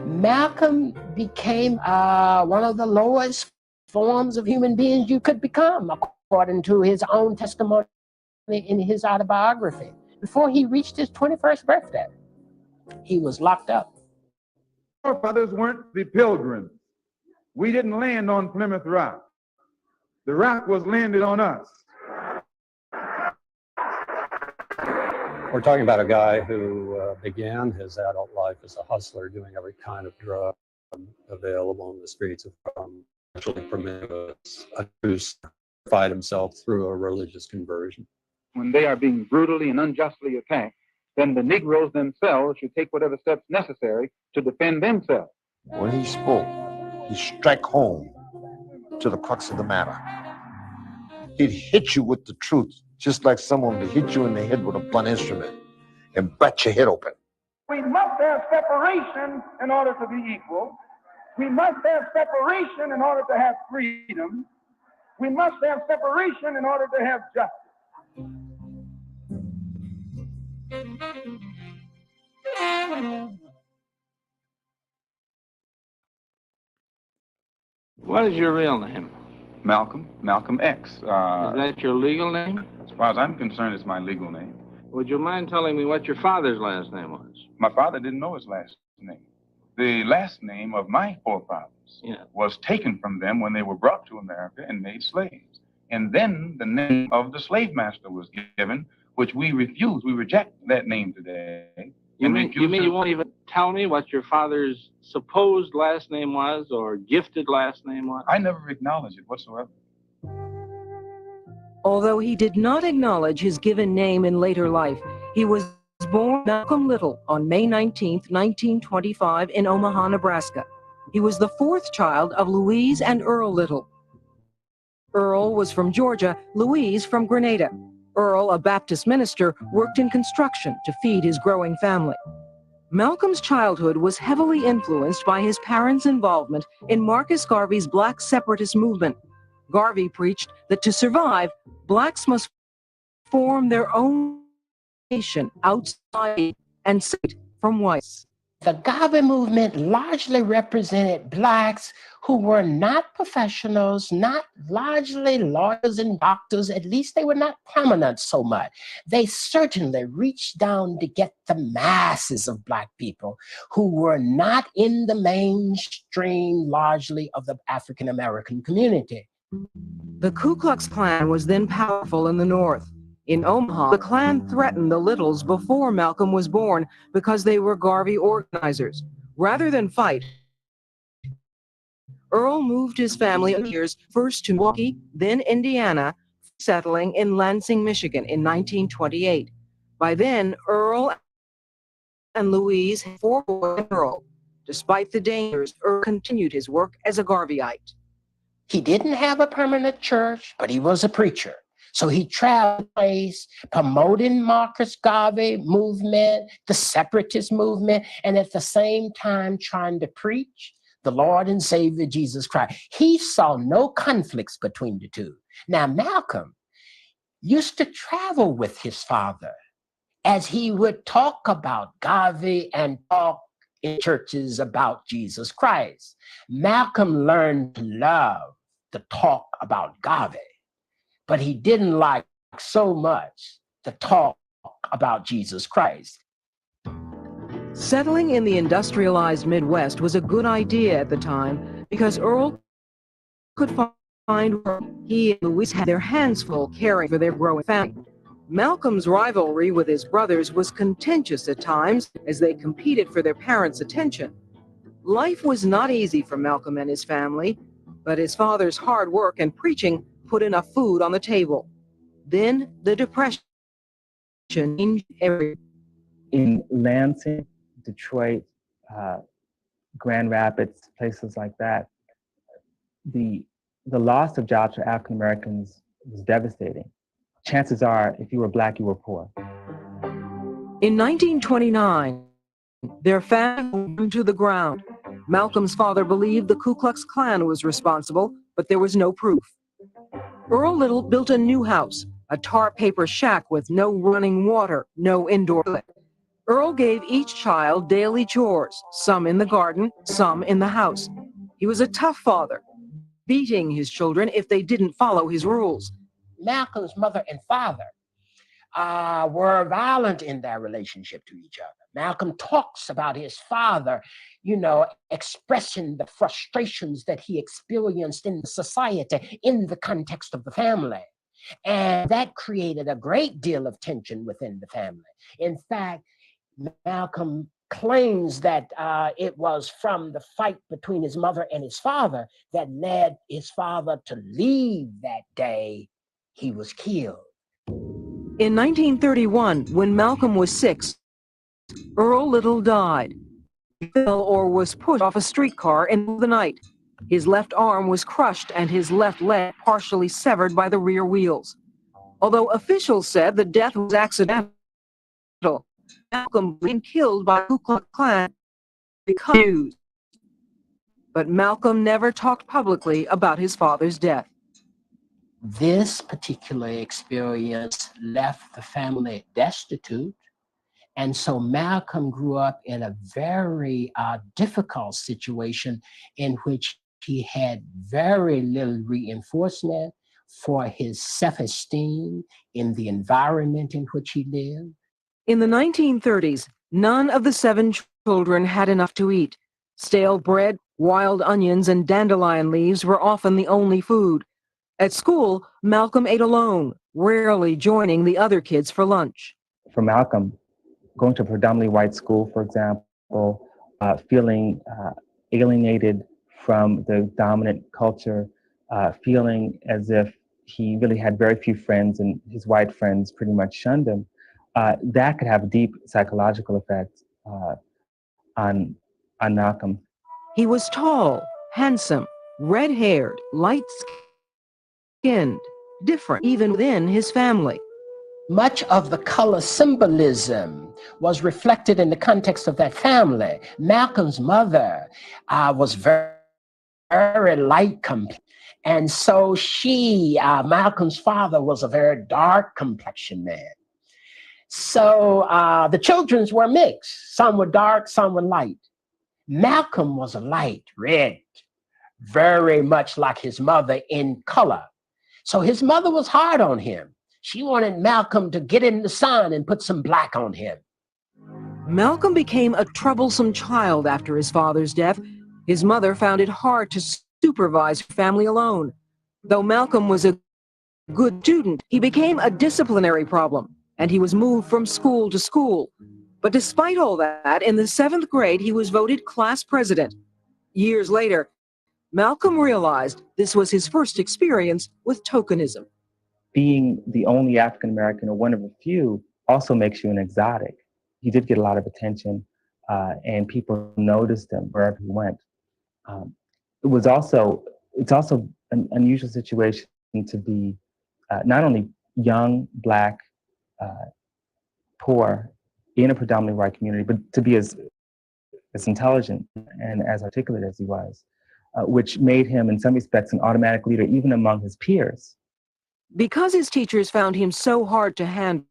Malcolm became one of the lowest forms of human beings you could become, according to his own testimony in his autobiography. Before he reached his 21st birthday, he was locked up. Our fathers weren't the pilgrims. We didn't land on Plymouth Rock. The rock was landed on us. We're talking about a guy who began his adult life as a hustler, doing every kind of drug available in the streets of sexually promiscuous abuse, fight himself through a religious conversion. When they are being brutally and unjustly attacked, then the Negroes themselves should take whatever steps necessary to defend themselves. When he spoke, he struck home to the crux of the matter. He'd hit you with the truth, just like someone would hit you in the head with a blunt instrument and butt your head open. We must have separation in order to be equal. We must have separation in order to have freedom. We must have separation in order to have justice. What is your real name? Malcolm X. Is that your legal name? As far as I'm concerned, it's my legal name. Would you mind telling me what your father's last name was? My father didn't know his last name. The last name of my forefathers was taken from them when they were brought to America and made slaves. And then the name of the slave master was given, which we refuse. We reject that name today. You mean you won't even tell me what your father's supposed last name was or gifted last name was? I never acknowledge it whatsoever. Although he did not acknowledge his given name in later life, he was born Malcolm Little on May 19, 1925 in Omaha, Nebraska. He was the fourth child of Louise and Earl Little. Earl was from Georgia, Louise from Grenada. Earl, a Baptist minister, worked in construction to feed his growing family. Malcolm's childhood was heavily influenced by his parents' involvement in Marcus Garvey's Black separatist movement. Garvey preached that to survive, blacks must form their own nation outside and separate from whites. The Garvey movement largely represented blacks who were not professionals, not largely lawyers and doctors. At least they were not prominent so much. They certainly reached down to get the masses of black people who were not in the mainstream largely of the African American community. The Ku Klux Klan was then powerful in the North. In Omaha, the Klan threatened the Littles before Malcolm was born because they were Garvey organizers. Rather than fight, Earl moved his family in years, first to Milwaukee, then Indiana, settling in Lansing, Michigan in 1928. By then, Earl and Louise had 4 boys and Earl. Despite the dangers, Earl continued his work as a Garveyite. He didn't have a permanent church, but he was a preacher. So he traveled place promoting Marcus Garvey movement, the separatist movement, and at the same time trying to preach the Lord and Savior Jesus Christ. He saw no conflicts between the two. Now, Malcolm used to travel with his father as he would talk about Garvey and talk in churches about Jesus Christ. Malcolm learned to love the talk about Garvey, but he didn't like so much the talk about Jesus Christ. Settling in the industrialized Midwest was a good idea at the time because Earl could find work. He and Louise had their hands full caring for their growing family. Malcolm's rivalry with his brothers was contentious at times as they competed for their parents' attention. Life was not easy for Malcolm and his family, but his father's hard work and preaching put enough food on the table. Then the Depression changed everything. In Lansing, Detroit, Grand Rapids, places like that, the loss of jobs for African Americans was devastating. Chances are, if you were black, you were poor. In 1929, their family burned to the ground. Malcolm's father believed the Ku Klux Klan was responsible, but there was no proof. Earl Little built a new house, a tar paper shack with no running water, no indoor toilet. Earl gave each child daily chores, some in the garden, some in the house. He was a tough father, beating his children if they didn't follow his rules. Malcolm's mother and father were violent in their relationship to each other. Malcolm talks about his father, expressing the frustrations that he experienced in society in the context of the family. And that created a great deal of tension within the family. In fact, Malcolm claims that it was from the fight between his mother and his father that led his father to leave that day he was killed. In 1931, when Malcolm was 6, Earl Little died. He fell or was pushed off a streetcar in the night. His left arm was crushed and his left leg partially severed by the rear wheels. Although officials said the death was accidental, Malcolm was killed by Ku Klux Klan because of news. But Malcolm never talked publicly about his father's death. This particular experience left the family destitute. And so Malcolm grew up in a very difficult situation in which he had very little reinforcement for his self-esteem in the environment in which he lived. In the 1930s, none of the 7 children had enough to eat. Stale bread, wild onions, and dandelion leaves were often the only food. At school, Malcolm ate alone, rarely joining the other kids for lunch. For Malcolm, going to a predominantly white school, for example, feeling alienated from the dominant culture, feeling as if he really had very few friends and his white friends pretty much shunned him, that could have deep psychological effects on Malcolm. He was tall, handsome, red-haired, light-skinned, different even within his family. Much of the color symbolism was reflected in the context of that family. Malcolm's mother was very, very light complexion. And so Malcolm's father was a very dark complexion man. So the children were mixed. Some were dark, some were light. Malcolm was a light red, very much like his mother in color. So his mother was hard on him. She wanted Malcolm to get in the sun and put some black on him. Malcolm became a troublesome child after his father's death. His mother found it hard to supervise her family alone. Though Malcolm was a good student, he became a disciplinary problem, and he was moved from school to school. But despite all that, in the 7th grade, he was voted class president. Years later, Malcolm realized this was his first experience with tokenism. Being the only African American or one of a few also makes you an exotic. He did get a lot of attention, and people noticed him wherever he went. It's also an unusual situation to be not only young, black, poor in a predominantly white community, but to be as intelligent and as articulate as he was, which made him in some respects an automatic leader even among his peers. Because his teachers found him so hard to handle,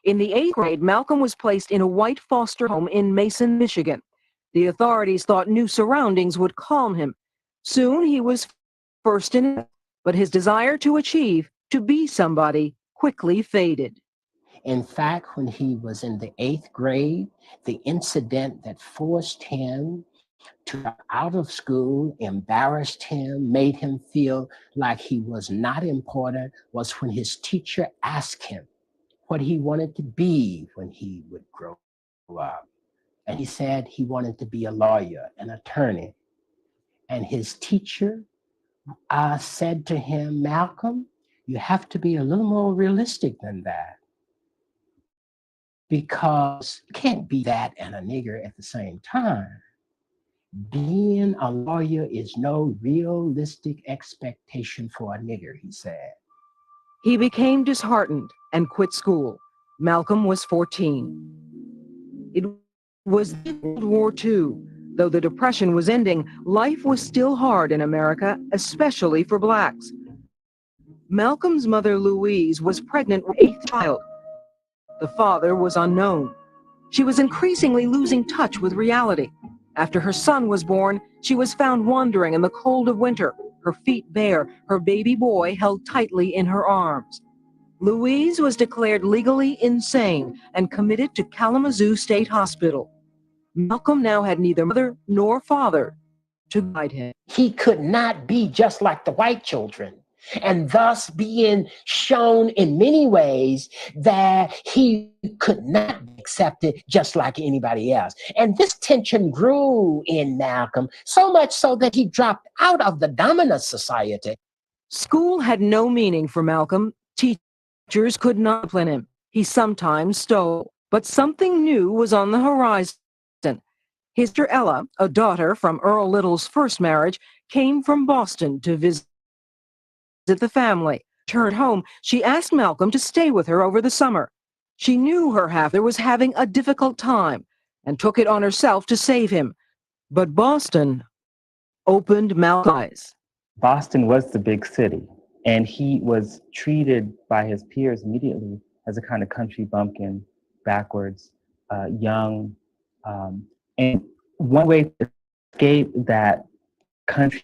in the 8th grade, Malcolm was placed in a white foster home in Mason, Michigan. The authorities thought new surroundings would calm him. Soon he was first in, but his desire to achieve, to be somebody, quickly faded. In fact, when he was in the 8th grade, the incident that forced him to drop out of school, embarrassed him, made him feel like he was not important, was when his teacher asked him what he wanted to be when he would grow up. And he said he wanted to be a lawyer, an attorney. And his teacher said to him, Malcolm, you have to be a little more realistic than that, because you can't be that and a nigger at the same time. Being a lawyer is no realistic expectation for a nigger, he said. He became disheartened and quit school. Malcolm was 14. It was World War II. Though the Depression was ending, life was still hard in America, especially for blacks. Malcolm's mother, Louise, was pregnant with 8th child. The father was unknown. She was increasingly losing touch with reality. After her son was born, she was found wandering in the cold of winter, her feet bare, her baby boy held tightly in her arms. Louise was declared legally insane and committed to Kalamazoo State Hospital. Malcolm now had neither mother nor father to guide him. He could not be just like the white children, and thus being shown in many ways that he could not be accepted just like anybody else. And this tension grew in Malcolm, so much so that he dropped out of the dominant society. School had no meaning for Malcolm. Teachers could not discipline him. He sometimes stole, but something new was on the horizon. His sister Ella, a daughter from Earl Little's first marriage, came from Boston to visit the family. Turned home, she asked Malcolm to stay with her over the summer. She knew her half-brother was having a difficult time and took it on herself to save him. But Boston opened Malcolm's eyes. Boston was the big city, and he was treated by his peers immediately as a kind of country bumpkin, backwards, young. And one way to escape that country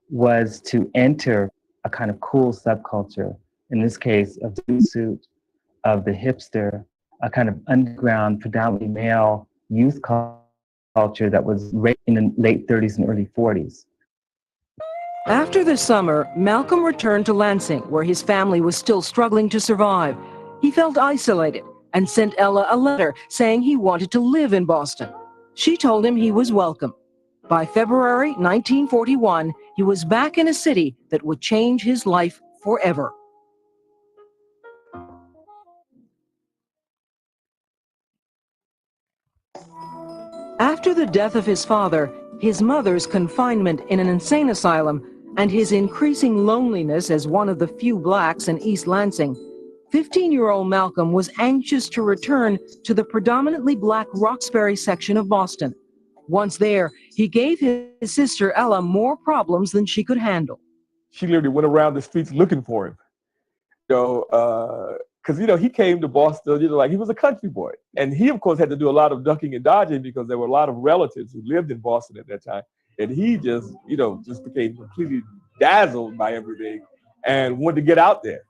was to enter a kind of cool subculture, in this case of the suit, of the hipster, a kind of underground, predominantly male youth culture that was raised in the late 30s and early 40s. After the summer, Malcolm returned to Lansing, where his family was still struggling to survive. He felt isolated and sent Ella a letter saying he wanted to live in Boston. She told him he was welcome. By February 1941, he was back in a city that would change his life forever. After the death of his father, his mother's confinement in an insane asylum, and his increasing loneliness as one of the few blacks in East Lansing, 15-year-old Malcolm was anxious to return to the predominantly black Roxbury section of Boston. Once there, he gave his sister Ella more problems than she could handle. She literally went around the streets looking for him. Because, he came to Boston, like he was a country boy. And he, of course, had to do a lot of ducking and dodging because there were a lot of relatives who lived in Boston at that time. And he just, just became completely dazzled by everything and wanted to get out there.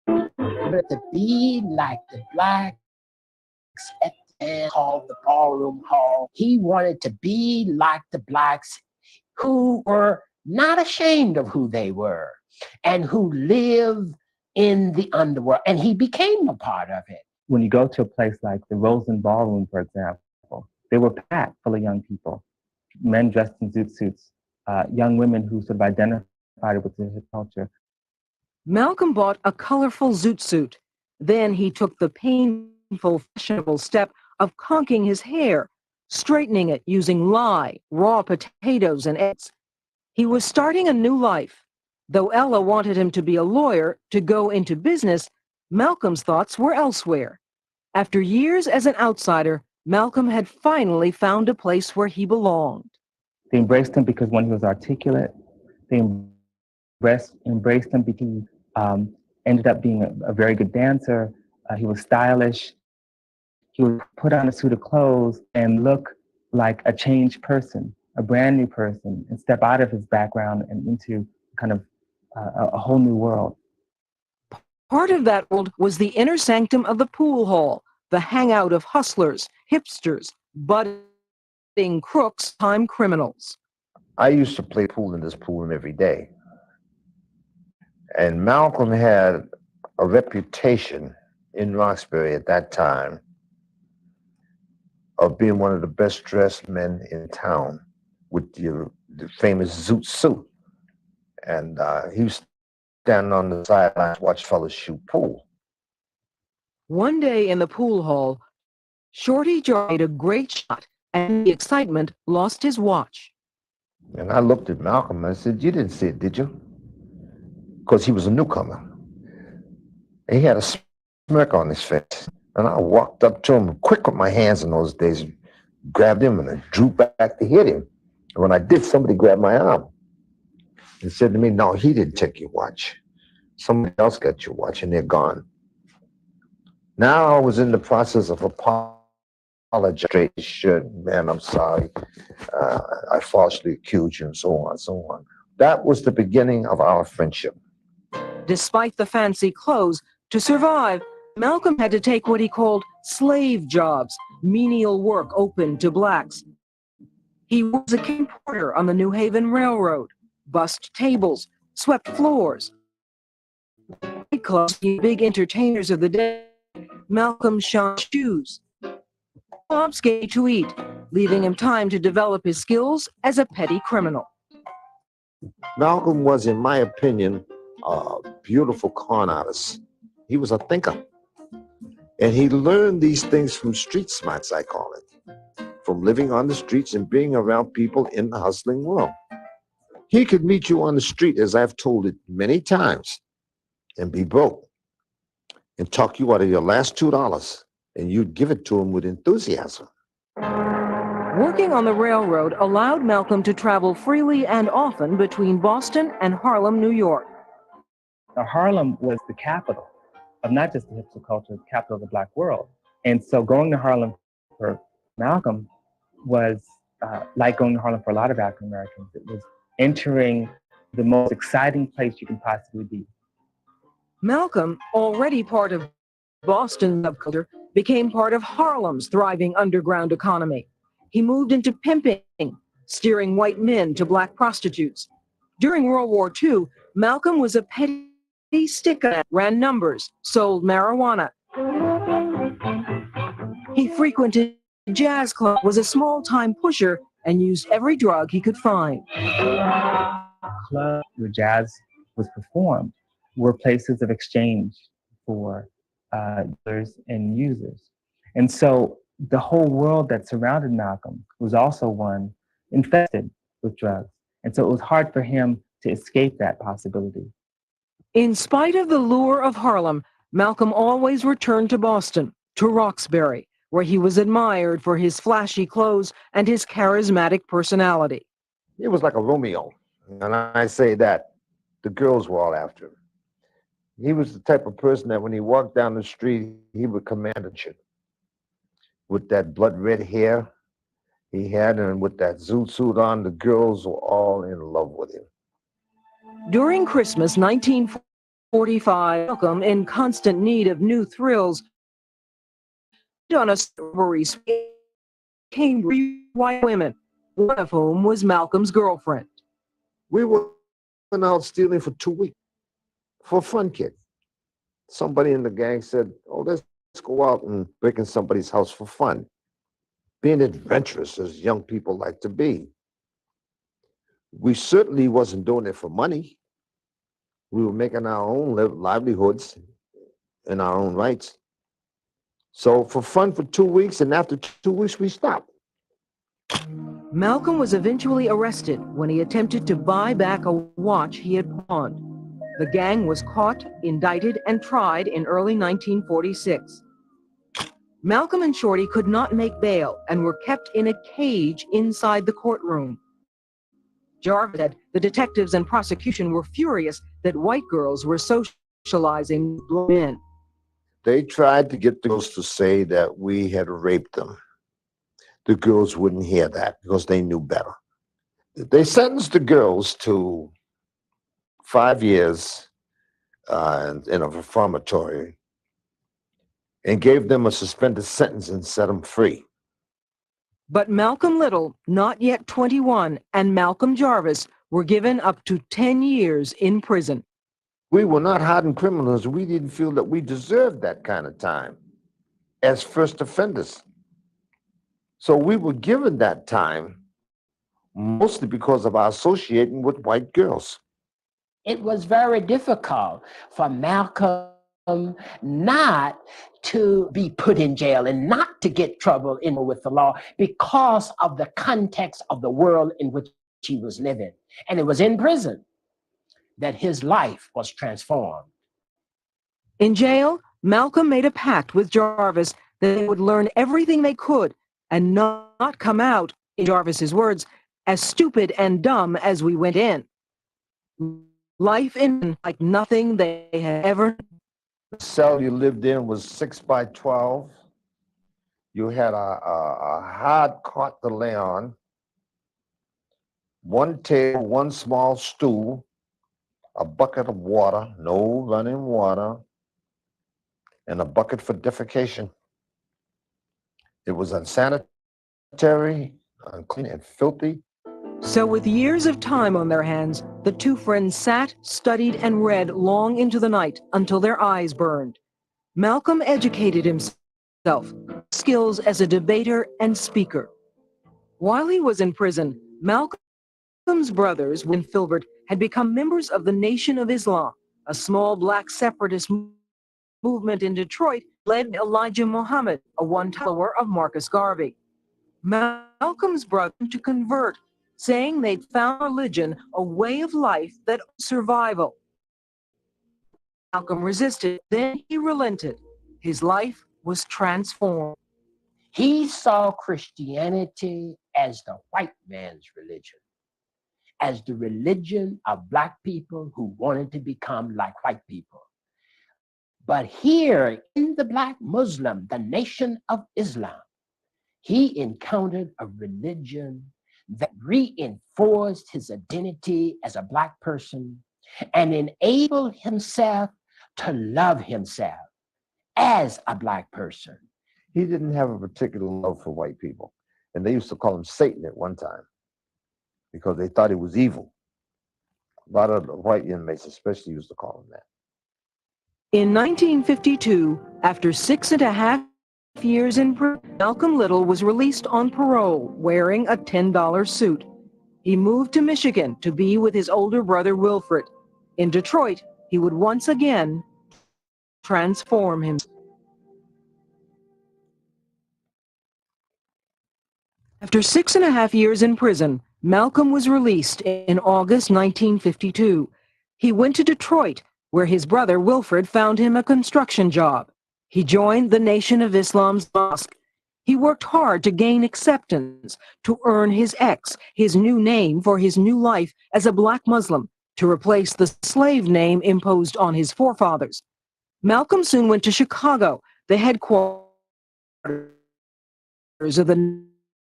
But to be like the blacks at the called the ballroom hall, he wanted to be like the blacks who were not ashamed of who they were and who lived in the underworld. And he became a part of it. When you go to a place like the Rosen Ballroom, for example, they were packed full of young people, men dressed in zoot suits, young women who sort of identified with the hip culture. Malcolm bought a colorful zoot suit. Then he took the painful, fashionable step of conking his hair, straightening it using lye, raw potatoes, and eggs. He was starting a new life. Though Ella wanted him to be a lawyer, to go into business, Malcolm's thoughts were elsewhere. After years as an outsider, Malcolm had finally found a place where he belonged. They embraced him because, one, he was articulate. They embraced him because he ended up being a very good dancer. He was stylish. He would put on a suit of clothes and look like a changed person, a brand new person, and step out of his background and into kind of a whole new world. Part of that world was the inner sanctum of the pool hall, the hangout of hustlers, hipsters, budding crooks, time criminals. I used to play pool in this pool room every day. And Malcolm had a reputation in Roxbury at that time of being one of the best dressed men in town with the famous zoot suit. And he was standing on the sidelines, watch fellas shoot pool. One day in the pool hall, Shorty Joe made a great shot, and in the excitement, lost his watch. And I looked at Malcolm and I said, "You didn't see it, did you?" Because he was a newcomer. And he had a smirk on his face. And I walked up to him quick with my hands in those days, and grabbed him and I drew back to hit him. And when I did, somebody grabbed my arm and said to me, "No, he didn't take your watch. Somebody else got your watch and they're gone." Now I was in the process of apologization. Man, I'm sorry. I falsely accused you and so on and so on. That was the beginning of our friendship. Despite the fancy clothes, to survive, Malcolm had to take what he called slave jobs, menial work open to blacks. He was a cane porter on the New Haven Railroad, bussed tables, swept floors. Clubs, big entertainers of the day, Malcolm shined shoes. Jobs gave to eat, leaving him time to develop his skills as a petty criminal. Malcolm was, in my opinion, a beautiful con artist. He was a thinker. And he learned these things from street smarts, I call it, from living on the streets and being around people in the hustling world. He could meet you on the street, as I've told it many times, and be broke and talk you out of your last $2, and you'd give it to him with enthusiasm. Working on the railroad allowed Malcolm to travel freely and often between Boston and Harlem, New York. Now, Harlem was the capital of not just the hipster culture, the capital of the Black world. And so going to Harlem for Malcolm was like going to Harlem for a lot of African Americans. It was entering the most exciting place you can possibly be. Malcolm, already part of Boston's subculture, became part of Harlem's thriving underground economy. He moved into pimping, steering white men to black prostitutes. During World War II, Malcolm was a petty sticker, ran numbers, sold marijuana. He frequented jazz clubs, was a small-time pusher, and used every drug he could find. Clubs where jazz was performed were places of exchange for dealers and users. And so the whole world that surrounded Malcolm was also one infested with drugs. And so it was hard for him to escape that possibility. In spite of the lure of Harlem, Malcolm always returned to Boston, to Roxbury, where he was admired for his flashy clothes and his charismatic personality. He was like a Romeo, and I say that. The girls were all after him. He was the type of person that when he walked down the street, he would command attention. With that blood red hair he had and with that zoot suit on, the girls were all in love with him. During Christmas 1945, Malcolm, in constant need of new thrills, on a strawberry suite, came 3 white women, one of whom was Malcolm's girlfriend. We went out stealing for 2 weeks for a fun, kid. Somebody in the gang said, oh, let's go out and break in somebody's house for fun. Being adventurous as young people like to be. We certainly wasn't doing it for money. We were making our own livelihoods in our own rights. So for fun for 2 weeks, and after 2 weeks, we stopped. Malcolm was eventually arrested when he attempted to buy back a watch he had pawned. The gang was caught, indicted, and tried in early 1946. Malcolm and Shorty could not make bail and were kept in a cage inside the courtroom. Jarvis said the detectives and prosecution were furious that white girls were socializing with black men. They tried to get the girls to say that we had raped them. The girls wouldn't hear that because they knew better. They sentenced the girls to 5 years in a reformatory and gave them a suspended sentence and set them free. But Malcolm Little, not yet 21, and Malcolm Jarvis were given up to 10 years in prison. We were not hardened criminals. We didn't feel that we deserved that kind of time as first offenders. So we were given that time mostly because of our associating with white girls. It was very difficult for Malcolm not to be put in jail and not to get trouble in with the law because of the context of the world in which he was living. And it was in prison that his life was transformed. In jail, Malcolm made a pact with Jarvis that they would learn everything they could and not come out, in Jarvis's words, as stupid and dumb as we went in. Life in like nothing they had ever. The cell you lived in was 6 by 12. You had a hard cot to lay on, one table, one small stool, a bucket of water, no running water, and a bucket for defecation. It was unsanitary, unclean, and filthy. So with years of time on their hands, the two friends sat, studied, and read long into the night until their eyes burned. Malcolm educated himself, skills as a debater and speaker. While he was in prison, Malcolm's brothers, William and Filbert, had become members of the Nation of Islam, a small black separatist movement in Detroit led Elijah Muhammad, a one follower of Marcus Garvey. Malcolm's brother to convert, saying they'd found religion a way of life that survival. Malcolm resisted, then he relented. His life was transformed. He saw Christianity as the white man's religion, as the religion of black people who wanted to become like white people. But here in the black Muslim, the Nation of Islam, he encountered a religion that reinforced his identity as a black person and enabled himself to love himself as a black person. He didn't have a particular love for white people. And they used to call him Satan at one time because they thought he was evil. A lot of the white inmates especially used to call him that. In 1952, after 6.5 years in prison, Malcolm Little was released on parole wearing a $10 suit. He moved to Michigan to be with his older brother Wilfred. In Detroit, he would once again transform himself. After 6.5 years in prison, Malcolm was released in August 1952. He went to Detroit, where his brother Wilfred found him a construction job. He joined the Nation of Islam's mosque. He worked hard to gain acceptance, to earn his X, his new name for his new life as a black Muslim, to replace the slave name imposed on his forefathers. Malcolm soon went to Chicago, the headquarters of the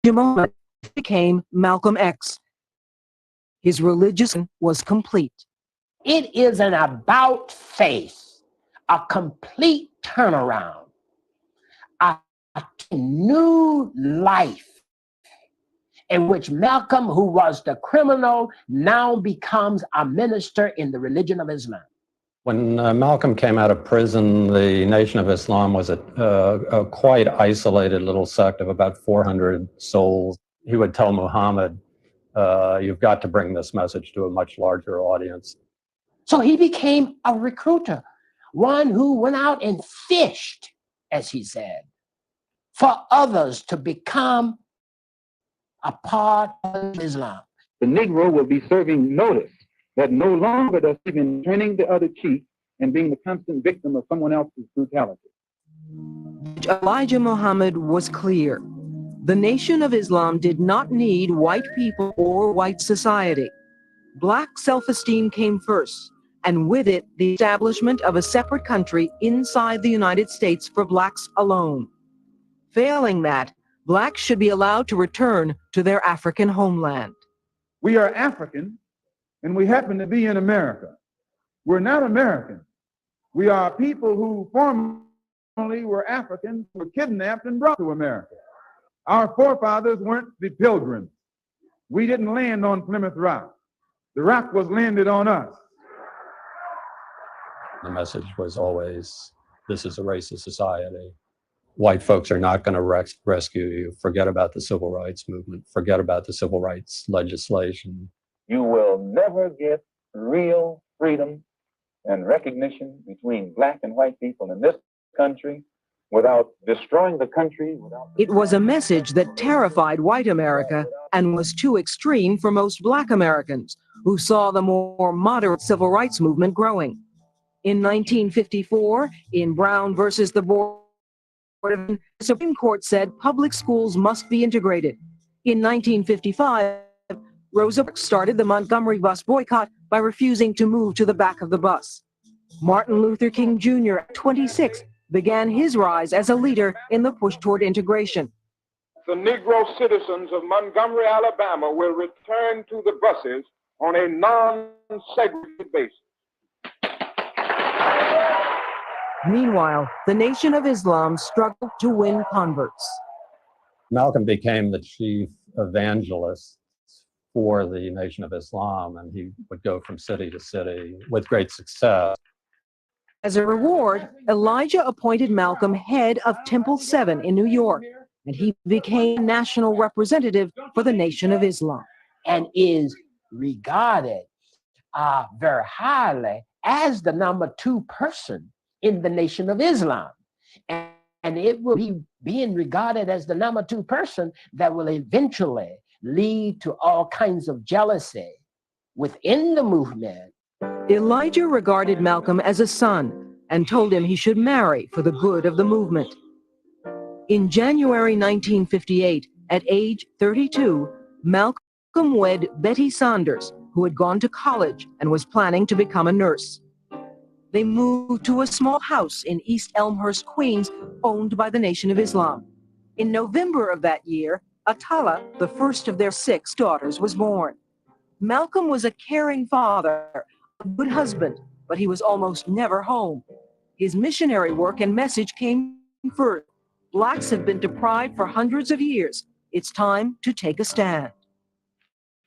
Muhammad, became Malcolm X. His religion was complete. It is an about face, a complete turnaround, a new life in which Malcolm, who was the criminal, now becomes a minister in the religion of Islam. When Malcolm came out of prison, the Nation of Islam was a quite isolated little sect of about 400 souls. He would tell Muhammad, you've got to bring this message to a much larger audience. So he became a recruiter, one who went out and fished, as he said, for others to become a part of Islam. The Negro will be serving notice that no longer does he been turning the other cheek and being the constant victim of someone else's brutality. Elijah Muhammad was clear. The Nation of Islam did not need white people or white society. Black self-esteem came first, and with it, the establishment of a separate country inside the United States for blacks alone. Failing that, blacks should be allowed to return to their African homeland. We are African, and we happen to be in America. We're not American. We are people who formerly were Africans, were kidnapped and brought to America. Our forefathers weren't the Pilgrims. We didn't land on Plymouth Rock. The rock was landed on us. The message was always, this is a racist society. White folks are not going to rescue you. Forget about the civil rights movement. Forget about the civil rights legislation. You will never get real freedom and recognition between black and white people in this country without destroying the country. It was a message that terrified white America and was too extreme for most black Americans, who saw the more moderate civil rights movement growing. In 1954, in Brown versus the Board, the Supreme Court said public schools must be integrated. In 1955, Rosa Parks started the Montgomery bus boycott by refusing to move to the back of the bus. Martin Luther King Jr., at 26, began his rise as a leader in the push toward integration. The Negro citizens of Montgomery, Alabama will return to the buses on a non-segregated basis. Meanwhile, the Nation of Islam struggled to win converts. Malcolm became the chief evangelist for the Nation of Islam, and he would go from city to city with great success. As a reward, Elijah appointed Malcolm head of Temple 7 in New York, and he became national representative for the Nation of Islam. And is regarded very highly as the number 2 person in the Nation of Islam. And it will be being regarded as the number 2 person that will eventually lead to all kinds of jealousy within the movement. Elijah regarded Malcolm as a son and told him he should marry for the good of the movement. In January 1958, at age 32, Malcolm wed Betty Saunders, who had gone to college and was planning to become a nurse. They moved to a small house in East Elmhurst, Queens, owned by the Nation of Islam. In November of that year, Atala, the first of their 6 daughters, was born. Malcolm was a caring father, a good husband, but he was almost never home. His missionary work and message came first. Blacks have been deprived for hundreds of years. It's time to take a stand.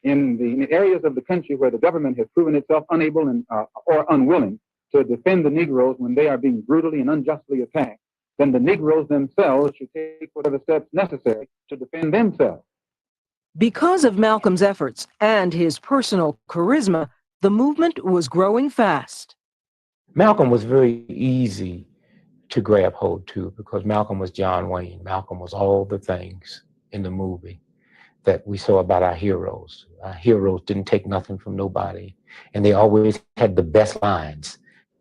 In the areas of the country where the government has proven itself unable or unwilling to defend the Negroes when they are being brutally and unjustly attacked, then the Negroes themselves should take whatever steps necessary to defend themselves. Because of Malcolm's efforts and his personal charisma, the movement was growing fast. Malcolm was very easy to grab hold to because Malcolm was John Wayne. Malcolm was all the things in the movie that we saw about our heroes. Our heroes didn't take nothing from nobody, and they always had the best lines.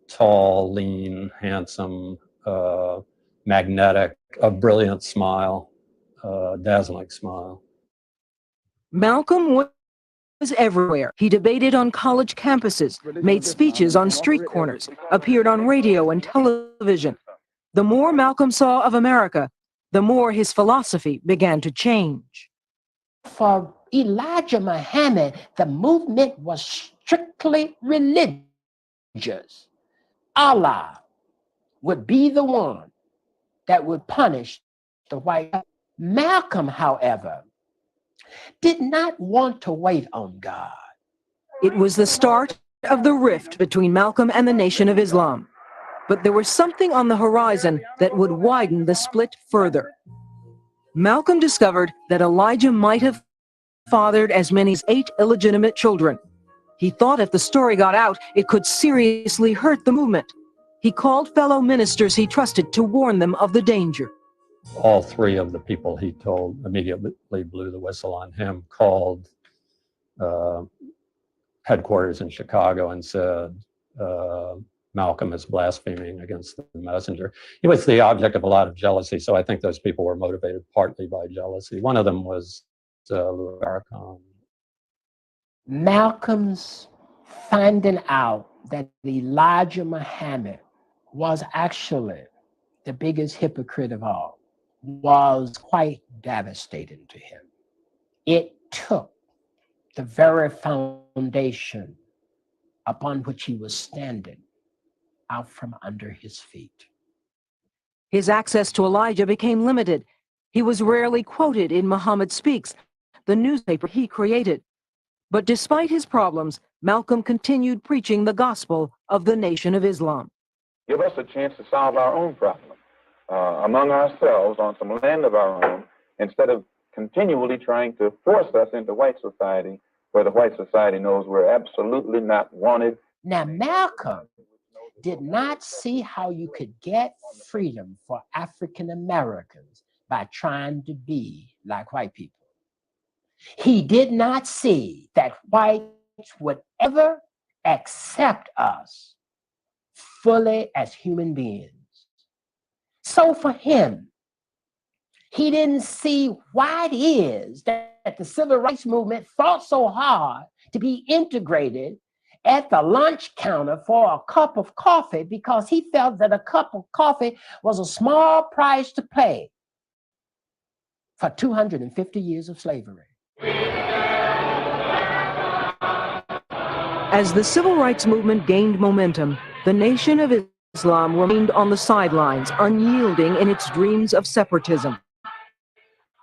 Tall, lean, handsome, magnetic, a brilliant smile, dazzling smile. Malcolm was everywhere. He debated on college campuses, made speeches on street corners, appeared on radio and television. The more Malcolm saw of America, the more his philosophy began to change. For Elijah Muhammad, the movement was strictly religious. Allah would be the one that would punish the white. Malcolm, however, did not want to wait on God. It was the start of the rift between Malcolm and the Nation of Islam. But there was something on the horizon that would widen the split further. Malcolm discovered that Elijah might have fathered as many as 8 illegitimate children. He thought if the story got out, it could seriously hurt the movement. He called fellow ministers he trusted to warn them of the danger. All 3 of the people he told immediately blew the whistle on him, called headquarters in Chicago and said, Malcolm is blaspheming against the messenger. He was the object of a lot of jealousy, so I think those people were motivated partly by jealousy. One of them was Louis Farrakhan. Malcolm's finding out that Elijah Muhammad was actually the biggest hypocrite of all was quite devastating to him. It took the very foundation upon which he was standing out from under his feet. His access to Elijah became limited. He was rarely quoted in Muhammad Speaks, the newspaper he created. But despite his problems, Malcolm continued preaching the gospel of the Nation of Islam. Give us a chance to solve our own problem among ourselves on some land of our own, instead of continually trying to force us into white society, where the white society knows we're absolutely not wanted. Now, Malcolm did not see how you could get freedom for African Americans by trying to be like white people. He did not see that whites would ever accept us fully as human beings. So for him, he didn't see why it is that the civil rights movement fought so hard to be integrated at the lunch counter for a cup of coffee because he felt that a cup of coffee was a small price to pay for 250 years of slavery. As the civil rights movement gained momentum, the Nation of Islam remained on the sidelines, unyielding in its dreams of separatism.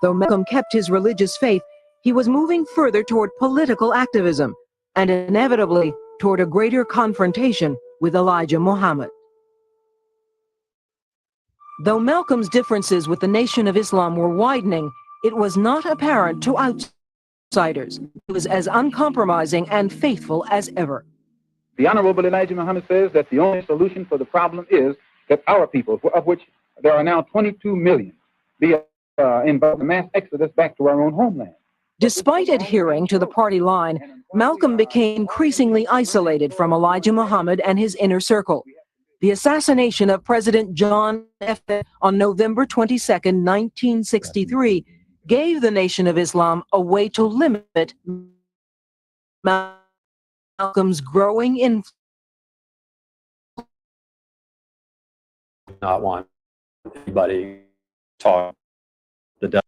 Though Malcolm kept his religious faith, he was moving further toward political activism and inevitably toward a greater confrontation with Elijah Muhammad. Though Malcolm's differences with the Nation of Islam were widening, it was not apparent to outsiders. He was as uncompromising and faithful as ever. The Honorable Elijah Muhammad says that the only solution for the problem is that our people, of which there are now 22 million, be involved in mass exodus back to our own homeland. Despite adhering to the party line, Malcolm became increasingly isolated from Elijah Muhammad and his inner circle. The assassination of President John F. on November 22, 1963, gave the Nation of Islam a way to limit Malcolm's growing influence. Not want anybody talk the devil.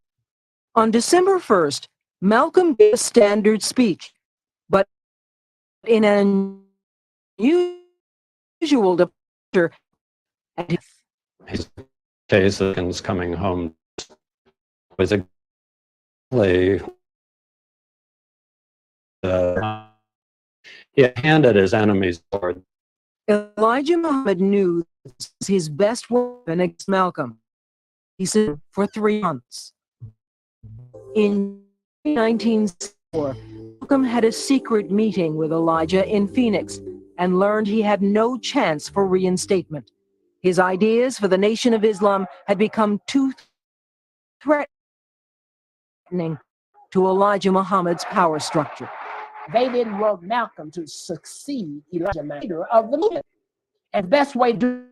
On December 1st, Malcolm gave a standard speech, but in an unusual departure. His case is coming home was a he handed his enemies sword. Elijah Muhammad knew this was his best weapon against Malcolm. He said for 3 months. In 1964, Malcolm had a secret meeting with Elijah in Phoenix and learned he had no chance for reinstatement. His ideas for the Nation of Islam had become too threatening to Elijah Muhammad's power structure. They didn't want Malcolm to succeed Elijah, leader of the movement. And the best way to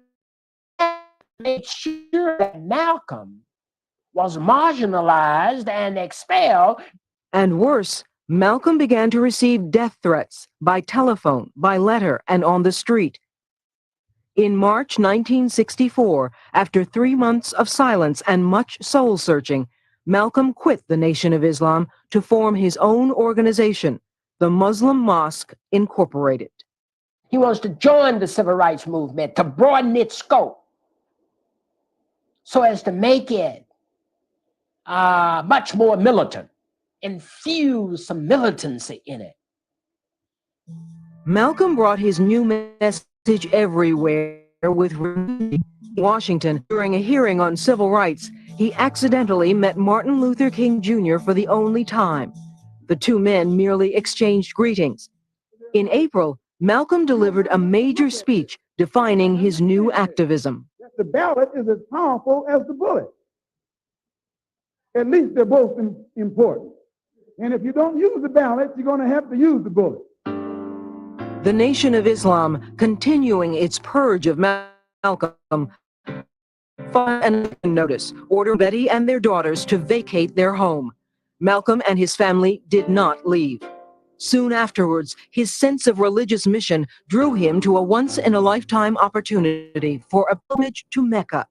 make sure that Malcolm was marginalized and expelled. And worse, Malcolm began to receive death threats by telephone, by letter, and on the street. In March 1964, after 3 months of silence and much soul-searching, Malcolm quit the Nation of Islam to form his own organization, the Muslim Mosque Incorporated. He wants to join the civil rights movement to broaden its scope so as to make it much more militant, infuse some militancy in it. Malcolm brought his new message everywhere with Washington. During a hearing on civil rights, he accidentally met Martin Luther King Jr. for the only time. The two men merely exchanged greetings. In April, Malcolm delivered a major speech defining his new activism. The ballot is as powerful as the bullet. At least they're both important. And if you don't use the ballot, you're going to have to use the bullet. The Nation of Islam, continuing its purge of Malcolm, filed a notice ordering Betty and their daughters to vacate their home. Malcolm and his family did not leave. Soon afterwards, his sense of religious mission drew him to a once-in-a-lifetime opportunity for a pilgrimage to Mecca.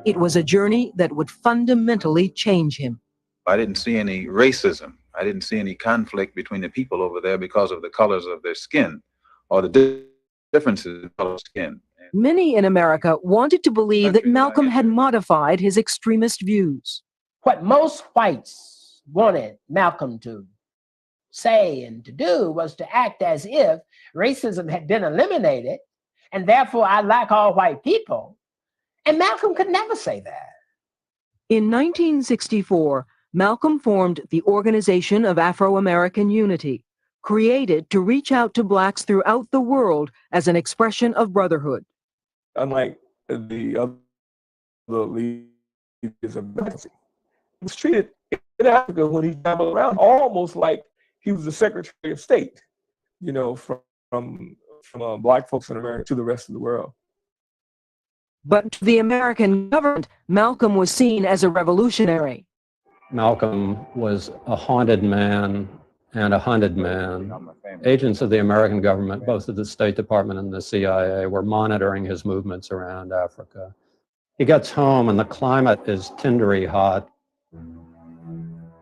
It was a journey that would fundamentally change him. I didn't see any racism. I didn't see any conflict between the people over there because of the colors of their skin or the differences in color of skin. Many in America wanted to believe that Malcolm had modified his extremist views. What most whites wanted Malcolm to say and to do was to act as if racism had been eliminated, and therefore I like all white people. And Malcolm could never say that. In 1964, Malcolm formed the Organization of Afro-American Unity, created to reach out to blacks throughout the world as an expression of brotherhood. Unlike the other leaders of democracy, he was treated in Africa when he traveled around almost like he was the Secretary of State, you know, from black folks in America to the rest of the world. But to the American government, Malcolm was seen as a revolutionary. Malcolm was a haunted man and a hunted man. Agents of the American government, both of the State Department and the CIA, were monitoring his movements around Africa. He gets home and the climate is tindery hot.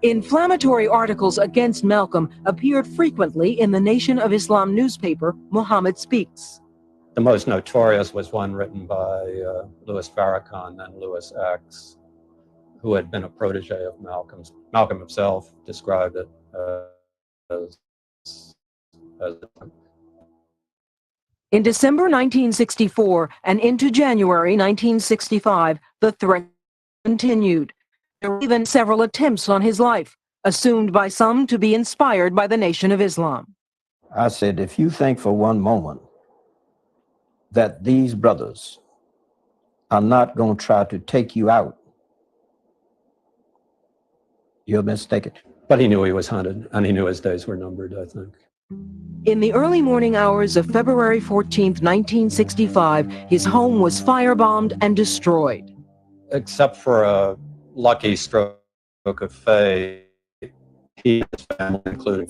Inflammatory articles against Malcolm appeared frequently in the Nation of Islam newspaper, Muhammad Speaks. The most notorious was one written by Louis Farrakhan, then Louis X, who had been a protege of Malcolm's. Malcolm himself described it as In December 1964 and into January 1965, the threat continued. There were even several attempts on his life, assumed by some to be inspired by the Nation of Islam. I said, if you think for one moment that these brothers are not going to try to take you out, you're mistaken. But he knew he was hunted, and he knew his days were numbered, I think. In the early morning hours of February 14, 1965, his home was firebombed and destroyed. Except for a lucky stroke of fate, he and his family, including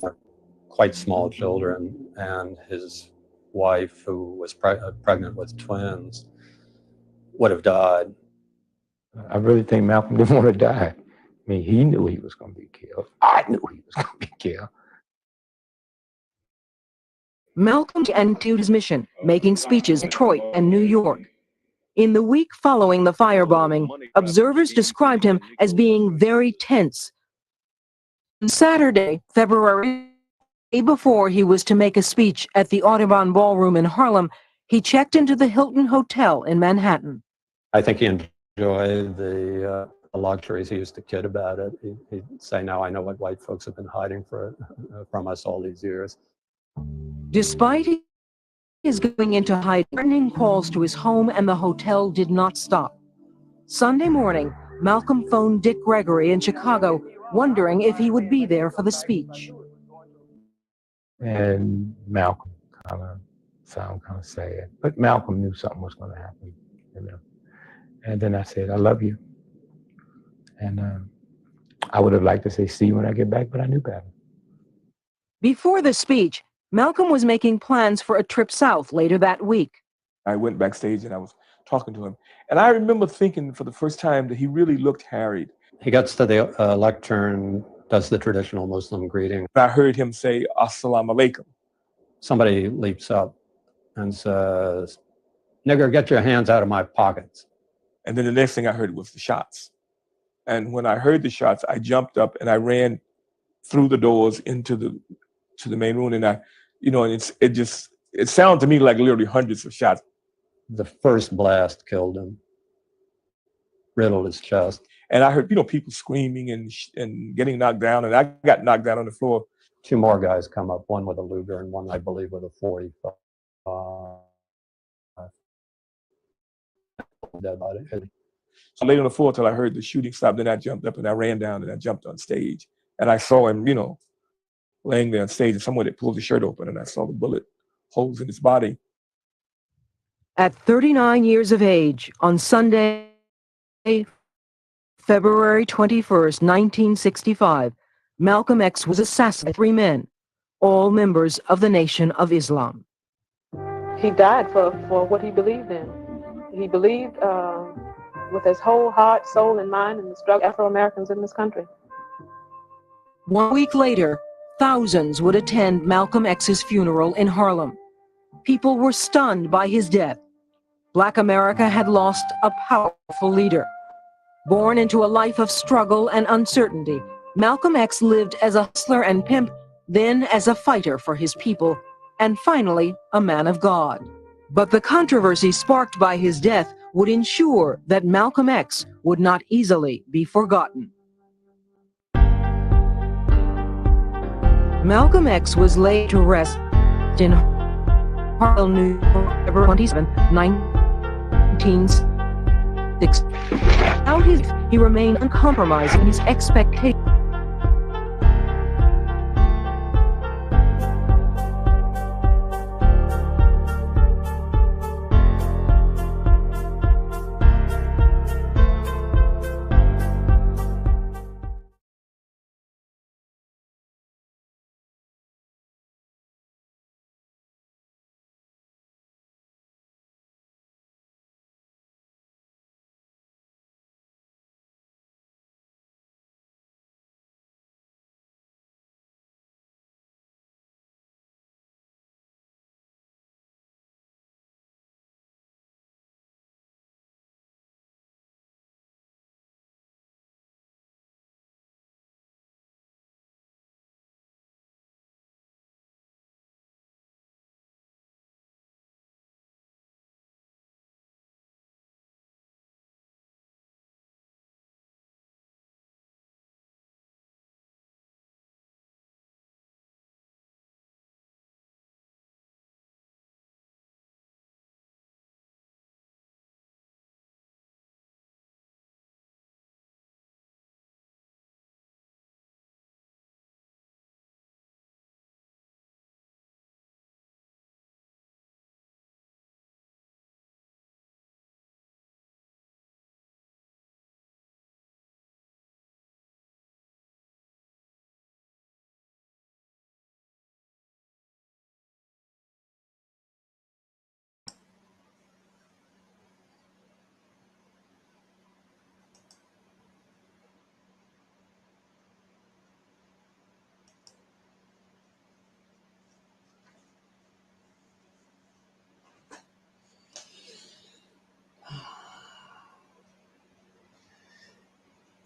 quite small children, and his wife, who was pregnant with twins, would have died. I really think Malcolm didn't want to die. I mean, he knew he was going to be killed. I knew he was going to be killed. Malcolm continued his mission, making speeches in Detroit and New York. In the week following the firebombing, observers described him as being very tense. On Saturday, February, the day before he was to make a speech at the Audubon Ballroom in Harlem, he checked into the Hilton Hotel in Manhattan. I think he enjoyed the luxuries. He used to kid about it. He'd say, now I know what white folks have been hiding from us all these years. Despite his going into hiding, threatening calls to his home and the hotel did not stop. Sunday morning, Malcolm phoned Dick Gregory in Chicago, wondering if he would be there for the speech. And Malcolm sounded kind of sad, but Malcolm knew something was going to happen, you know. And then I said, I love you. And I would have liked to say, see you when I get back, but I knew better. Before the speech, Malcolm was making plans for a trip south later that week. I went backstage and I was talking to him. And I remember thinking for the first time that he really looked harried. He gets to the lectern, does the traditional Muslim greeting. I heard him say, Assalamu alaikum. Somebody leaps up and says, nigger, get your hands out of my pockets. And then the next thing I heard was the shots. And when I heard the shots, I jumped up and I ran through the doors into the main room. And and it sounded to me like literally hundreds of shots. The first blast killed him, riddled his chest. And I heard, people screaming and getting knocked down. And I got knocked down on the floor. Two more guys come up, one with a Luger and one, I believe, with a 45. Dead body. So I laid on the floor till I heard the shooting stop. Then I jumped up and I ran down and I jumped on stage. And I saw him, laying there on stage, and someone had pulled his shirt open, and I saw the bullet holes in his body. At 39 years of age, on Sunday, February 21st, 1965, Malcolm X was assassinated by 3 men, all members of the Nation of Islam. He died for what he believed in. He believed with his whole heart, soul, and mind in the struggle of Afro-Americans in this country. 1 week later, thousands would attend Malcolm X's funeral in Harlem. People were stunned by his death. Black America had lost a powerful leader. Born into a life of struggle and uncertainty, Malcolm X lived as a hustler and pimp, then as a fighter for his people, and finally a man of God. But the controversy sparked by his death would ensure that Malcolm X would not easily be forgotten. Malcolm X was laid to rest in Harlem, New York, February 27, 1960. He remained uncompromising in his expectations.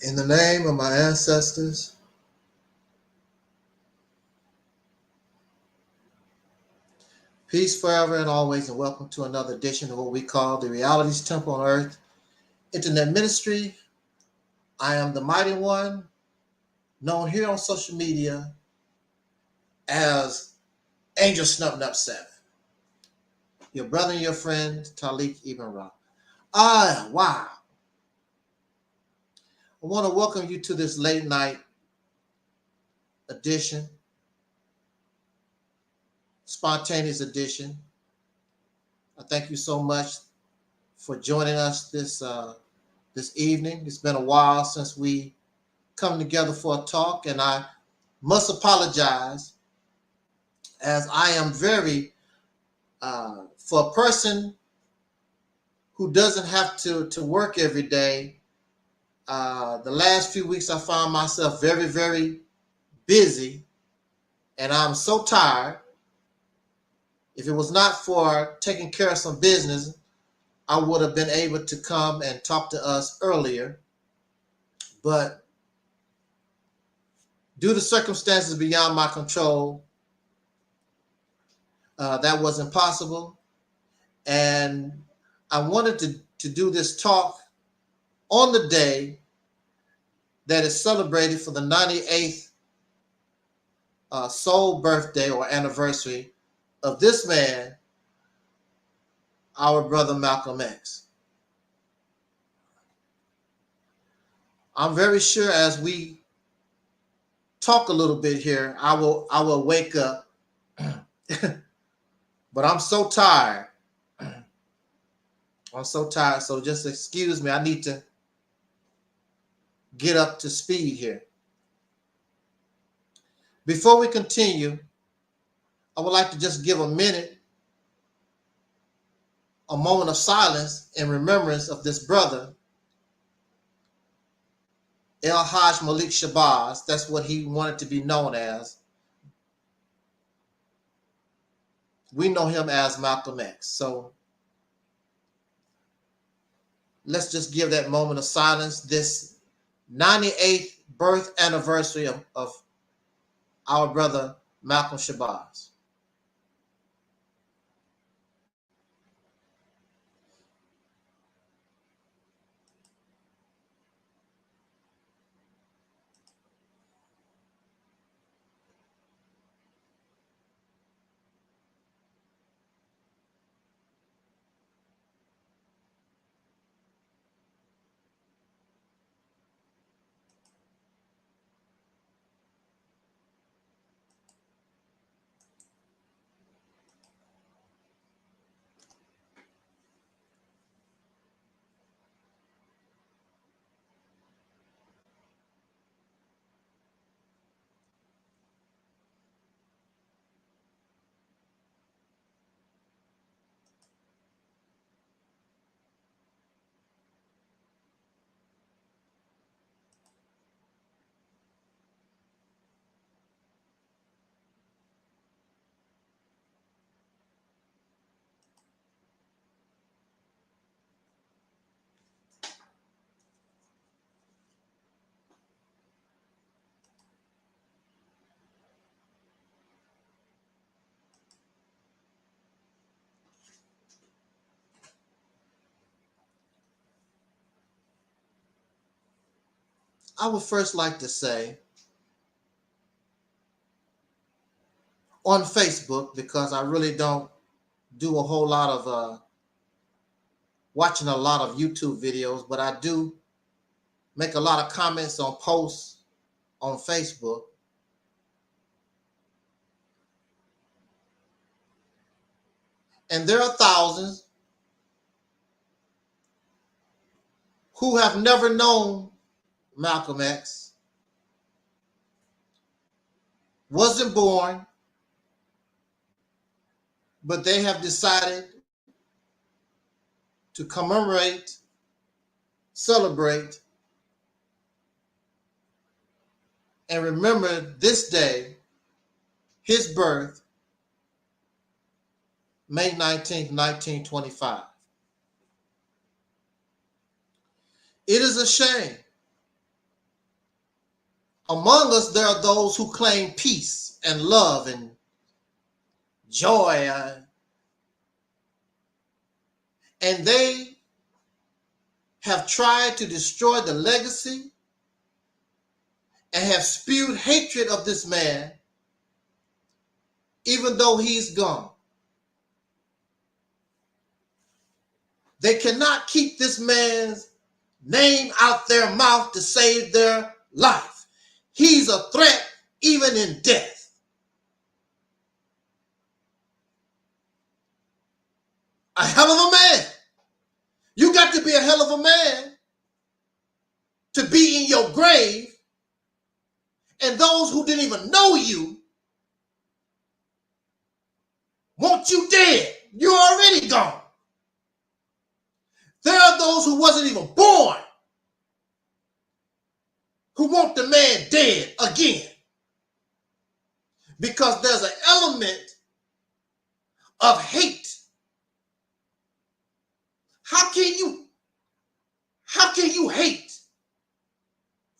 In the name of my ancestors, peace forever and always, and welcome to another edition of what we call the Realities Temple on Earth Internet Ministry. I am the Mighty One, known here on social media as Angel Snub 7. Your brother and your friend, Taalik Ibn'rad. Wow. I want to welcome you to this late night edition, spontaneous edition. I thank you so much for joining us this evening. It's been a while since we come together for a talk, and I must apologize as I am very, for a person who doesn't have to work every day, the last few weeks I found myself very, very busy, and I'm so tired. If it was not for taking care of some business, I would have been able to come and talk to us earlier. But due to circumstances beyond my control, that wasn't possible. And I wanted to do this talk on the day that is celebrated for the 98th soul birthday or anniversary of this man, our brother Malcolm X. I'm very sure as we talk a little bit here, I will wake up, but I'm so tired. I'm so tired, so just excuse me. I need to get up to speed here. Before we continue, I would like to just give a moment of silence in remembrance of this brother, Hajj Malik Shabazz. That's what he wanted to be known as. We know him as Malcolm X. So let's just give that moment of silence, this 98th birth anniversary of our brother Malcolm Shabazz. I would first like to say on Facebook, because I really don't do a whole lot of watching a lot of YouTube videos, but I do make a lot of comments on posts on Facebook. And there are thousands who have never known Malcolm X, wasn't born, but they have decided to commemorate, celebrate, and remember this day, his birth, May 19th, 1925. It is a shame Among us, there are those who claim peace and love and joy, and they have tried to destroy the legacy and have spewed hatred of this man, even though he's gone. They cannot keep this man's name out their mouth to save their life. He's a threat even in death. A hell of a man. You got to be a hell of a man to be in your grave, and those who didn't even know you want you dead. You're already gone. There are those who wasn't even born who want the man dead again, because there's an element of hate. How can you hate?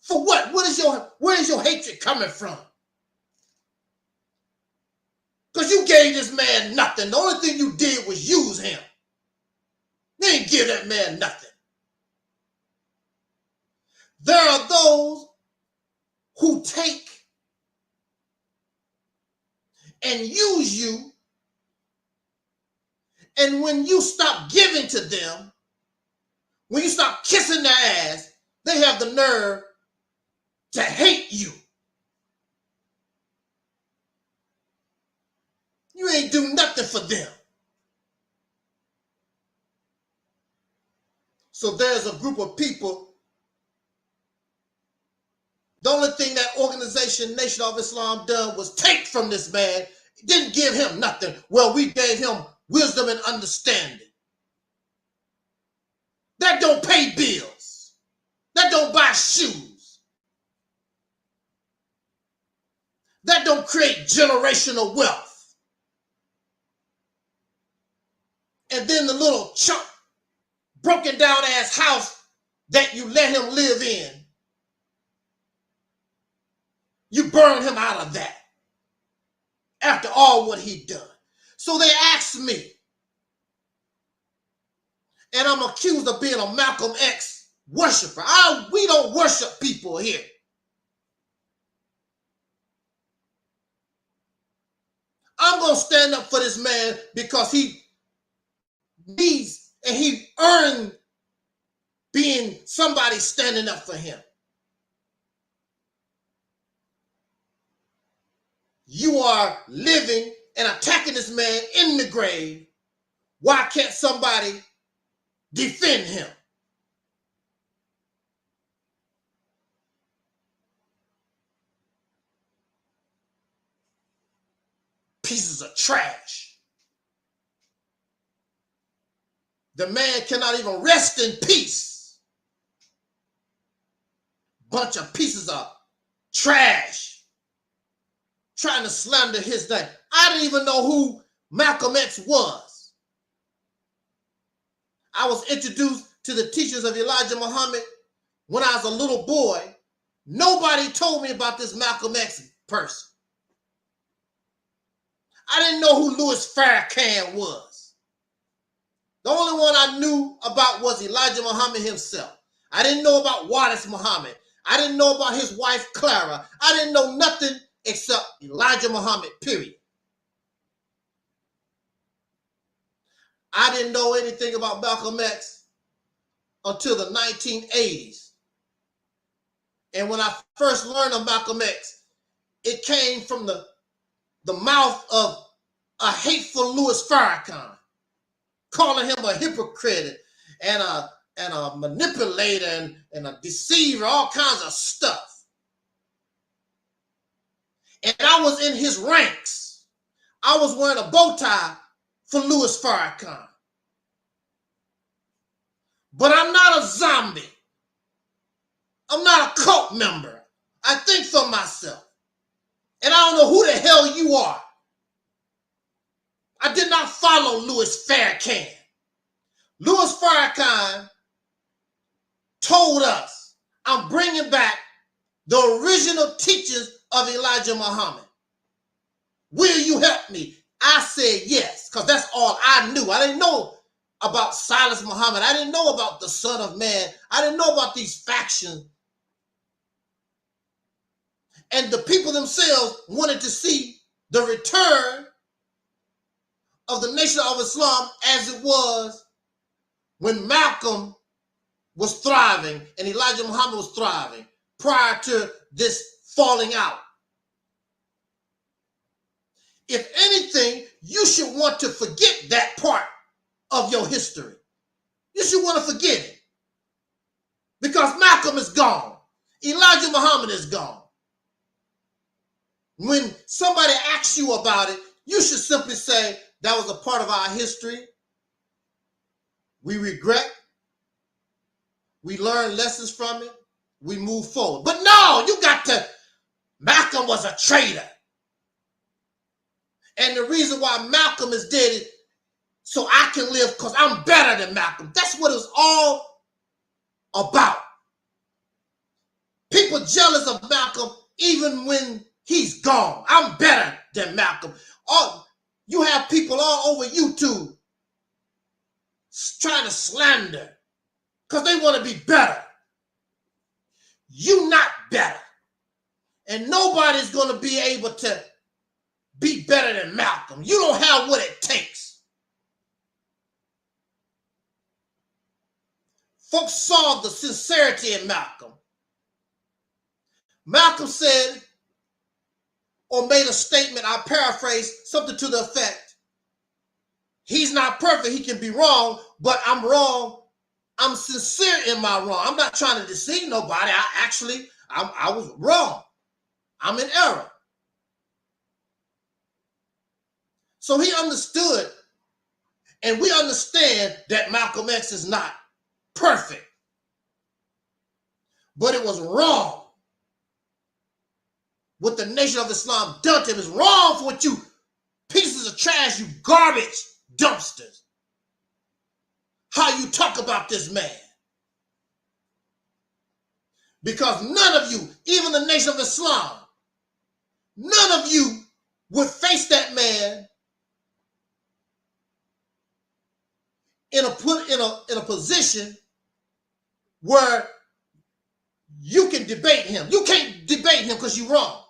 For what? Where is your hatred coming from? Because you gave this man nothing. The only thing you did was use him. You didn't give that man nothing. There are those who take and use you, and when you stop giving to them, when you stop kissing their ass, they have the nerve to hate you. You ain't do nothing for them. So there's a group of people. The only thing that organization, Nation of Islam, done was take from this man. Didn't give him nothing. Well, we gave him wisdom and understanding. That don't pay bills. That don't buy shoes. That don't create generational wealth. And then the little chunk, broken down ass house that you let him live in, you burn him out of that after all what he done. So they asked me, and I'm accused of being a Malcolm X worshiper. We don't worship people here. I'm going to stand up for this man because he needs and he earned being somebody standing up for him. You are living and attacking this man in the grave. Why can't somebody defend him? Pieces of trash. The man cannot even rest in peace. Bunch of pieces of trash trying to slander his name. I didn't even know who Malcolm X was. I was introduced to the teachings of Elijah Muhammad when I was a little boy. Nobody told me about this Malcolm X person. I didn't know who Louis Farrakhan was. The only one I knew about was Elijah Muhammad himself. I didn't know about Wallace Muhammad. I didn't know about his wife, Clara. I didn't know nothing except Elijah Muhammad, period. I didn't know anything about Malcolm X until the 1980s. And when I first learned of Malcolm X, it came from the mouth of a hateful Louis Farrakhan, calling him a hypocrite and a manipulator and a deceiver, all kinds of stuff. And I was in his ranks. I was wearing a bow tie for Louis Farrakhan. But I'm not a zombie. I'm not a cult member. I think for myself. And I don't know who the hell you are. I did not follow Louis Farrakhan. Louis Farrakhan told us, I'm bringing back the original teachings of Elijah Muhammad? Will you help me? I said yes, because that's all I knew. I didn't know about Silas Muhammad. I didn't know about the Son of Man. I didn't know about these factions. And the people themselves wanted to see the return of the Nation of Islam as it was when Malcolm was thriving and Elijah Muhammad was thriving prior to this falling out. If anything, you should want to forget that part of your history. You should want to forget it. Because Malcolm is gone. Elijah Muhammad is gone. When somebody asks you about it, you should simply say, that was a part of our history. We regret. We learn lessons from it. We move forward. But no, you got to, Malcolm was a traitor. And the reason why Malcolm is dead is so I can live because I'm better than Malcolm. That's what it's all about. People jealous of Malcolm even when he's gone. I'm better than Malcolm. You have people all over YouTube trying to slander because they want to be better. You're not better. And nobody's going to be able to be better than Malcolm. You don't have what it takes. Folks saw the sincerity in Malcolm. Malcolm said, or made a statement, I paraphrase, something to the effect, he's not perfect, he can be wrong, but I'm wrong. I'm sincere in my wrong. I'm not trying to deceive nobody. I was wrong. I'm in error. So he understood, and we understand that Malcolm X is not perfect, but it was wrong. What the Nation of Islam done to him is wrong for what you pieces of trash, you garbage dumpsters. How you talk about this man. Because none of you, even the Nation of Islam, none of you would face that man in a position where you can debate him. You can't debate him because you're wrong.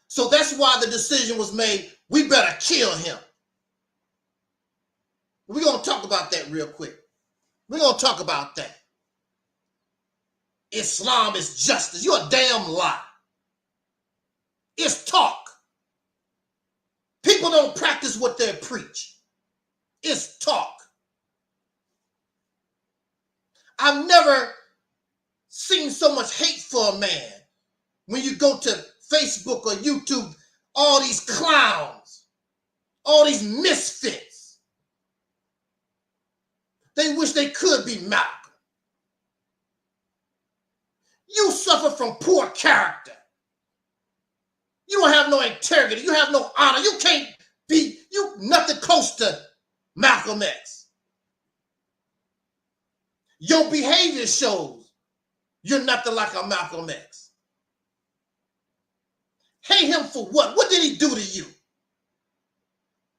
So that's why the decision was made, we better kill him. We're going to talk about that real quick. We're going to talk about that. Islam is justice. You're a damn lie. It's talk. People don't practice what they preach. It's talk. I've never seen so much hate for a man. When you go to Facebook or YouTube, all these clowns, all these misfits, they wish they could be Malcolm. You suffer from poor character. You don't have no integrity. You have no honor. You can't be, you nothing close to Malcolm X. Your behavior shows you're nothing like a Malcolm X. Hate him for what? What did he do to you?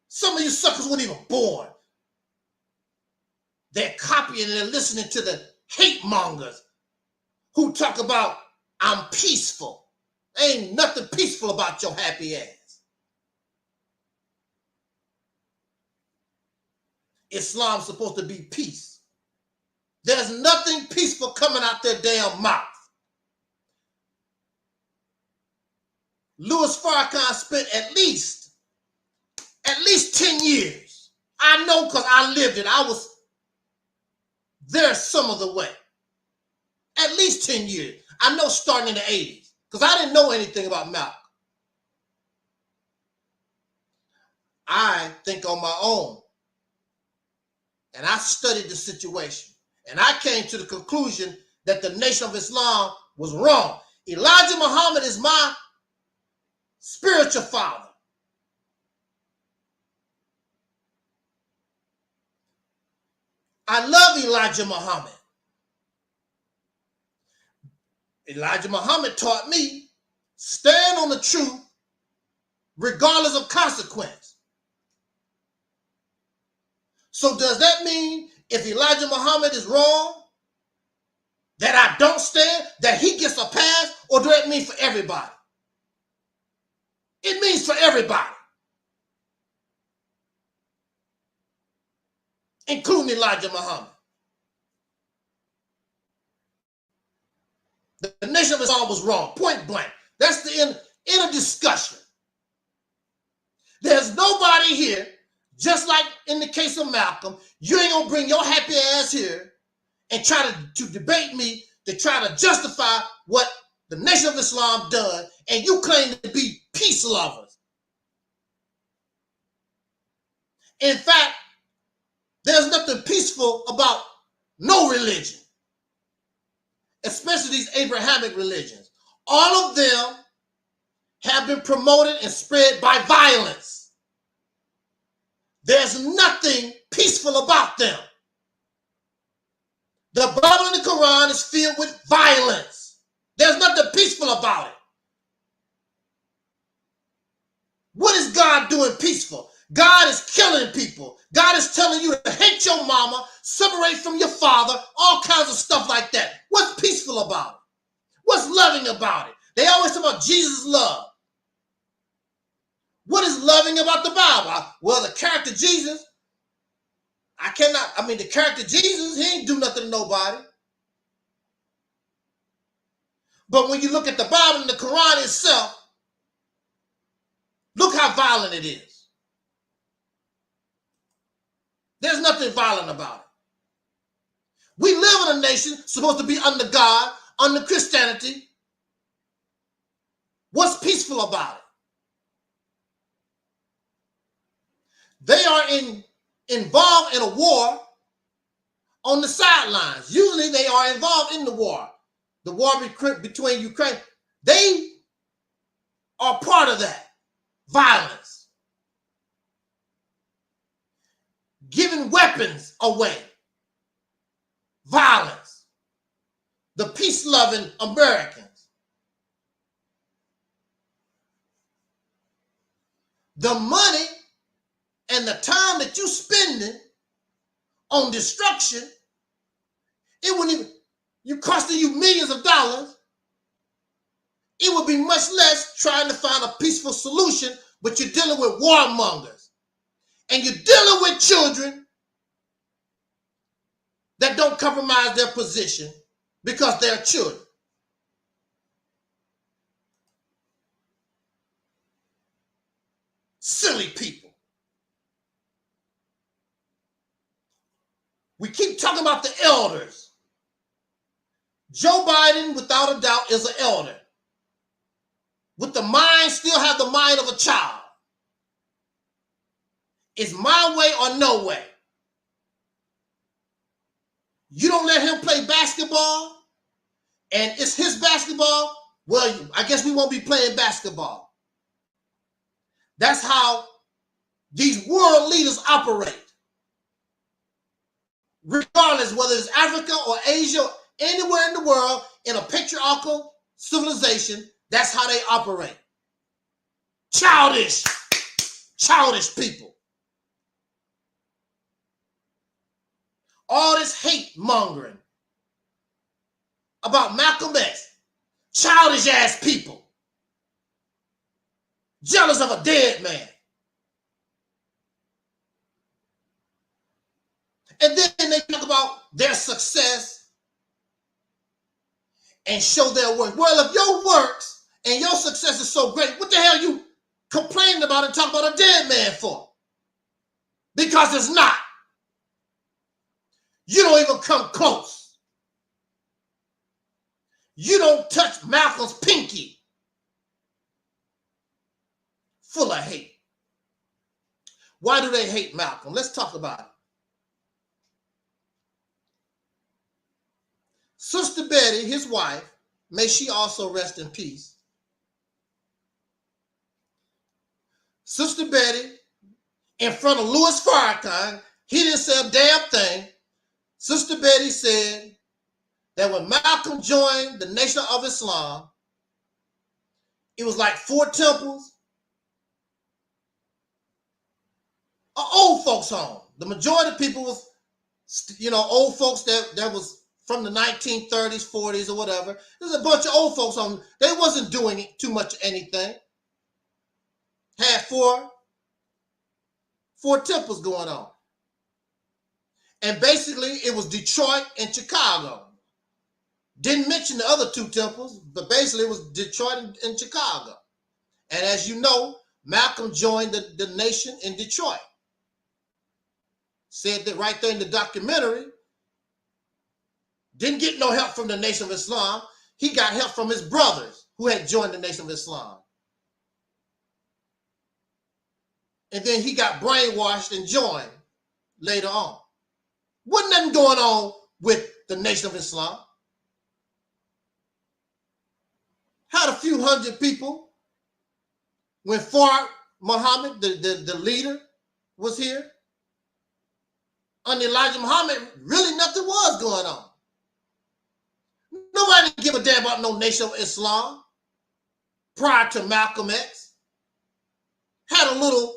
Some of you suckers weren't even born. They're copying and they're listening to the hate mongers who talk about, I'm peaceful. Ain't nothing peaceful about your happy ass. Islam's supposed to be peace. There's nothing peaceful coming out their damn mouth. Louis Farrakhan spent at least 10 years. I know because I lived it. I was there some of the way. At least 10 years. I know starting in the 80s because I didn't know anything about Malcolm. I think on my own. And I studied the situation. And I came to the conclusion that the Nation of Islam was wrong. Elijah Muhammad is my spiritual father. I love Elijah Muhammad. Elijah Muhammad taught me, stand on the truth regardless of consequence. So does that mean if Elijah Muhammad is wrong, that I don't stand, that he gets a pass, or do that mean for everybody? It means for everybody, including Elijah Muhammad. The Nation of Islam was wrong, point blank. That's the end of discussion. There's nobody here, just like in the case of Malcolm, you ain't gonna bring your happy ass here and try to debate me to try to justify what the Nation of Islam done, and you claim to be peace lovers. In fact, there's nothing peaceful about no religion, especially these Abrahamic religions. All of them have been promoted and spread by violence. There's nothing peaceful about them. The Bible and the Quran is filled with violence. There's nothing peaceful about it. What is God doing peaceful? God is killing people. God is telling you to hate your mama, separate from your father, all kinds of stuff like that. What's peaceful about it? What's loving about it? They always talk about Jesus' love. What is loving about the Bible? Well, the character Jesus, the character Jesus, he ain't do nothing to nobody. But when you look at the Bible and the Quran itself, look how violent it is. There's nothing violent about it. We live in a nation supposed to be under God, under Christianity. What's peaceful about it? They are involved in a war on the sidelines. Usually they are involved in the war between Ukraine. They are part of that violence. Giving weapons away. Violence. The peace-loving Americans. The money and the time that you spending on destruction, it wouldn't even, you costing you millions of dollars. It would be much less trying to find a peaceful solution, but you're dealing with warmongers. And you're dealing with children that don't compromise their position because they're children. Silly people. We keep talking about the elders. Joe Biden, without a doubt, is an elder. With the mind, still have the mind of a child. It's my way or no way. You don't let him play basketball, and it's his basketball, well, I guess we won't be playing basketball. That's how these world leaders operate. Regardless whether it's Africa or Asia, anywhere in the world, in a patriarchal civilization, that's how they operate. Childish people. All this hate mongering about Malcolm X. Childish ass people. Jealous of a dead man. And then they talk about their success and show their work. Well, if your works and your success is so great, what the hell are you complaining about and talking about a dead man for? Because it's not. You don't even come close. You don't touch Malcolm's pinky. Full of hate. Why do they hate Malcolm? Let's talk about it. Sister Betty, his wife, may she also rest in peace. Sister Betty, in front of Louis Farrakhan, he didn't say a damn thing. Sister Betty said that when Malcolm joined the Nation of Islam, it was like 4 temples, an old folks home. The majority of people was, old folks that was from the 1930s, 40s, or whatever. There's a bunch of old folks home. They wasn't doing too much anything. Had four temples going on. And basically, it was Detroit and Chicago. Didn't mention the other 2 temples, but basically it was Detroit and Chicago. And as you know, Malcolm joined the nation in Detroit. Said that right there in the documentary. Didn't get no help from the Nation of Islam. He got help from his brothers who had joined the Nation of Islam. And then he got brainwashed and joined later on. Wasn't nothing going on with the Nation of Islam. Had a few hundred people when Fard Muhammad, the leader, was here. Under Elijah Muhammad, really nothing was going on. Nobody didn't give a damn about no Nation of Islam prior to Malcolm X. Had a little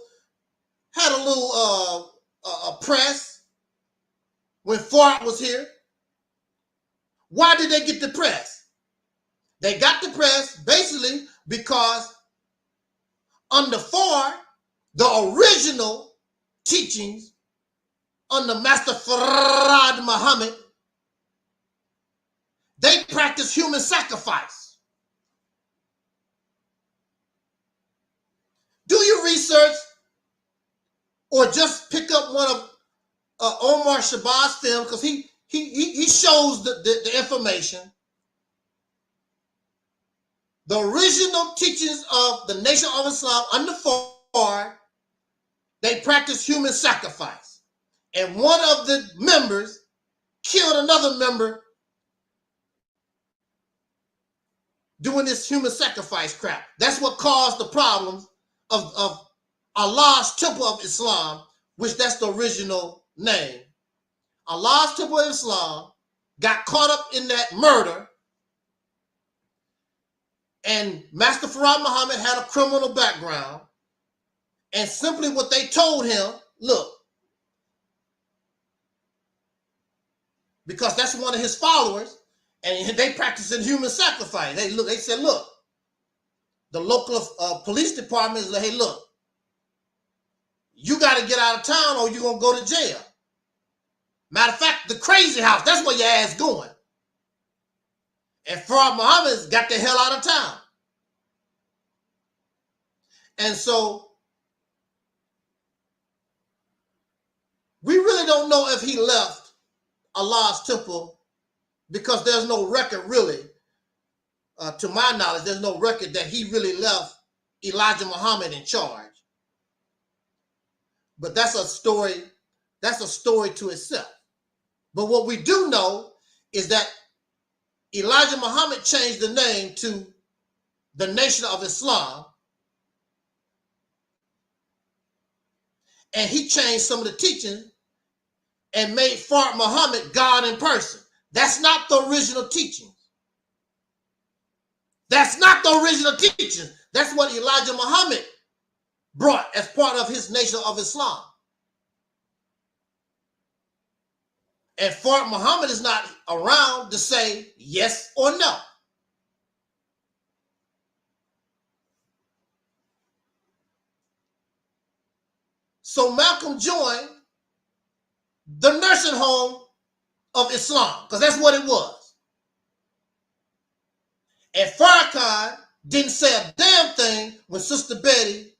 press when Fard was here. Why did they get the press? They got the press basically because under Fard, the original teachings under Master Fard Muhammad, they practice human sacrifice. Do your research or just pick up one of Omar Shabazz films, because he shows the information. The original teachings of the Nation of Islam under Fard, they practice human sacrifice. And one of the members killed another member doing this human sacrifice crap. That's what caused the problems of Allah's Temple of Islam, which that's the original name. Allah's Temple of Islam got caught up in that murder, and Master Fard Muhammad had a criminal background, and simply what they told him, look, because that's one of his followers, and they practicing human sacrifice. They said, look, the local police department is like, hey, look, you got to get out of town or you're going to go to jail. Matter of fact, the crazy house, that's where your ass going. And Fard Muhammad's got the hell out of town. And so we really don't know if he left Allah's temple, because there's no record really, to my knowledge, there's no record that he really left Elijah Muhammad in charge. But that's a story to itself. But what we do know is that Elijah Muhammad changed the name to the Nation of Islam, and he changed some of the teachings and made Fard Muhammad God in person. That's not the original teaching. That's not the original teaching. That's what Elijah Muhammad brought as part of his Nation of Islam. And Fard Muhammad is not around to say yes or no. So Malcolm joined the nursing home of Islam, because that's what it was. And Farrakhan didn't say a damn thing when Sister Betty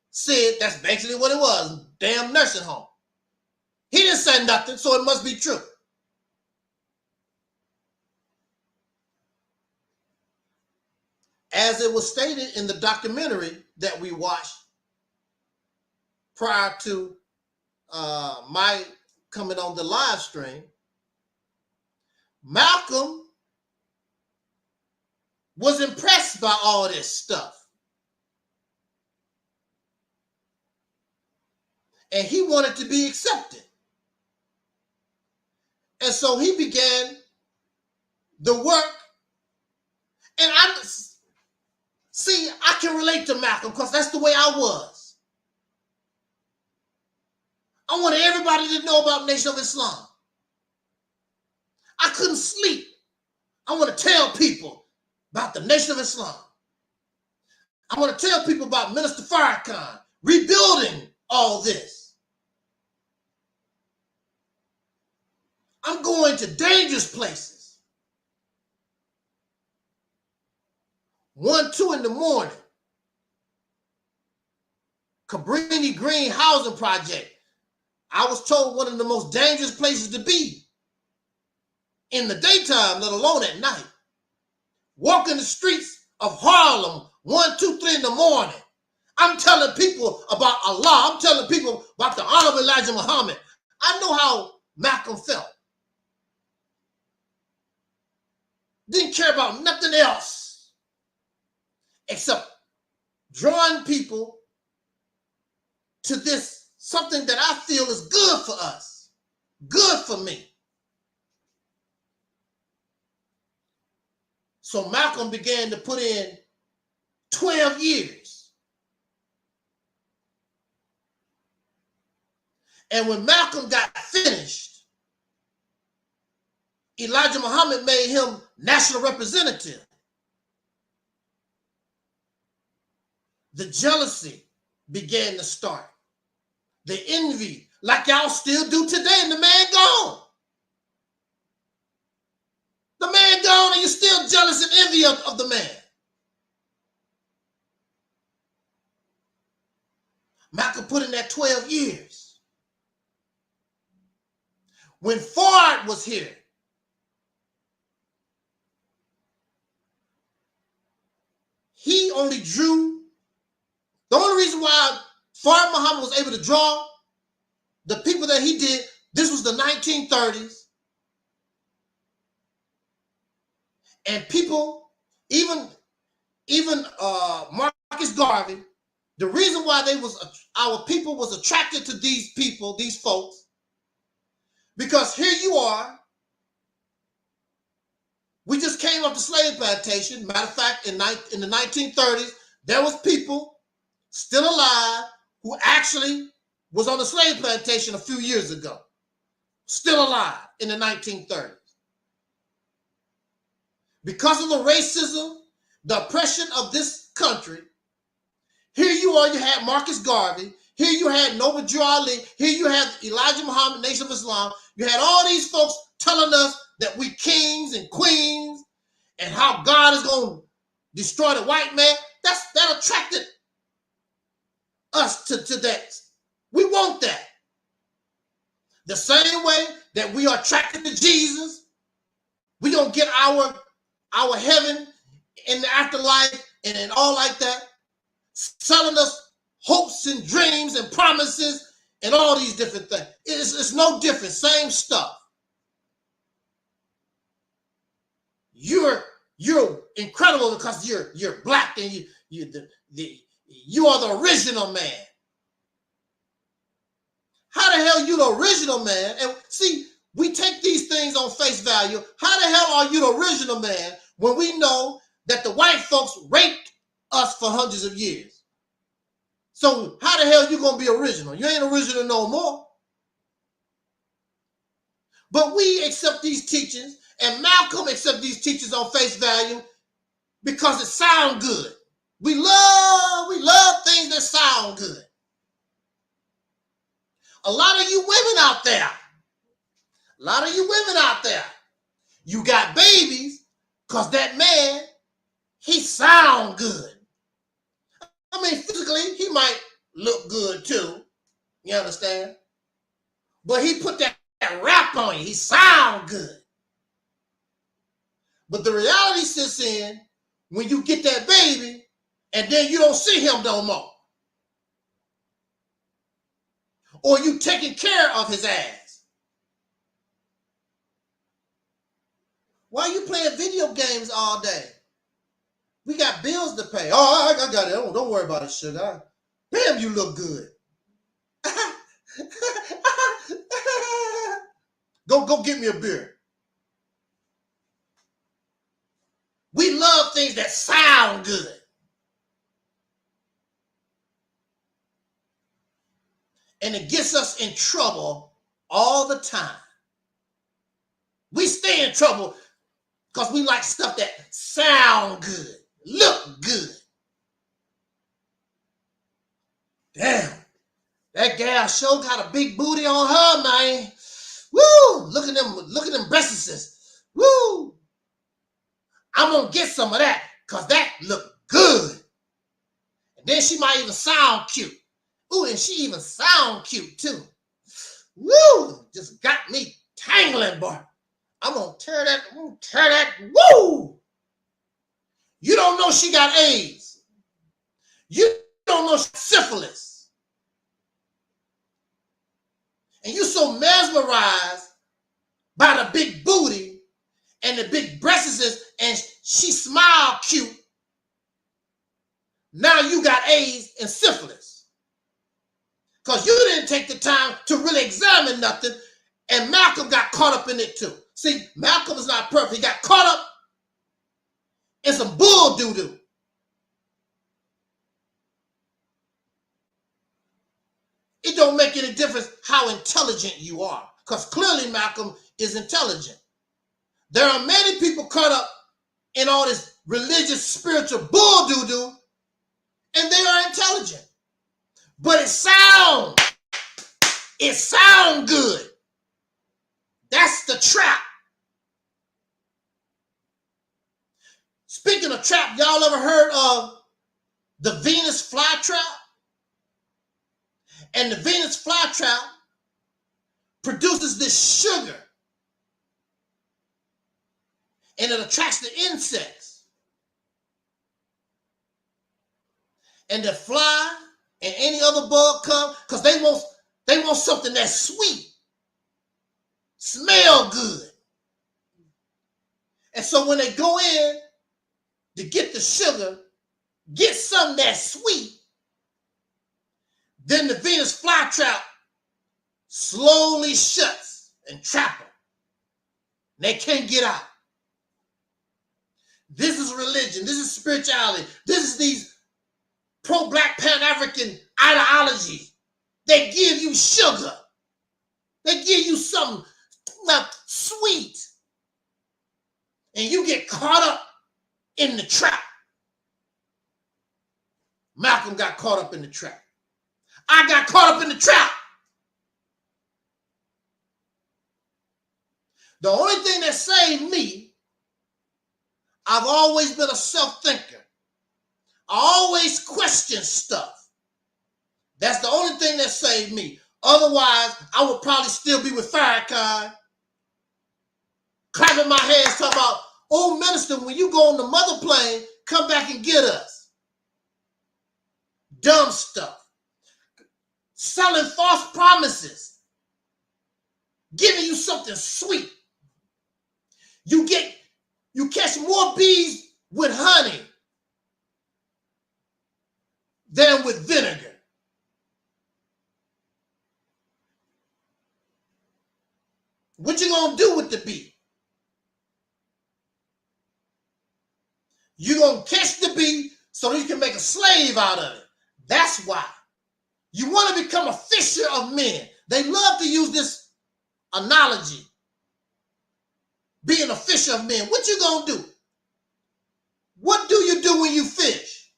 said that's basically what it was, damn nursing home. He didn't say nothing, so it must be true. As it was stated in the documentary that we watched prior to my coming on the live stream, Malcolm was impressed by all this stuff. And he wanted to be accepted. And so he began the work. And I can relate to Malcolm because that's the way I was. I wanted everybody to know about Nation of Islam. I couldn't sleep. I want to tell people about the Nation of Islam. I want to tell people about Minister Farrakhan rebuilding all this. I'm going to dangerous places. 1, 2 in the morning. Cabrini Green Housing Project. I was told one of the most dangerous places to be in the daytime, let alone at night. Walking the streets of Harlem 1, 2, 3 in the morning. I'm telling people about Allah. I'm telling people about the Honorable Elijah Muhammad. I know how Malcolm felt. Didn't care about nothing else except drawing people to this, something that I feel is good for us, good for me. So Malcolm began to put in 12 years. And when Malcolm got finished, Elijah Muhammad made him national representative. The jealousy began to start. The envy, like y'all still do today, and the man gone. The man gone, and you're still jealous and envy of the man. Malcolm put in that 12 years. When Ford was here, he only drew. The only reason why Fard Muhammad was able to draw the people that he did, this was the 1930s. And people, even Marcus Garvey, the reason why our people was attracted to these people, these folks, because here you are. We just came off the slave plantation. Matter of fact, in the 1930s, there was people still alive who actually was on the slave plantation a few years ago. Still alive in the 1930s. Because of the racism, the oppression of this country, here you are, you had Marcus Garvey, here you had Noble Drew Ali, here you had Elijah Muhammad, Nation of Islam. You had all these folks telling us that we kings and queens and how God is going to destroy the white man. That attracted us to that. We want that. The same way that we are attracted to Jesus, we don't get our heaven in the afterlife and all like that, selling us hopes and dreams and promises and all these different things. It's no different, same stuff. You're incredible because you're black and you are the original man. How the hell you the original man? And see, we take these things on face value. How the hell are you the original man when we know that the white folks raped us for hundreds of years? So how the hell you gonna be original? You ain't original no more. But we accept these teachings, and Malcolm accept these teachings on face value because it sounds good. We love things that sound good. A lot of you women out there, you got babies because that man, he sound good. I mean, physically, he might look good too. You understand? But he put that rap on you. He sound good. But the reality sits in when you get that baby and then you don't see him no more. Or you taking care of his ass. Why are you playing video games all day? We got bills to pay. Oh, I got it. Don't worry about it, sugar. Damn, you look good. Go get me a beer. We love things that sound good. And it gets us in trouble all the time. We stay in trouble because we like stuff that sound good, look good. Damn, that gal sure got a big booty on her, man. Woo! Look at them breasts. Woo! I'm gonna get some of that because that look good. And then she might even sound cute. Ooh, and she even sound cute too. Woo! Just got me tangling, boy. I'm gonna tear that. Woo! You don't know she got AIDS. You don't know she's syphilis. And you so mesmerized by the big booty and the big breasts and she smiled cute. Now you got AIDS and syphilis. Because you didn't take the time to really examine nothing, and Malcolm got caught up in it too. See, Malcolm is not perfect. He got caught up in some bull doo-doo. It don't make any difference how intelligent you are, because clearly Malcolm is intelligent. There are many people caught up in all this religious, spiritual bull doo-doo, and they are intelligent. But it sounds good. That's the trap. Speaking of trap, y'all ever heard of the Venus flytrap? And the Venus flytrap produces this sugar, and it attracts the insects. And the fly and any other bug come because they want something that's sweet, smell good. And so when they go in to get the sugar, get something that's sweet, then the Venus flytrap slowly shuts and trap them. They can't get out. This is religion. This is spirituality. This is these pro-Black Pan-African ideologies. They give you sugar. They give you something sweet. And you get caught up in the trap. Malcolm got caught up in the trap. I got caught up in the trap. The only thing that saved me, I've always been a self-thinker. I always question stuff. That's the only thing that saved me. Otherwise, I would probably still be with Farrakhan, clapping my hands, talking about, "Oh, minister, when you go on the mother plane, come back and get us." Dumb stuff. Selling false promises. Giving you something sweet. You catch more bees with honey than with vinegar. What you gonna do with the bee? You gonna catch the bee so you can make a slave out of it. That's why. You want to become a fisher of men. They love to use this analogy. Being a fisher of men. What you gonna do? What do you do when you fish?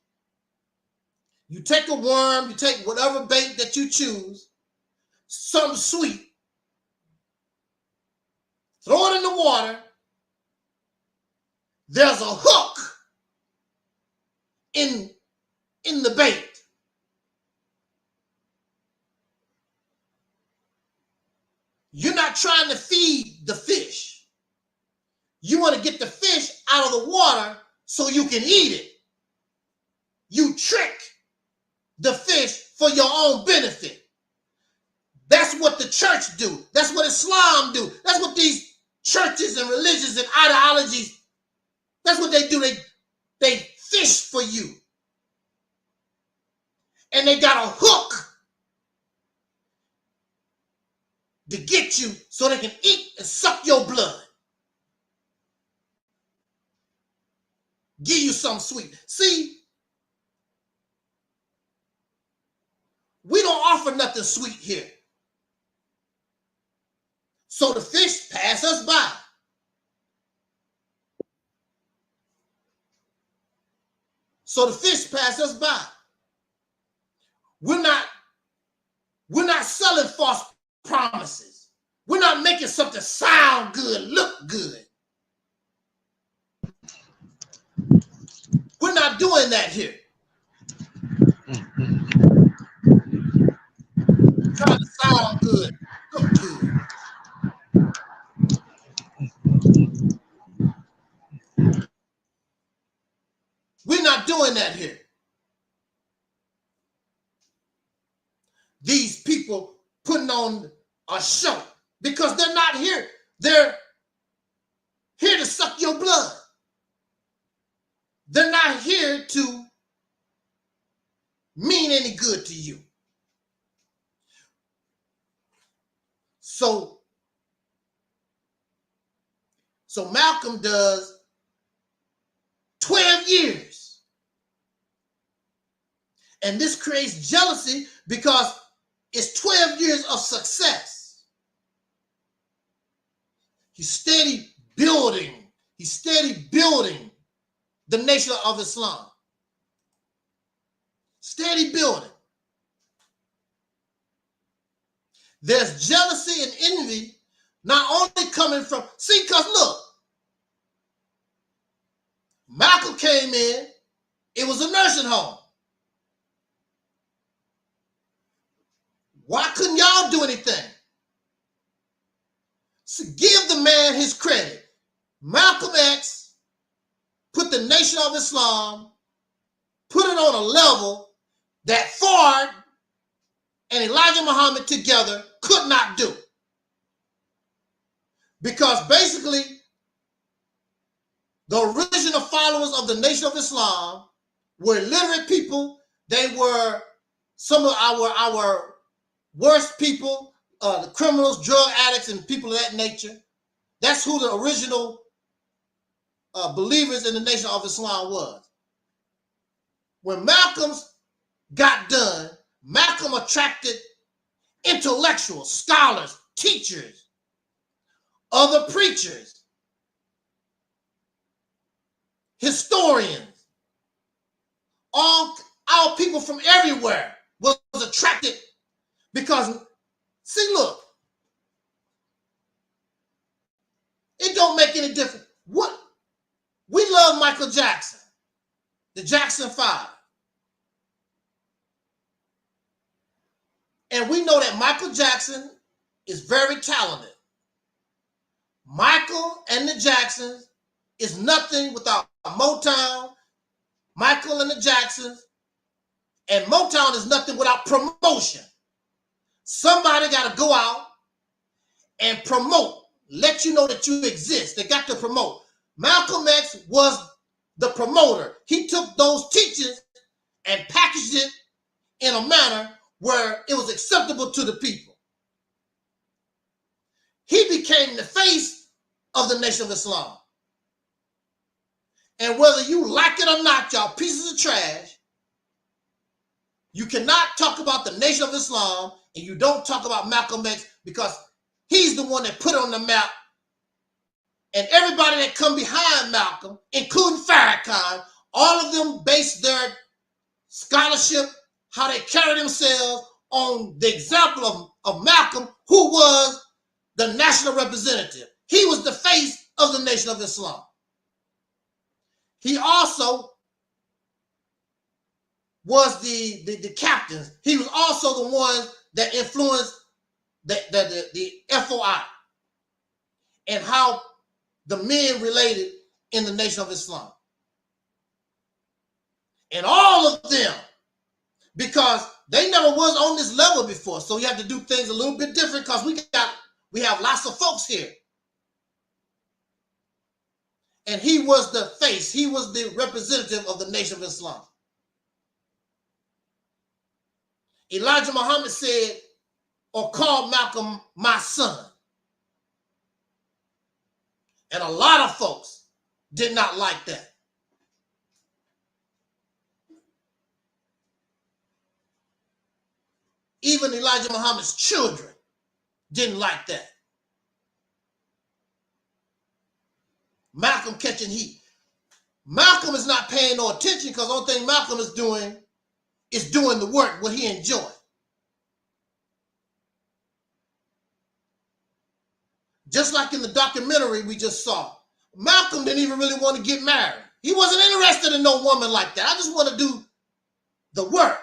You take a worm, you take whatever bait that you choose, something sweet, throw it in the water. There's a hook in the bait. You're not trying to feed the fish. You want to get the fish out of the water so you can eat it. You trick the fish for your own benefit. That's what the church do. That's what Islam do. That's what these churches and religions and ideologies, that's what they do. They fish for you. And they got a hook to get you so they can eat and suck your blood. give you something sweet. See, we don't offer nothing sweet here. So the fish pass us by. So the fish pass us by. We're not selling false promises. We're not making something sound good, look good. We're not doing that here. Trying to sound good, look good. We're not doing that here. These people putting on a show because they're not here. They're here to suck your blood. They're not here to mean any good to you. So Malcolm does 12 years. And this creates jealousy because it's 12 years of success. He's steady building. He's steady building the nation of Islam. Steady building. There's jealousy and envy not only coming from, see, because look, Malcolm came in, it was a nursing home. Why couldn't y'all do anything? So give the man his credit. Malcolm X put the Nation of Islam, put it on a level that Ford and Elijah Muhammad together could not do. Because basically, the original followers of the Nation of Islam were literate people. They were some of our worst people, the criminals, drug addicts, and people of that nature. That's who the original believers in the Nation of Islam was. When Malcolm got done, Malcolm attracted intellectuals, scholars, teachers, other preachers, historians, all people from everywhere was attracted because, see, look, it don't make any difference. What? We love Michael Jackson, the Jackson 5. And we know that Michael Jackson is very talented. Michael and the Jacksons is nothing without Motown. Michael and the Jacksons and Motown is nothing without promotion. Somebody got to go out and promote, let you know that you exist. They got to promote. Malcolm X was the promoter. He took those teachings and packaged it in a manner where it was acceptable to the people. He became the face of the Nation of Islam. And whether you like it or not, y'all pieces of trash, you cannot talk about the Nation of Islam and you don't talk about Malcolm X because he's the one that put it on the map. And everybody that come behind Malcolm, including Farrakhan, all of them based their scholarship, how they carry themselves on the example of Malcolm, who was the national representative. He was the face of the Nation of Islam. He also was the captain. He was also the one that influenced the FOI and how the men related in the Nation of Islam. And all of them, because they never was on this level before, so you have to do things a little bit different because we have lots of folks here. And he was the face, he was the representative of the Nation of Islam. Elijah Muhammad said, or called Malcolm my son. And a lot of folks did not like that. Even Elijah Muhammad's children didn't like that. Malcolm catching heat. Malcolm is not paying no attention because the only thing Malcolm is doing the work, what he enjoyed. Just like in the documentary we just saw, Malcolm didn't even really want to get married. He wasn't interested in no woman like that. I just want to do the work.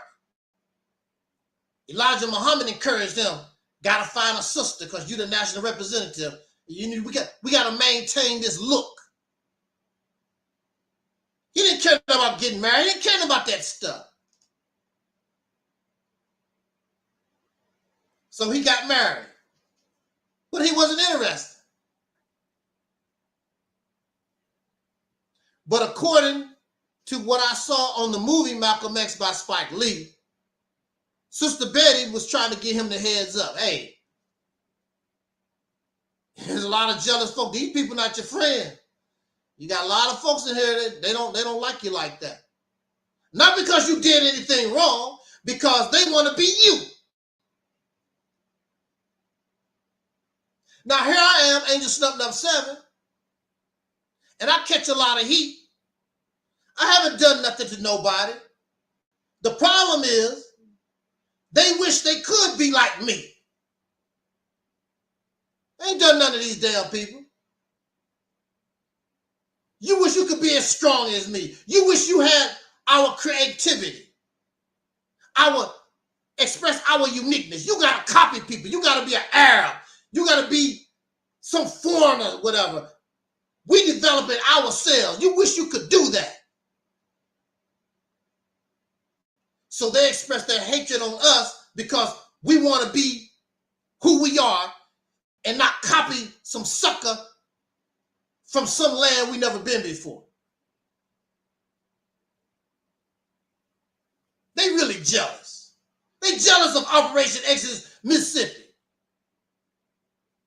Elijah Muhammad encouraged him, got to find a sister because you're the national representative. We got to maintain this look. He didn't care about getting married. He didn't care about that stuff. So he got married. But he wasn't interested. But according to what I saw on the movie Malcolm X by Spike Lee, Sister Betty was trying to get him the heads up. Hey, there's a lot of jealous folk. These people not your friend. You got a lot of folks in here that they don't like you like that. Not because you did anything wrong, because they want to be you. Now here I am, Angel Snubbed Up 7, and I catch a lot of heat. I haven't done nothing to nobody. The problem is, they wish they could be like me. I ain't done none of these damn people. You wish you could be as strong as me. You wish you had our creativity, express our uniqueness. You got to copy people. You got to be an Arab. You got to be some foreigner, whatever. We develop it ourselves. You wish you could do that. So they express their hatred on us because we want to be who we are and not copy some sucker from some land we never been before. They really jealous. They jealous of Operation Exodus, Mississippi.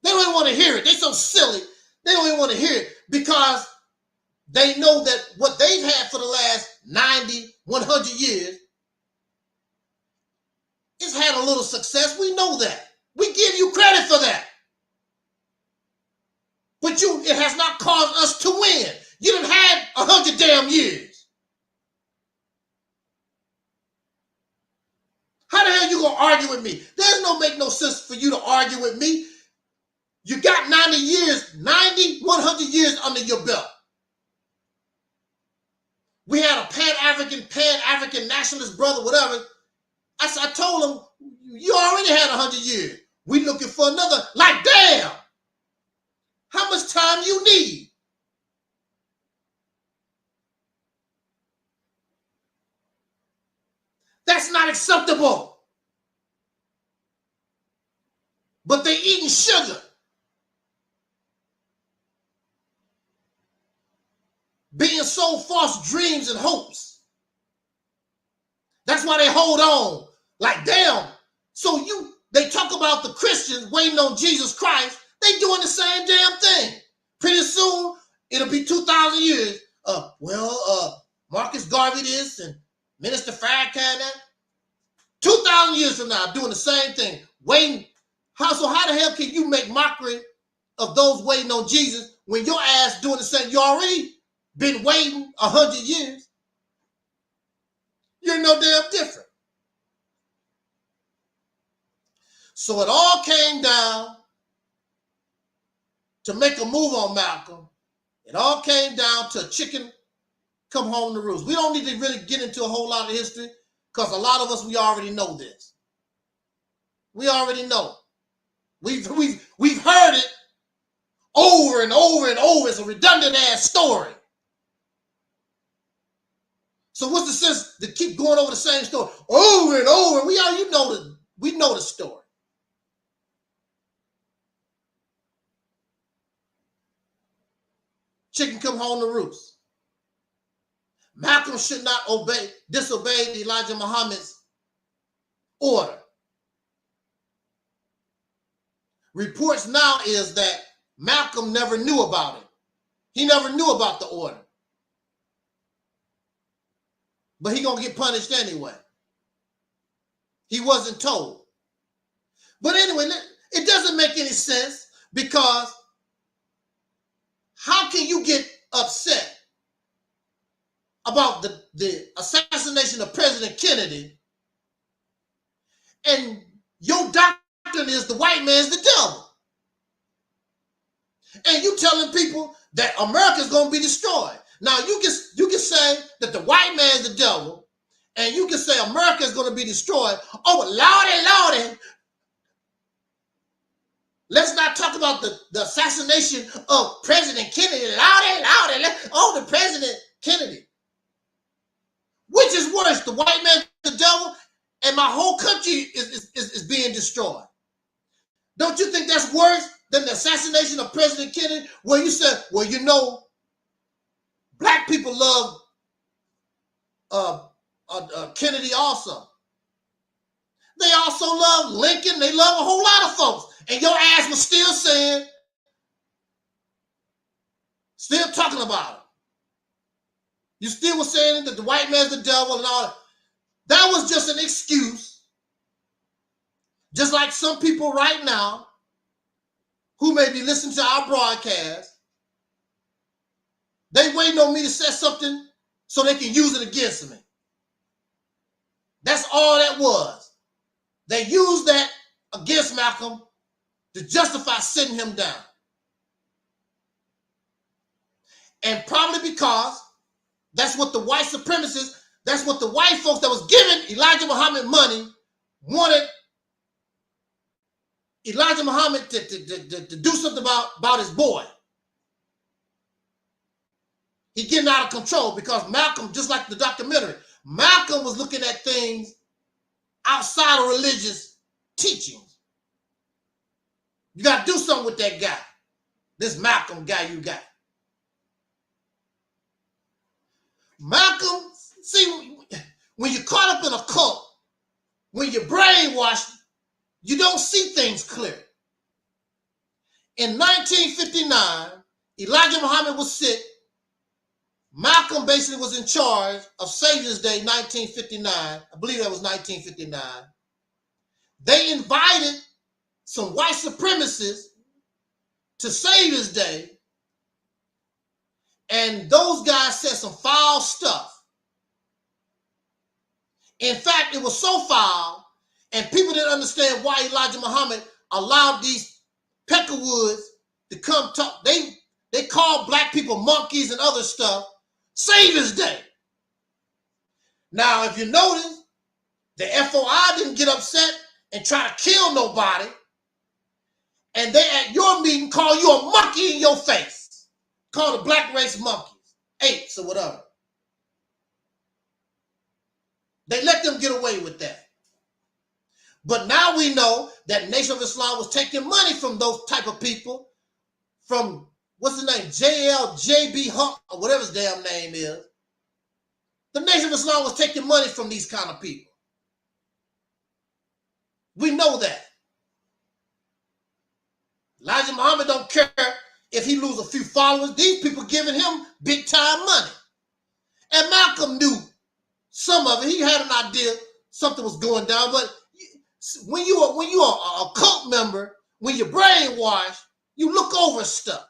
They don't even want to hear it. They so silly. They don't even want to hear it because they know that what they've had for the last 90, 100 years it's had a little success. We know that. We give you credit for that. But it has not caused us to win. You done had 100 damn years. How the hell you gonna argue with me? There's make no sense for you to argue with me. You got 90 years, 90, 100 years under your belt. We had a pan-African nationalist brother, whatever. I told him, you already had 100 years. We looking for another. Like, damn. How much time you need? That's not acceptable. But they eating sugar. Being sold false dreams and hopes. That's why they hold on. Like, damn. So they talk about the Christians waiting on Jesus Christ. They doing the same damn thing. Pretty soon, it'll be 2,000 years. Marcus Garvey this and Minister Farrakhan that. 2,000 years from now, doing the same thing. Waiting. How the hell can you make mockery of those waiting on Jesus when your ass doing the same? You already been waiting 100 years. You're no damn different. So it all came down to make a move on Malcolm. It all came down to a chicken come home to roost. We don't need to really get into a whole lot of history because a lot of us, we already know this. We already know. We've heard it over and over and over. It's a redundant ass story. So what's the sense to keep going over the same story over and over? We know the story. Chicken come home to roost. Malcolm should not disobey Elijah Muhammad's order. Reports now is that Malcolm never knew about it. He never knew about the order. But he gonna get punished anyway. He wasn't told. But anyway, it doesn't make any sense, because how can you get upset about the assassination of President Kennedy and your doctrine is the white man's the devil? And you telling people that America is going to be destroyed. Now you can say that the white man is the devil, and you can say America is going to be destroyed. Oh, Lordy, let's not talk about the assassination of President Kennedy. Lordy, oh, the President Kennedy. Which is worse, the white man, the devil, and my whole country is being destroyed? Don't you think that's worse than the assassination of President Kennedy, where you said, well, you know, black people love Kennedy also. They also love Lincoln. They love a whole lot of folks. And your ass was still saying, still talking about it. You still were saying that the white man's the devil and all that. That was just an excuse. Just like some people right now who may be listening to our broadcast, they waiting on me to say something so they can use it against me. That's all that was. They used that against Malcolm to justify sitting him down. And probably because that's what the white supremacists, that's what the white folks that was giving Elijah Muhammad money wanted Elijah Muhammad to do something about his boy. He getting out of control, because Malcolm, just like the documentary, Malcolm was looking at things outside of religious teachings. You got to do something with that guy, this Malcolm guy you got. Malcolm, see, when you're caught up in a cult, when you're brainwashed, you don't see things clear. In 1959, Elijah Muhammad was sick. Malcolm basically was in charge of Savior's Day, 1959. I believe that was 1959. They invited some white supremacists to Savior's Day, and those guys said some foul stuff. In fact, it was so foul, and people didn't understand why Elijah Muhammad allowed these Peckerwoods to come talk. They called black people monkeys and other stuff. Savior's Day. Now, if you notice, the FOI didn't get upset and try to kill nobody, and they at your meeting call you a monkey in your face. Call the black race monkeys, apes or whatever. They let them get away with that. But now we know that Nation of Islam was taking money from those type of people, from, what's his name, JB Hunt, or whatever his damn name is. The Nation of Islam was taking money from these kind of people. We know that. Elijah Muhammad don't care if he lose a few followers. These people giving him big time money. And Malcolm knew some of it. He had an idea something was going down. But when you are a cult member, when you're brainwashed, you look over stuff.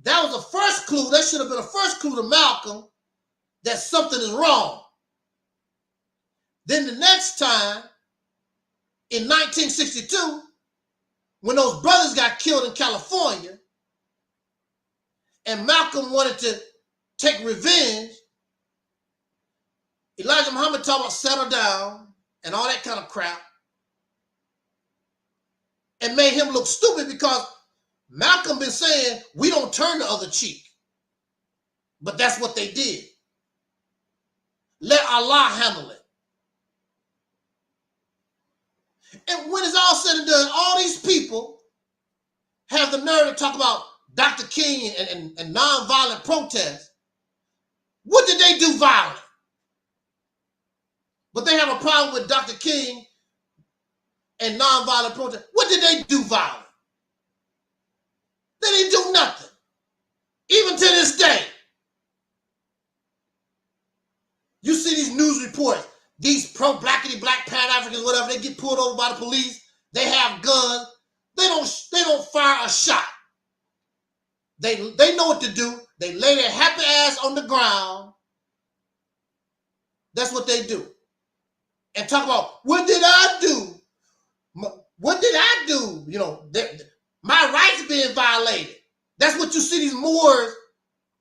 That was the first clue. That should have been a first clue to Malcolm that something is wrong. Then the next time, in 1962, when those brothers got killed in California, and Malcolm wanted to take revenge, Elijah Muhammad talked about settle down and all that kind of crap, and made him look stupid, because Malcolm been saying we don't turn the other cheek. But that's what they did. Let Allah handle it. And when it's all said and done, all these people have the nerve to talk about Dr. King and nonviolent protests. What did they do violent? But they have a problem with Dr. King and nonviolent protest. What did they do violent? They didn't do nothing. Even to this day. You see these news reports. these pro-blackity, black Pan-Africans, whatever, they get pulled over by the police, they have guns, they don't fire a shot. They know what to do. They lay their happy ass on the ground. That's what they do. And talk about, what did I do? What did I do? You know, my rights being violated. That's what you see these Moors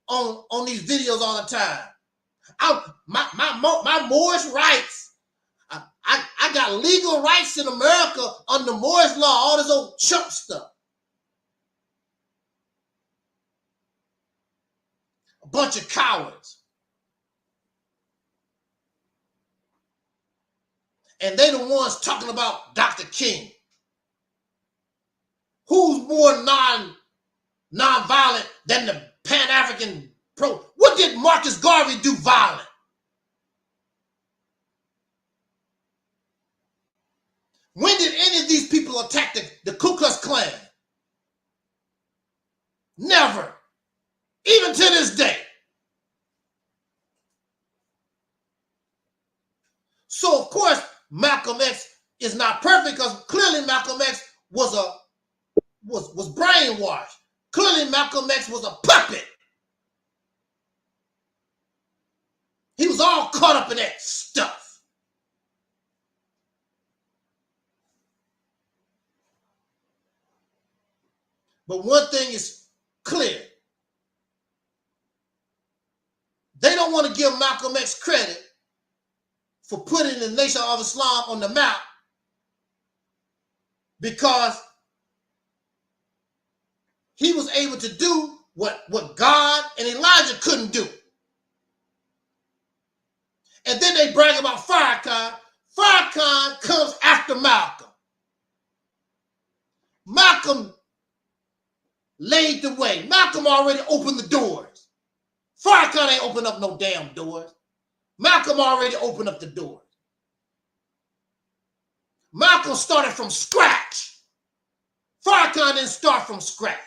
on these videos all the time. My Moorish rights. I got legal rights in America under Moorish law, all this old chump stuff. A bunch of cowards. And they the ones talking about Dr. King. Who's more non-violent than the Pan-African pro? What did Marcus Garvey do violent? When did any of these people attack the Ku Klux Klan? Never. Even to this day. So, of course, Malcolm X is not perfect because clearly Malcolm X was brainwashed. Clearly Malcolm X was a puppet. He was all caught up in that stuff. But one thing is clear. They don't want to give Malcolm X credit for putting the Nation of Islam on the map because he was able to do what God and Elijah couldn't do. And then they brag about Farrakhan. Farrakhan comes after Malcolm. Malcolm laid the way. Malcolm already opened the doors. Farrakhan ain't opened up no damn doors. Malcolm already opened up the doors. Malcolm started from scratch. Farrakhan didn't start from scratch.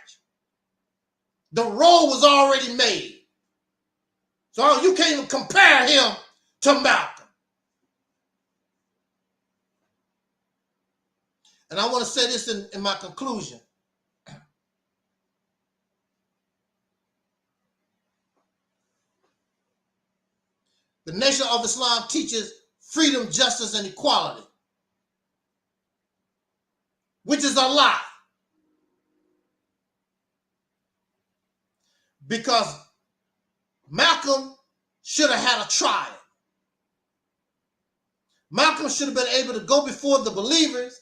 The road was already made. So you can't even compare him to Malcolm. And I want to say this in my conclusion. The Nation of Islam teaches freedom, justice, and equality, which is a lie. Because Malcolm should have had a trial. Malcolm should have been able to go before the believers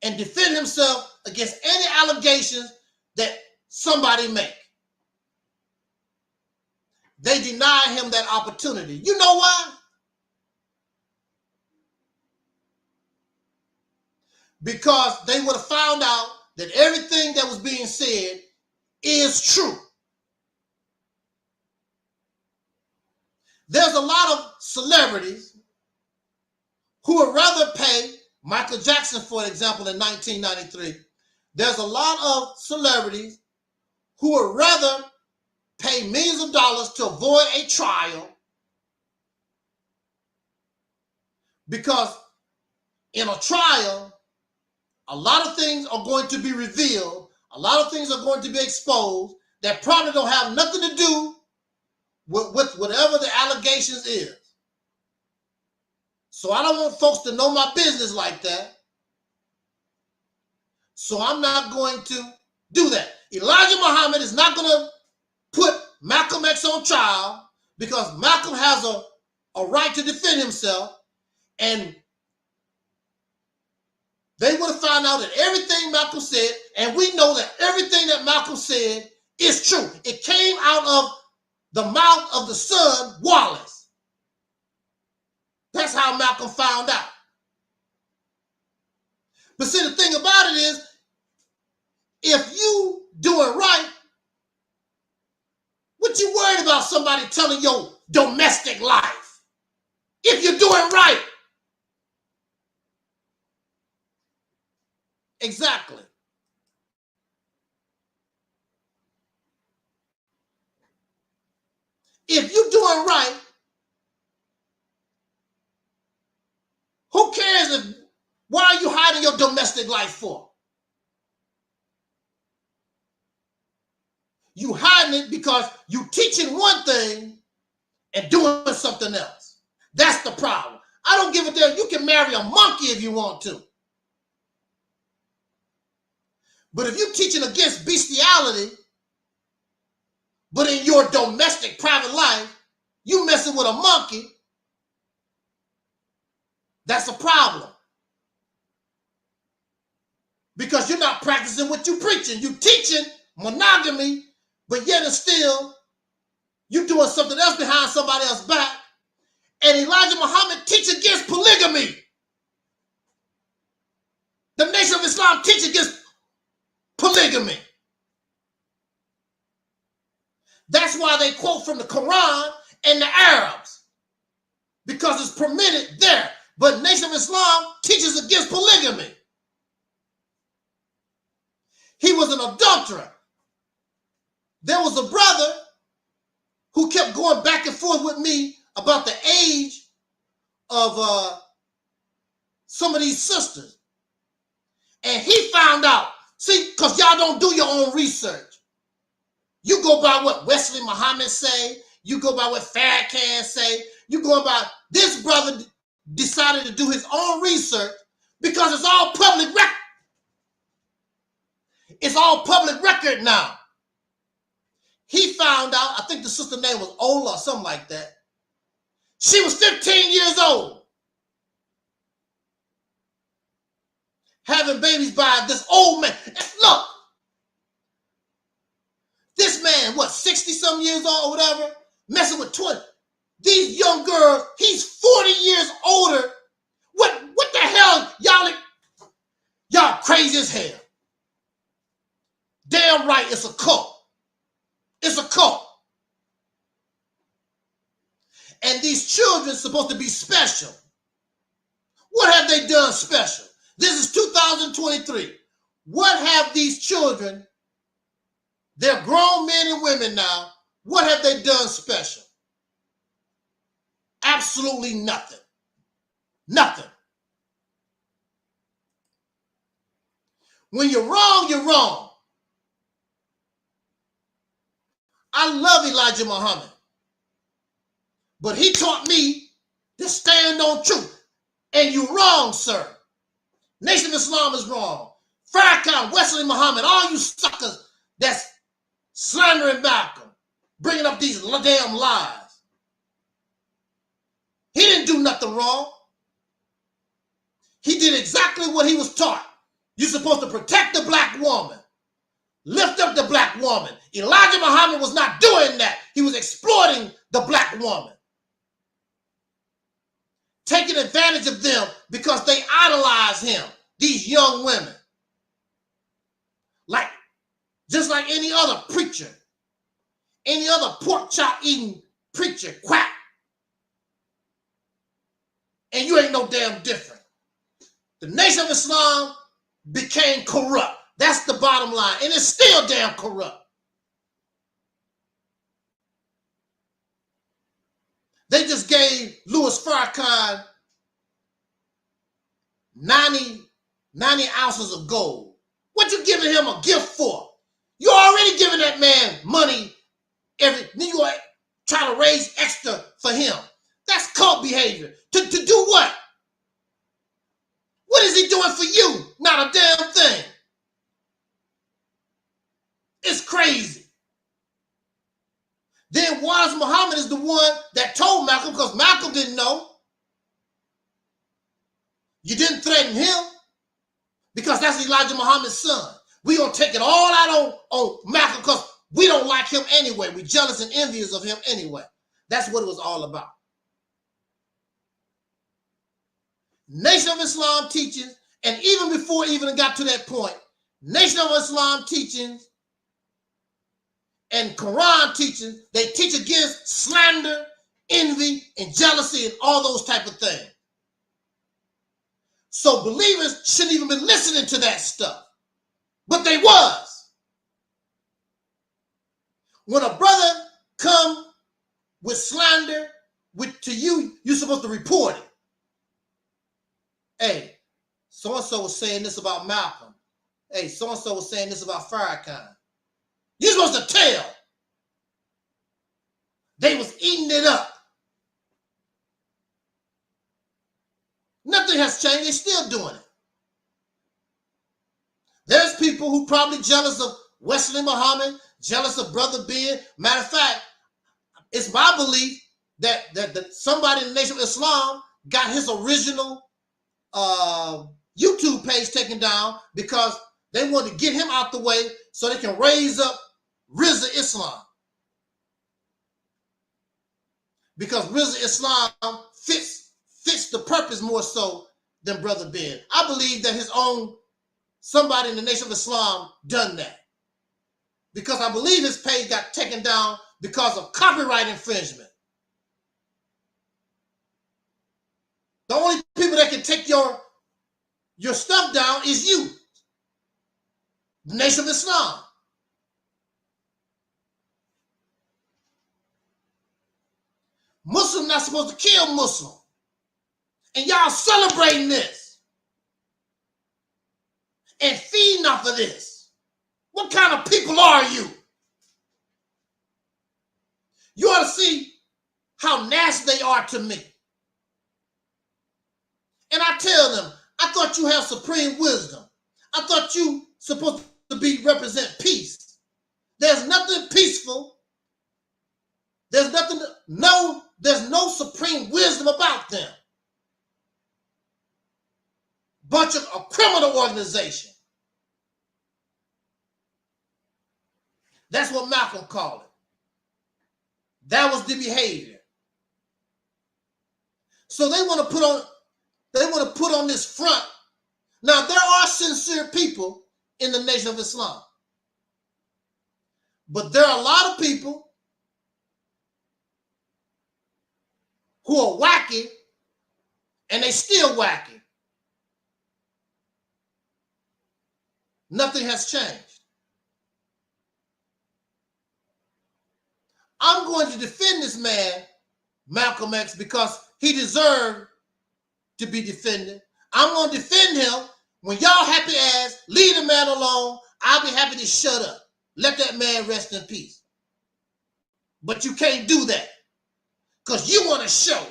and defend himself against any allegations that somebody make. They deny him that opportunity. You know why? Because they would have found out that everything that was being said is true. There's a lot of celebrities who would rather pay Michael Jackson, for example, in 1993. There's a lot of celebrities who would rather pay millions of dollars to avoid a trial because in a trial, a lot of things are going to be revealed. A lot of things are going to be exposed that probably don't have nothing to do with whatever the allegations is. So I don't want folks to know my business like that. So I'm not going to do that. Elijah Muhammad is not going to put Malcolm X on trial because Malcolm has a right to defend himself, and they would have found out that everything Malcolm said, and we know that everything that Malcolm said is true. It came out of the mouth of the son, Wallace. That's how Malcolm found out. But see, the thing about it is, if you doing right, what you worried about somebody telling your domestic life? If you're doing right. Exactly. If you're doing right, your domestic life for? You hiding it because you teaching one thing and doing something else. That's the problem. I don't give a damn. You can marry a monkey if you want to. But if you're teaching against bestiality, but in your domestic private life, you messing with a monkey, that's a problem. Because you're not practicing what you're preaching. You're teaching monogamy, but yet and still, you're doing something else behind somebody else's back. And Elijah Muhammad teaches against polygamy. The Nation of Islam teaches against polygamy. That's why they quote from the Quran and the Arabs, because it's permitted there. But Nation of Islam teaches against polygamy. He was an adulterer. There was a brother who kept going back and forth with me about the age of some of these sisters. And he found out, see, because y'all don't do your own research. You go by what Wesley Muhammad say. You go by what Farrakhan say. You go by, this brother decided to do his own research because it's all public record. It's all public record now. He found out, I think the sister's name was Ola or something like that. She was 15 years old, having babies by this old man. And look, this man, what, 60-some years old or whatever, messing with 20. These young girls, he's 40 years older. What the hell, y'all crazy as hell. Damn right, it's a cult. It's a cult. And these children are supposed to be special. What have they done special? This is 2023. What have these children, they're grown men and women now, what have they done special? Absolutely nothing. Nothing. When you're wrong, you're wrong. I love Elijah Muhammad, but he taught me to stand on truth. And you're wrong, sir. Nation of Islam is wrong. Farrakhan, Wesley Muhammad, all you suckers that's slandering Malcolm, bringing up these damn lies. He didn't do nothing wrong. He did exactly what he was taught. You're supposed to protect the black woman. Lift up the black woman. Elijah Muhammad was not doing that. He was exploiting the black woman. Taking advantage of them because they idolize him, these young women. Just like any other preacher, any other pork chop eating preacher, quack. And you ain't no damn different. The Nation of Islam became corrupt. That's the bottom line. And it's still damn corrupt. They just gave Louis Farrakhan 90 ounces of gold. What you giving him a gift for? You already giving that man money then you are trying to raise extra for him. That's cult behavior. To do what? What is he doing for you? Not a damn thing. It's crazy. Then Wallace Muhammad is the one that told Malcolm, because Malcolm didn't know. You didn't threaten him because that's Elijah Muhammad's son. We gonna take it all out on Malcolm because we don't like him anyway. We're jealous and envious of him anyway. That's what it was all about. Nation of Islam teachings, and even before it even got to that point, Nation of Islam teachings and Quran teachings, they teach against slander, envy, and jealousy, and all those type of things. So believers shouldn't even be listening to that stuff. But they was. When a brother come with slander to you, you're supposed to report it. Hey, so-and-so was saying this about Malcolm. Hey, so-and-so was saying this about Farrakhan. You're supposed to tell. They was eating it up. Nothing has changed. They're still doing it. There's people who probably jealous of Wesley Muhammad, jealous of Brother Ben. Matter of fact, it's my belief that somebody in the Nation of Islam got his original YouTube page taken down because they want to get him out the way so they can raise up Rizza Islam. Because Rizza Islam fits the purpose more so than Brother Ben. I believe that his own somebody in the Nation of Islam done that. Because I believe his page got taken down because of copyright infringement. The only people that can take your stuff down is you, the Nation of Islam. Muslim not supposed to kill Muslim. And y'all celebrating this and feeding off of this. What kind of people are you? You ought to see how nasty they are to me. And I tell them, I thought you have supreme wisdom. I thought you supposed to represent peace. There's nothing peaceful. There's no supreme wisdom about them. Bunch of a criminal organization. That's what Malcolm called it. That was the behavior. So they want to put on this front. Now there are sincere people in the Nation of Islam. But there are a lot of people who are wacky and they still wacky. Nothing has changed. I'm going to defend this man, Malcolm X, because he deserved to be defended. I'm going to defend him. When y'all happy ass, leave the man alone. I'll be happy to shut up. Let that man rest in peace. But you can't do that because you want to show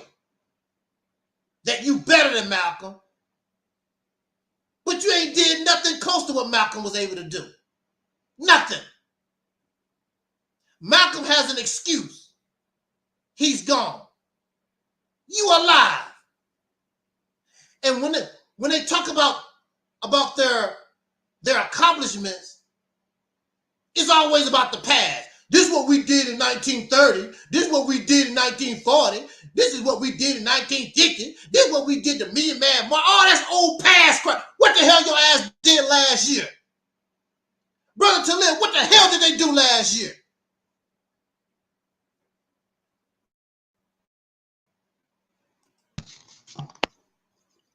that you better than Malcolm. But you ain't did nothing close to what Malcolm was able to do. Nothing. Malcolm has an excuse. He's gone. You alive. And when they talk about their accomplishments, it's always about the past. This is what we did in 1930. This is what we did in 1940. This is what we did in 1950. This is what we did to Million Man March. Oh, that's old past crap. What the hell your ass did last year? Brother Taalik, what the hell did they do last year?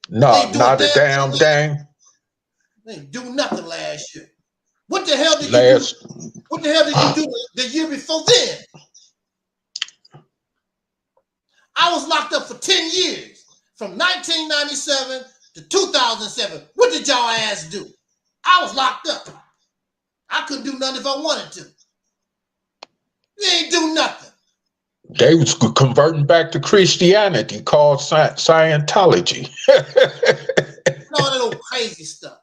No, not a damn thing. They didn't do nothing last year. What the hell did you do? What the hell did you do the year before then? I was locked up for 10 years, from 1997 to 2007. What did y'all ass do? I was locked up. I couldn't do nothing if I wanted to. You ain't do nothing. They was converting back to Christianity called Scientology. All that old crazy stuff.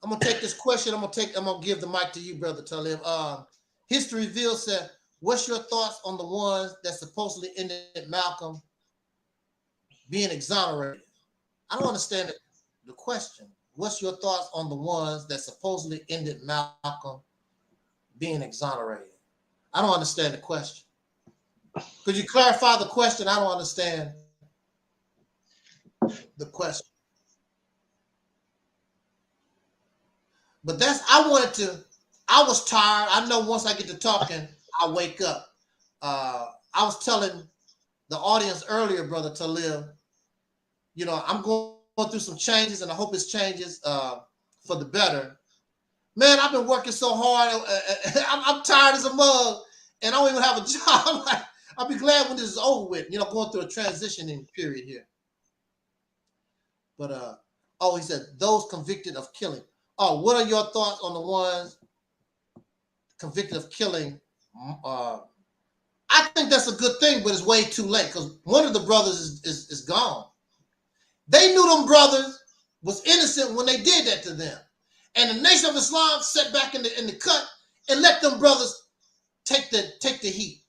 I'm gonna take this question. I'm gonna give the mic to you, Brother Taalik. History Revealed said, "What's your thoughts on the ones that supposedly ended Malcolm being exonerated?" I don't understand the question. What's your thoughts on the ones that supposedly ended Malcolm being exonerated? I don't understand the question. Could you clarify the question? I don't understand the question. But I was tired. I know once I get to talking, I wake up. I was telling the audience earlier, Brother Taalik, I'm going through some changes, and I hope it's changes for the better. Man, I've been working so hard. I'm tired as a mug, and I don't even have a job. I'm like, I'll be glad when this is over with, you know, going through a transitioning period here. But oh, he said, those convicted of killing. Oh, what are your thoughts on the ones convicted of killing? I think that's a good thing, but it's way too late because one of the brothers is gone. They knew them brothers was innocent when they did that to them. And the Nation of Islam sat back in the cut and let them brothers take the heat.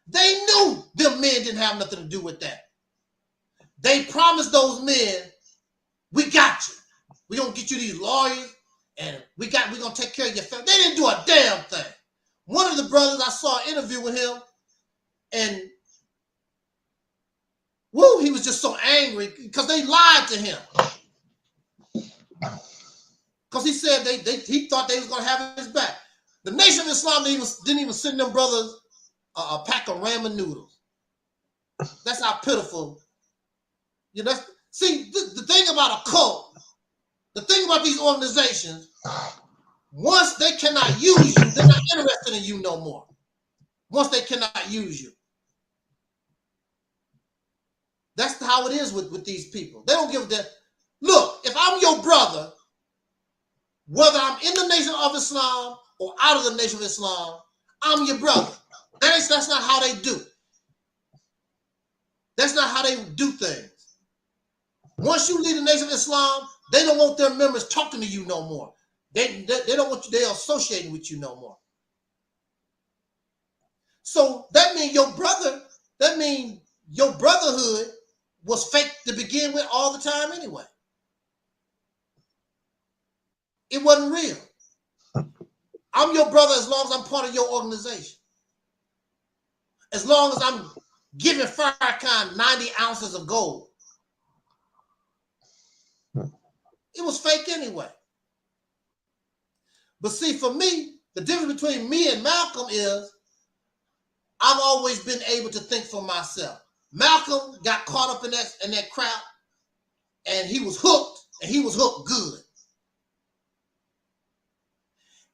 They knew them men didn't have nothing to do with that. They promised those men, we got you. We're gonna get you these lawyers and we're gonna take care of your family. They didn't do a damn thing. One of the brothers, I saw an interview with him, and woo, he was just so angry because they lied to him. Because he said he thought they was gonna have his back. The Nation of Islam didn't even send them brothers a pack of ramen noodles. That's how pitiful. You know, see, the thing about a cult, the thing about these organizations, once they cannot use you, they're not interested in you no more. Once they cannot use you. That's how it is with these people. They don't give a damn. Look, if I'm your brother, whether I'm in the Nation of Islam or out of the Nation of Islam, I'm your brother. That's not how they do. That's not how they do things. Once you leave the Nation of Islam, they don't want their members talking to you no more. They don't want you, they're associating with you no more. So that means your brotherhood was fake to begin with all the time anyway. It wasn't real. I'm your brother as long as I'm part of your organization. As long as I'm giving Farrakhan 90 ounces of gold. It was fake anyway. But see, for me, the difference between me and Malcolm is I've always been able to think for myself. Malcolm got caught up in that crowd, and he was hooked, and he was hooked good.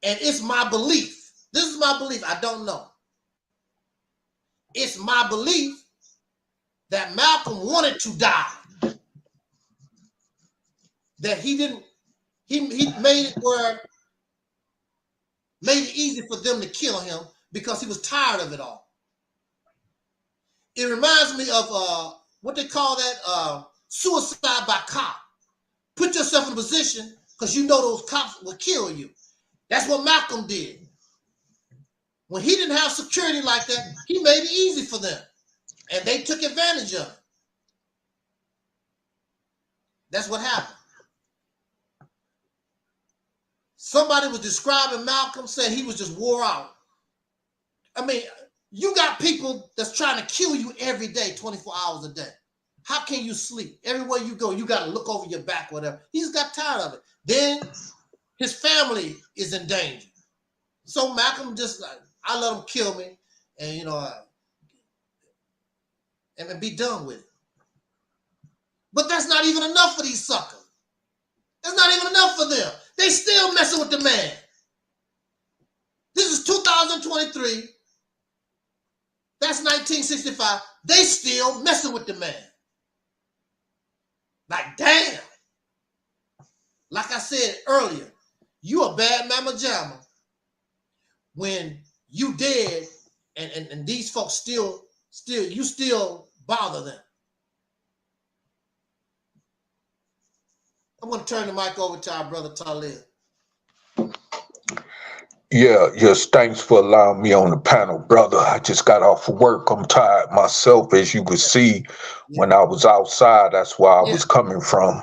And it's my belief. This is my belief. I don't know. It's my belief that Malcolm wanted to die. That he didn't, he made it easy for them to kill him because he was tired of it all. It reminds me of what they call that, suicide by cop. Put yourself in a position because you know those cops will kill you. That's what Malcolm did. When he didn't have security like that, he made it easy for them. And they took advantage of it. That's what happened. Somebody was describing Malcolm, saying he was just wore out. I mean, you got people that's trying to kill you every day, 24 hours a day. How can you sleep? Everywhere you go, you got to look over your back, whatever. He just got tired of it. Then his family is in danger. So Malcolm just like, I let him kill me and, you know, and be done with it. But that's not even enough for these suckers. That's not even enough for them. They still messing with the man. This is 2023. That's 1965. They still messing with the man. Like, damn. Like I said earlier, you a bad mama jamma when you dead and these folks still bother them. I'm going to turn the mic over to our brother Taalik. Yeah, yes, thanks for allowing me on the panel, brother. I just got off of work. I'm tired myself, as you could see when I was outside. That's where I was coming from.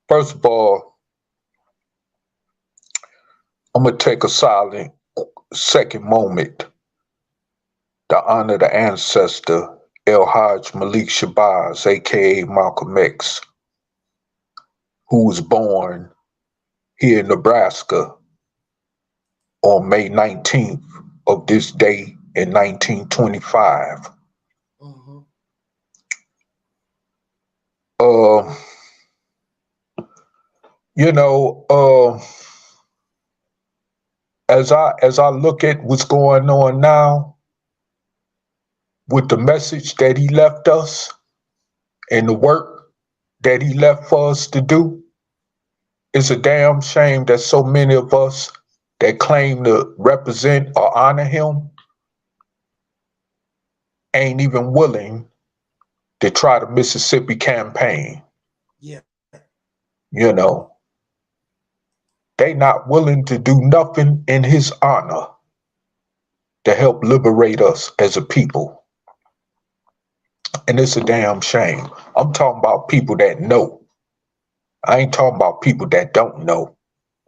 First of all, I'm going to take a silent second moment to honor the ancestor, Hajj Malik Shabazz, aka Malcolm X, who was born here in Nebraska on May 19th of this day in 1925. as I look at what's going on now with the message that he left us and the work that he left for us to do, it's a damn shame that so many of us that claim to represent or honor him ain't even willing to try the Mississippi campaign. Yeah. You know, they not willing to do nothing in his honor to help liberate us as a people. And it's a damn shame. I'm talking about people that know. I ain't talking about people that don't know.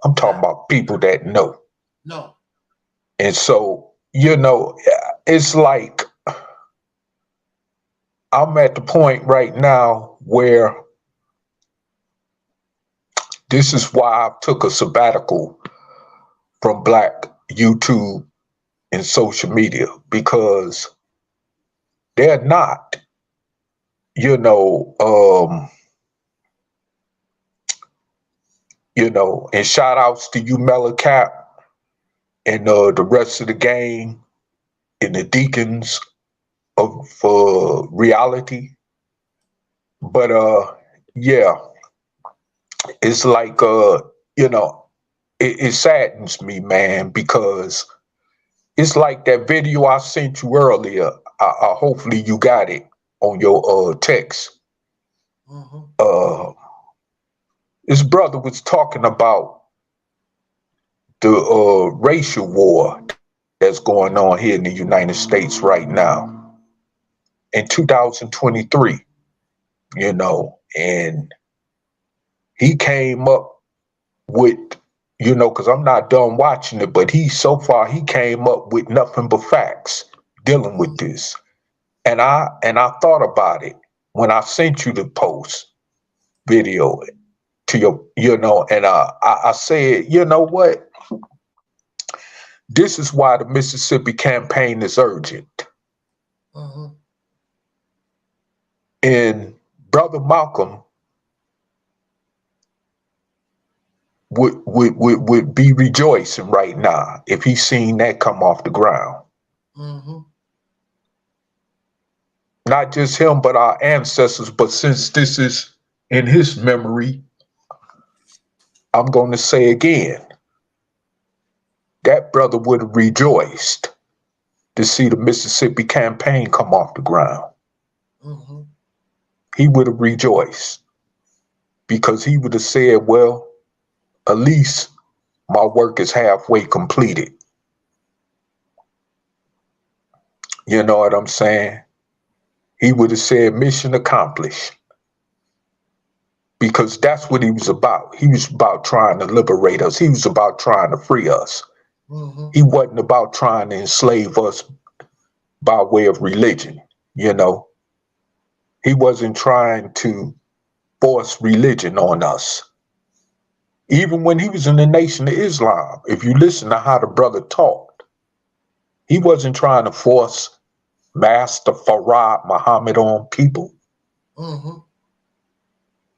I'm talking about people that know. No. And so, you know, it's like I'm at the point right now where this is why I took a sabbatical from Black YouTube and social media, because they're not, you know, and shout outs to you, Malik, and the rest of the gang and the deacons of reality. But yeah, it's like you know, it saddens me, man, because it's like that video I sent you earlier. Hopefully you got it on your text. This brother was talking about the racial war that's going on here in the United States right now in 2023, you know, and he came up with, you know, because I'm not done watching it, but so far he came up with nothing but facts dealing with this. And I thought about it when I sent you the post video to your, you know, and I said, you know what? This is why the Mississippi campaign is urgent. And Brother Malcolm would be rejoicing right now if he seen that come off the ground. Not just him, but our ancestors. But since this is in his memory, I'm going to say again, that brother would have rejoiced to see the Mississippi campaign come off the ground. He would have rejoiced because he would have said, well, at least my work is halfway completed. You know what I'm saying? He would have said mission accomplished, because that's what he was about. He was about trying to liberate us. He was about trying to free us. He wasn't about trying to enslave us by way of religion, you know. He wasn't trying to force religion on us. Even when he was in the Nation of Islam, if you listen to how the brother talked, he wasn't trying to force Master Farad Muhammad on people.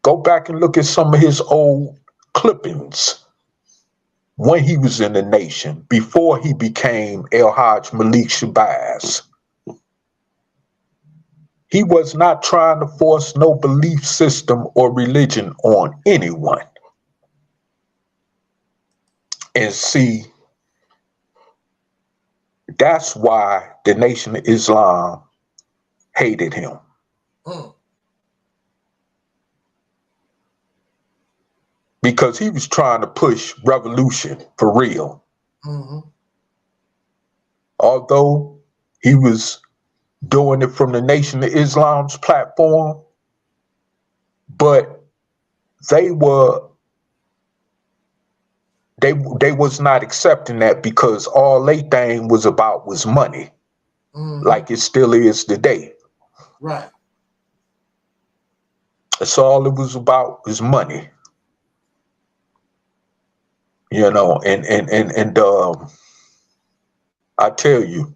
Go back and look at some of his old clippings when he was in the Nation, before he became Hajj Malik Shabazz. He was not trying to force no belief system or religion on anyone. And see, that's why the Nation of Islam hated him. Because he was trying to push revolution for real. Although he was doing it from the Nation of Islam's platform, but they was not accepting that, because all they thing was about was money, like it still is today. Right. That's all it was about, is money. You know, and I tell you,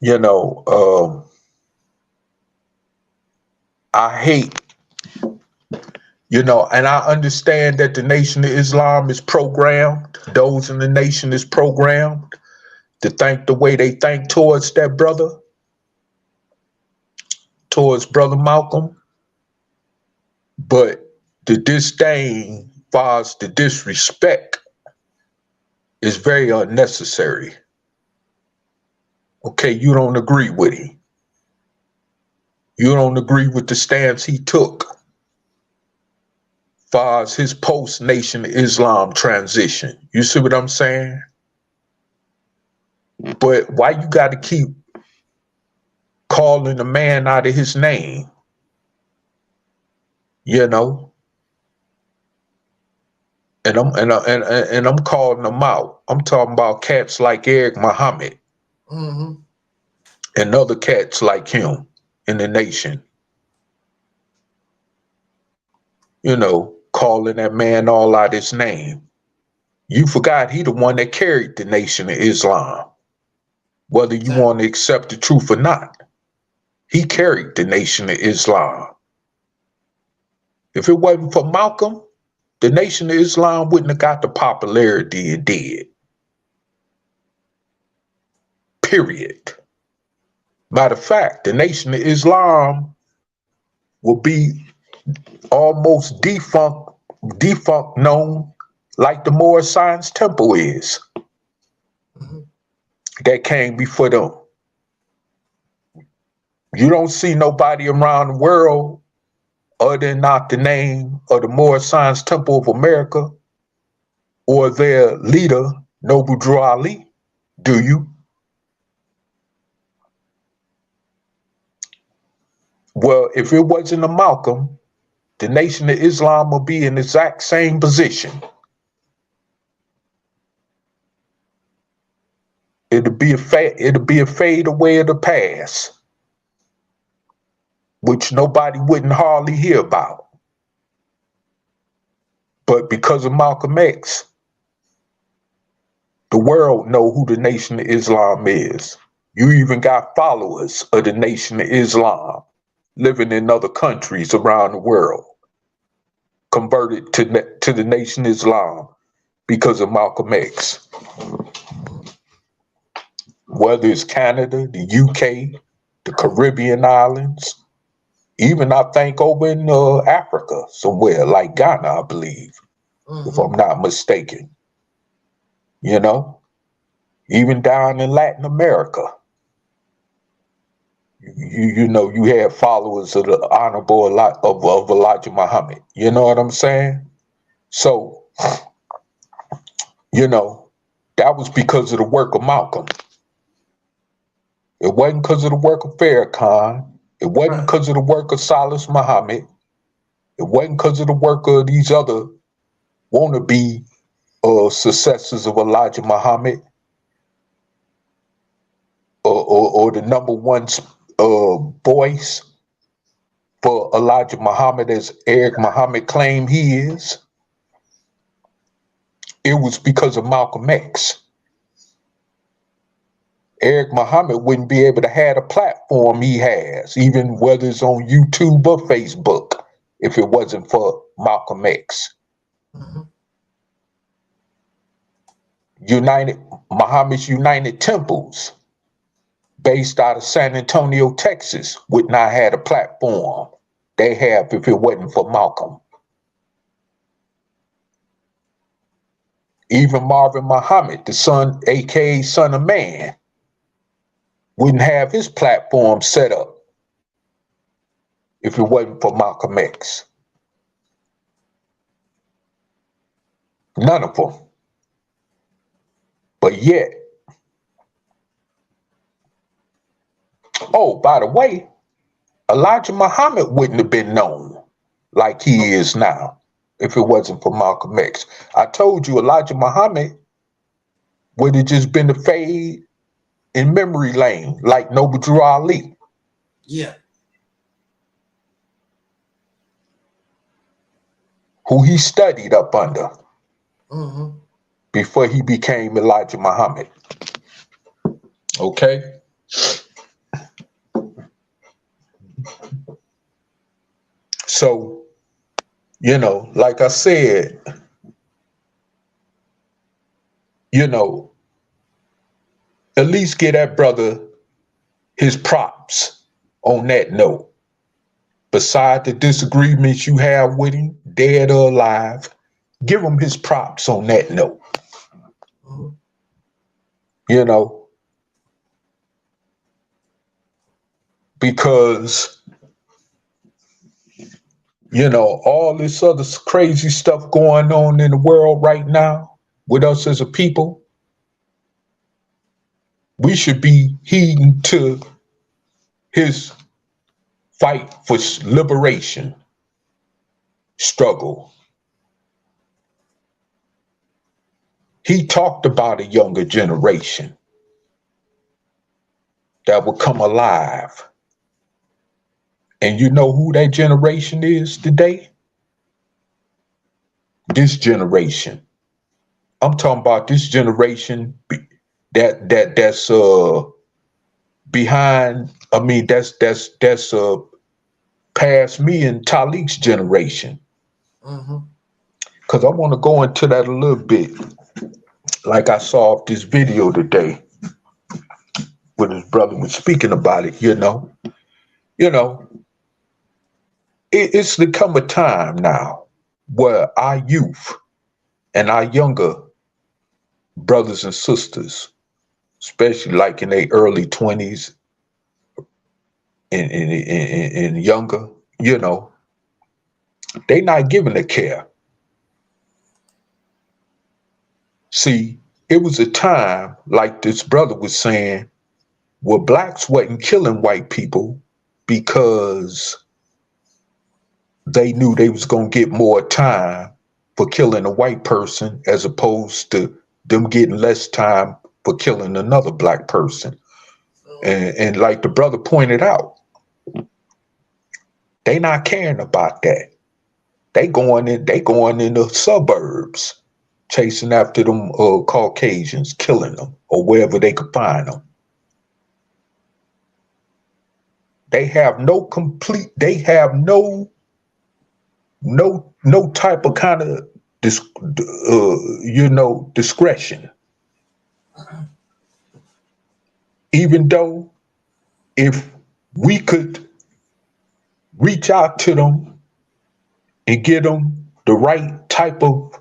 you know, I hate, You know, and I understand that the Nation of Islam is programmed, those in the nation is programmed to think the way they think towards that brother, towards Brother Malcolm. But the disdain, as far as the disrespect, is very unnecessary. Okay, you don't agree with him. You don't agree with the stance he took as far as his post-Nation of Islam transition. You see what I'm saying? But why you got to keep calling a man out of his name? You know? And I'm calling them out. I'm talking about cats like Eric Muhammad and other cats like him in the nation. You know, calling that man all out his name. You forgot he the one that carried the Nation of Islam. Whether you want to accept the truth or not, he carried the Nation of Islam. If it wasn't for Malcolm, the Nation of Islam wouldn't have got the popularity it did. Period. Matter of fact, the Nation of Islam will be almost defunct known like the Moorish Science Temple is. That came before them. You don't see nobody around the world other than not the name of the Moorish Science Temple of America or their leader, Noble Drew Ali, do you? Well, if it wasn't a Malcolm, the Nation of Islam will be in the exact same position. It'll be a fade away of the past, which nobody wouldn't hardly hear about. But because of Malcolm X, the world know who the Nation of Islam is. You even got followers of the Nation of Islam living in other countries around the world, converted to the Nation of Islam because of Malcolm X. Whether it's Canada, the UK, the Caribbean islands, even I think over in Africa somewhere, like Ghana, I believe, if I'm not mistaken. You know, even down in Latin America, you know, you have followers of the Honorable of Elijah Muhammad. You know what I'm saying? So, you know, that was because of the work of Malcolm. It wasn't because of the work of Farrakhan. It wasn't because of the work of Salas Muhammad. It wasn't because of the work of these other wannabe successors of Elijah Muhammad or the number one voice for Elijah Muhammad as Eric Muhammad claimed he is. It was because of Malcolm X. Eric Muhammad wouldn't be able to have a platform he has, even whether it's on YouTube or Facebook, if it wasn't for Malcolm X. Muhammad's United Temples, based out of San Antonio, Texas, would not have a platform they have if it wasn't for Malcolm. Even Marvin Muhammad, the son, aka Son of Man, wouldn't have his platform set up if it wasn't for Malcolm X. None of them. But yet, oh, by the way, Elijah Muhammad wouldn't have been known like he is now if it wasn't for Malcolm X. I told you Elijah Muhammad would have just been a fade in memory lane like Noble Drew Ali. Yeah. Who he studied up under before he became Elijah Muhammad. Okay? So, You know, like I said, you know, at least give that brother his props on that note. Beside the disagreements you have with him, dead or alive, give him his props on that note. You know, because, you know, all this other crazy stuff going on in the world right now with us as a people, we should be heeding to his fight for liberation struggle. He talked about a younger generation that will come alive. And you know who that generation is today? This generation. I'm talking about this generation that's behind, I mean, that's past me and Taalik's generation. Because I want to go into that a little bit. Like I saw this video today when his brother was speaking about it, you know. It's become a time now where our youth and our younger brothers and sisters, especially like in their early 20s and younger, you know, they not giving a care. See, it was a time, like this brother was saying, where blacks wasn't killing white people because they knew they was going to get more time for killing a white person as opposed to them getting less time for killing another black person. And like the brother pointed out, they not caring about that. They going in the suburbs, chasing after them Caucasians, killing them or wherever they could find them. They have no type of kind of discretion. Even though if we could reach out to them and get them the right type of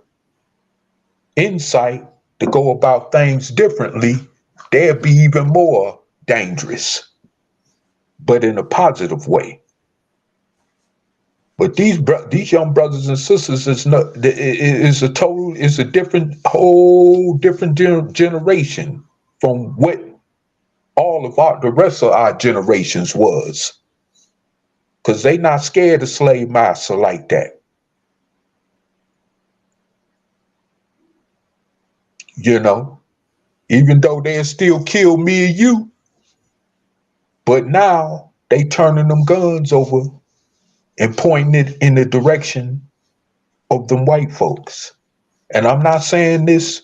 insight to go about things differently, they'd be even more dangerous, but in a positive way. But these young brothers and sisters is a whole different generation from what all of the rest of our generations was, because they not scared of slave master like that. You know, even though they'll still kill me and you, but now they turning them guns over and pointing it in the direction of them white folks. And I'm not saying this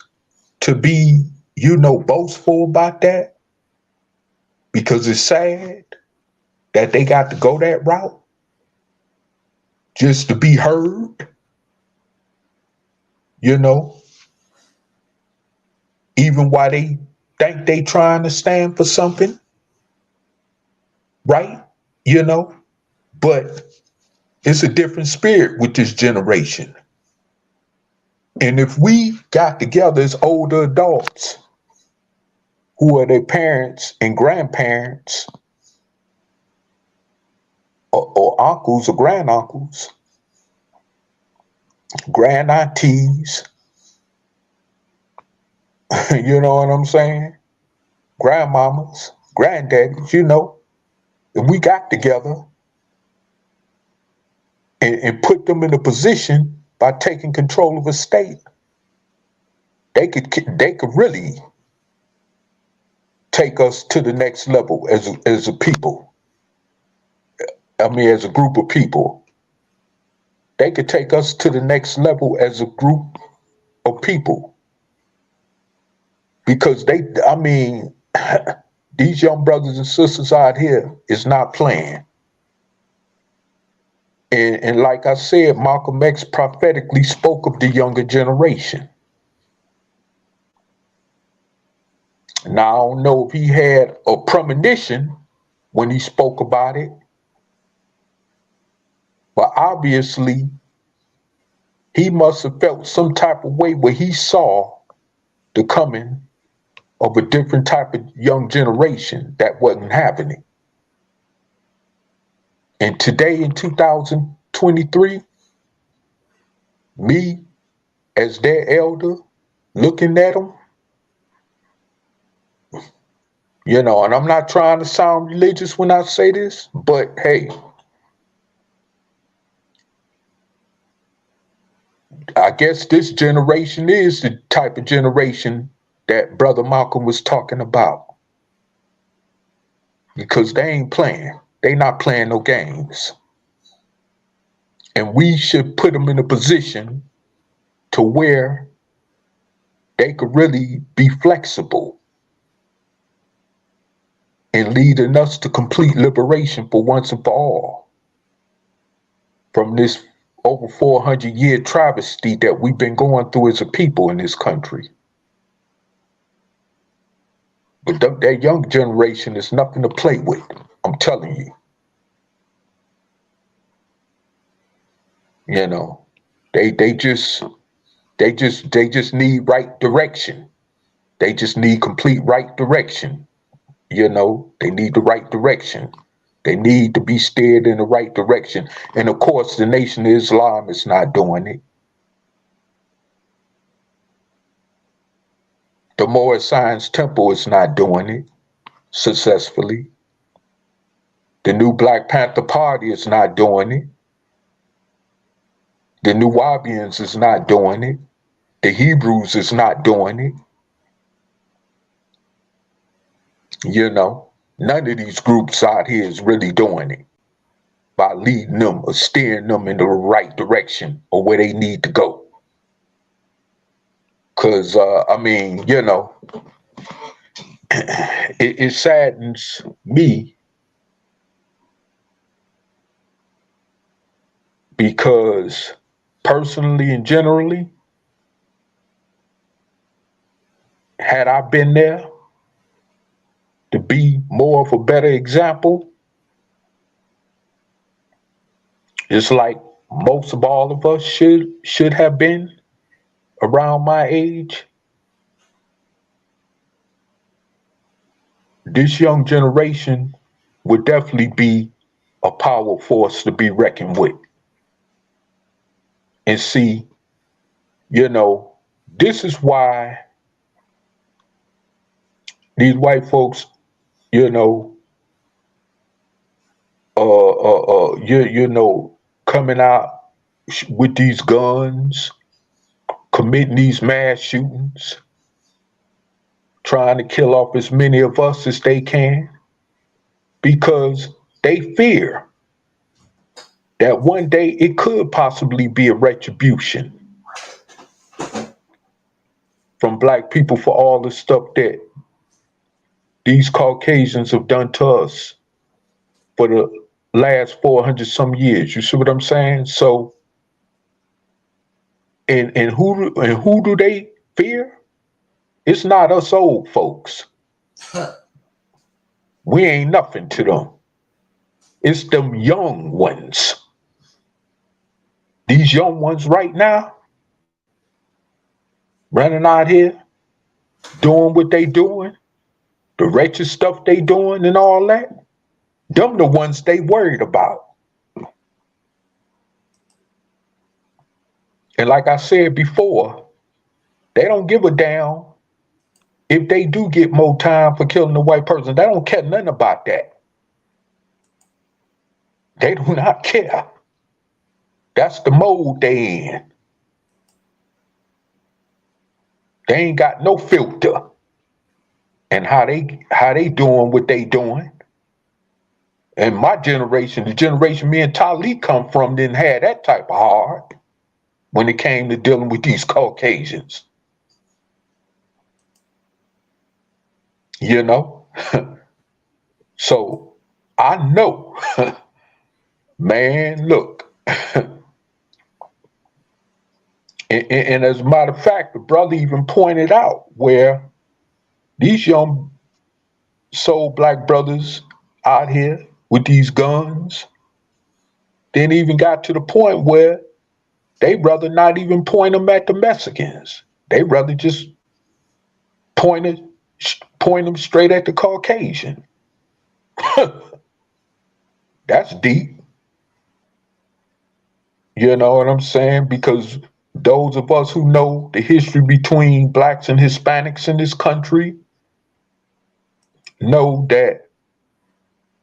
to be, boastful about that, because it's sad that they got to go that route just to be heard, even while they think they trying to stand for something, right? But it's a different spirit with this generation. And if we got together as older adults who are their parents and grandparents or uncles or granduncles, grandaunties, you know what I'm saying? Grandmamas, granddaddies, if we got together and put them in a position by taking control of a state, they could really take us to the next level as a people. As a group of people. They could take us to the next level as a group of people. Because these young brothers and sisters out here is not playing. And like I said, Malcolm X prophetically spoke of the younger generation. Now, I don't know if he had a premonition when he spoke about it, but obviously he must have felt some type of way where he saw the coming of a different type of young generation that wasn't happening. And today in 2023, me as their elder looking at them, you know, and I'm not trying to sound religious when I say this, but hey, I guess this generation is the type of generation that Brother Malcolm was talking about. Because they ain't playing. They not playing no games. And we should put them in a position to where they could really be flexible and leading us to complete liberation for once and for all from this over 400-year travesty that we've been going through as a people in this country. But that young generation is nothing to play with, I'm telling you. You know, they just need right direction. They just need complete right direction. You know, they need the right direction. They need to be steered in the right direction. And of course, the Nation of Islam is not doing it. The Moorish Science Temple is not doing it successfully. The new Black Panther Party is not doing it. The New Wabians is not doing it. The Hebrews is not doing it. You know, none of these groups out here is really doing it by leading them or steering them in the right direction or where they need to go. Because, I mean, you know, it saddens me because personally and generally, had I been there to be more of a better example, it's like most of all of us should have been around my age. This young generation would definitely be a power force to be reckoned with. And see, you know, this is why these white folks, you know, you know, coming out with these guns, committing these mass shootings, trying to kill off as many of us as they can, because they fear that one day it could possibly be a retribution from Black people for all the stuff that these Caucasians have done to us for the last 400 some years. You see what I'm saying? So, and who do they fear? It's not us old folks. We ain't nothing to them. It's them young ones. These young ones right now, running out here, doing what they doing, the wretched stuff they doing and all that, them the ones they worried about. And like I said before, they don't give a damn if they do get more time for killing a white person. They don't care nothing about that. They do not care. That's the mode they in. They ain't got no filter. And how they doing what they doing. And my generation, the generation me and Taalik come from, didn't have that type of heart when it came to dealing with these Caucasians. You know? So I know, man, look, And as a matter of fact, the brother even pointed out where these young soul black brothers out here with these guns, then even got to the point where they rather not even point them at the Mexicans. They rather just point them straight at the Caucasian. That's deep. You know what I'm saying? Because those of us who know the history between blacks and Hispanics in this country know that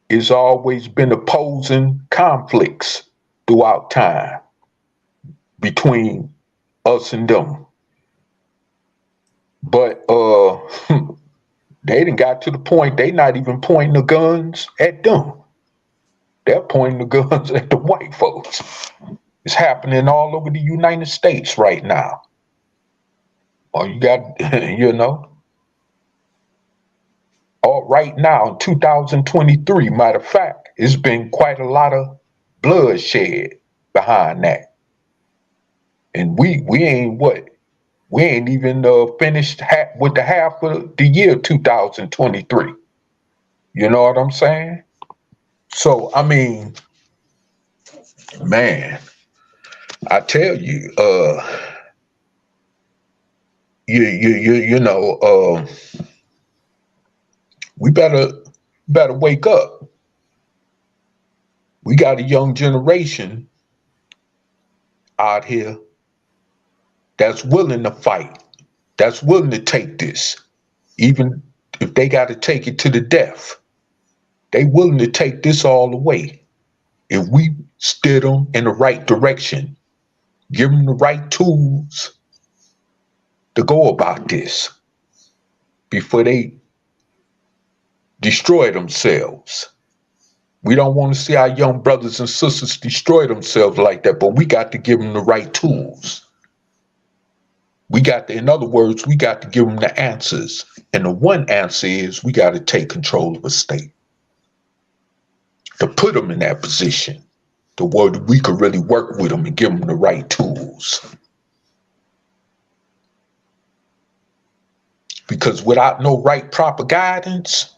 it's always been opposing conflicts throughout time between us and them. But they done got to the point they not even pointing the guns at them. They're pointing the guns at the white folks. It's happening all over the United States right now. Or you got, you know, right now in 2023, matter of fact, it's been quite a lot of bloodshed behind that. And we ain't even finished with the half of the year 2023. You know what I'm saying? So, I mean, man, I tell you, you know, we better wake up. We got a young generation out here that's willing to fight, that's willing to take this, even if they got to take it to the death. They willing to take this all the way. If we steer them in the right direction, give them the right tools to go about this before they destroy themselves. We don't want to see our young brothers and sisters destroy themselves like that, but we got to give them the right tools. In other words, we got to give them the answers. And the one answer is we got to take control of the state. To put them in that position, to where we could really work with them and give them the right tools. Because without no right proper guidance,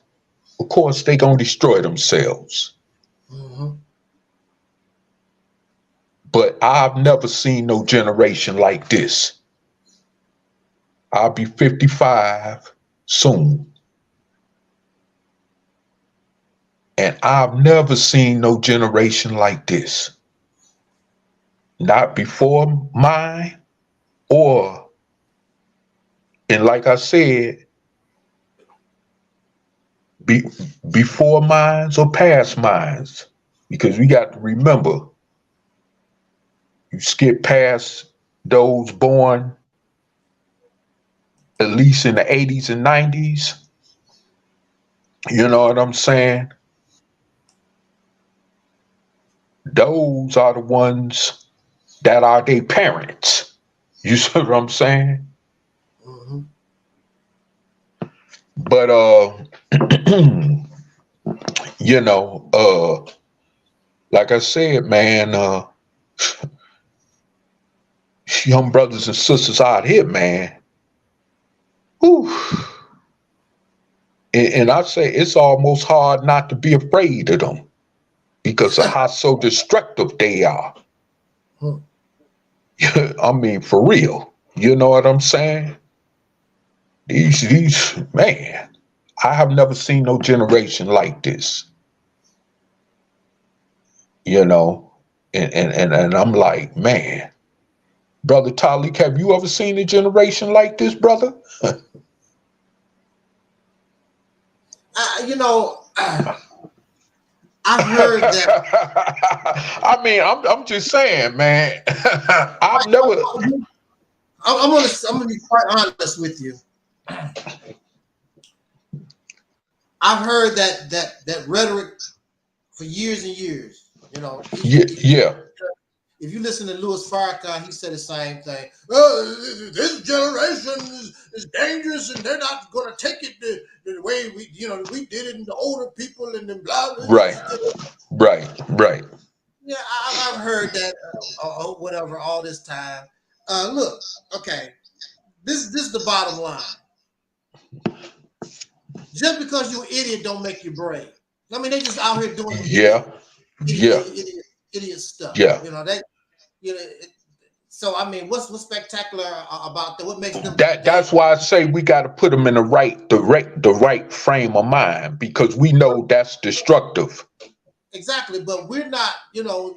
of course, they gonna destroy themselves. Mm-hmm. But I've never seen no generation like this. I'll be 55 soon. And I've never seen no generation like this. Not before mine and like I said, before mines or past mines. Because we got to remember, you skip past those born at least in the 80s and 90s. You know what I'm saying? Those are the ones that are their parents. You see what I'm saying? Mm-hmm. But you know, like I said, man, young brothers and sisters out here, man. Whew. And I say it's almost hard not to be afraid of them because of how so destructive they are. I mean, for real. You know what I'm saying? These man, I have never seen no generation like this. You know, and I'm like, man, Brother Taalik, have you ever seen a generation like this, brother? You know, I've heard that. I mean, I'm just saying, man. I've never. I'm gonna be quite honest with you. I've heard that rhetoric for years and years. You know. Yeah. If you listen to Louis Farrakhan, he said the same thing. Oh, this generation is dangerous, and they're not going to take it the way we did it in the older people, and then blah blah. Right. You Yeah, I've heard that whatever all this time. Look, okay, this is the bottom line. Just because you're an idiot don't make you brave. I mean, they just out here doing idiot stuff. Yeah. You know that. You know. So I mean, what's spectacular about that? What makes them? That's why I say we got to put them in the right frame of mind, because we know that's destructive. Exactly, but we're not. You know,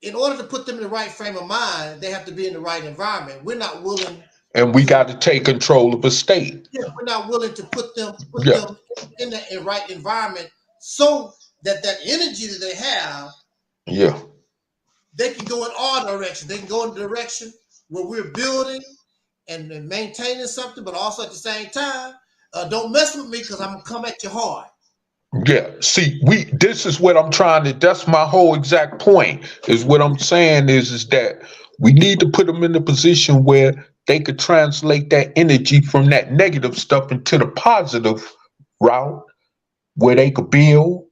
in order to put them in the right frame of mind, they have to be in the right environment. We're not willing. And we got to take control of the state. Yeah, we're not willing to put them in the right environment so that energy that they have. Yeah. They can go in all directions. They can go in the direction where we're building and maintaining something, but also at the same time, don't mess with me because I'm gonna come at you hard. Yeah. See, this is what I'm trying to. That's my whole exact point. Is what I'm saying is that we need to put them in a position where they could translate that energy from that negative stuff into the positive route, where they could build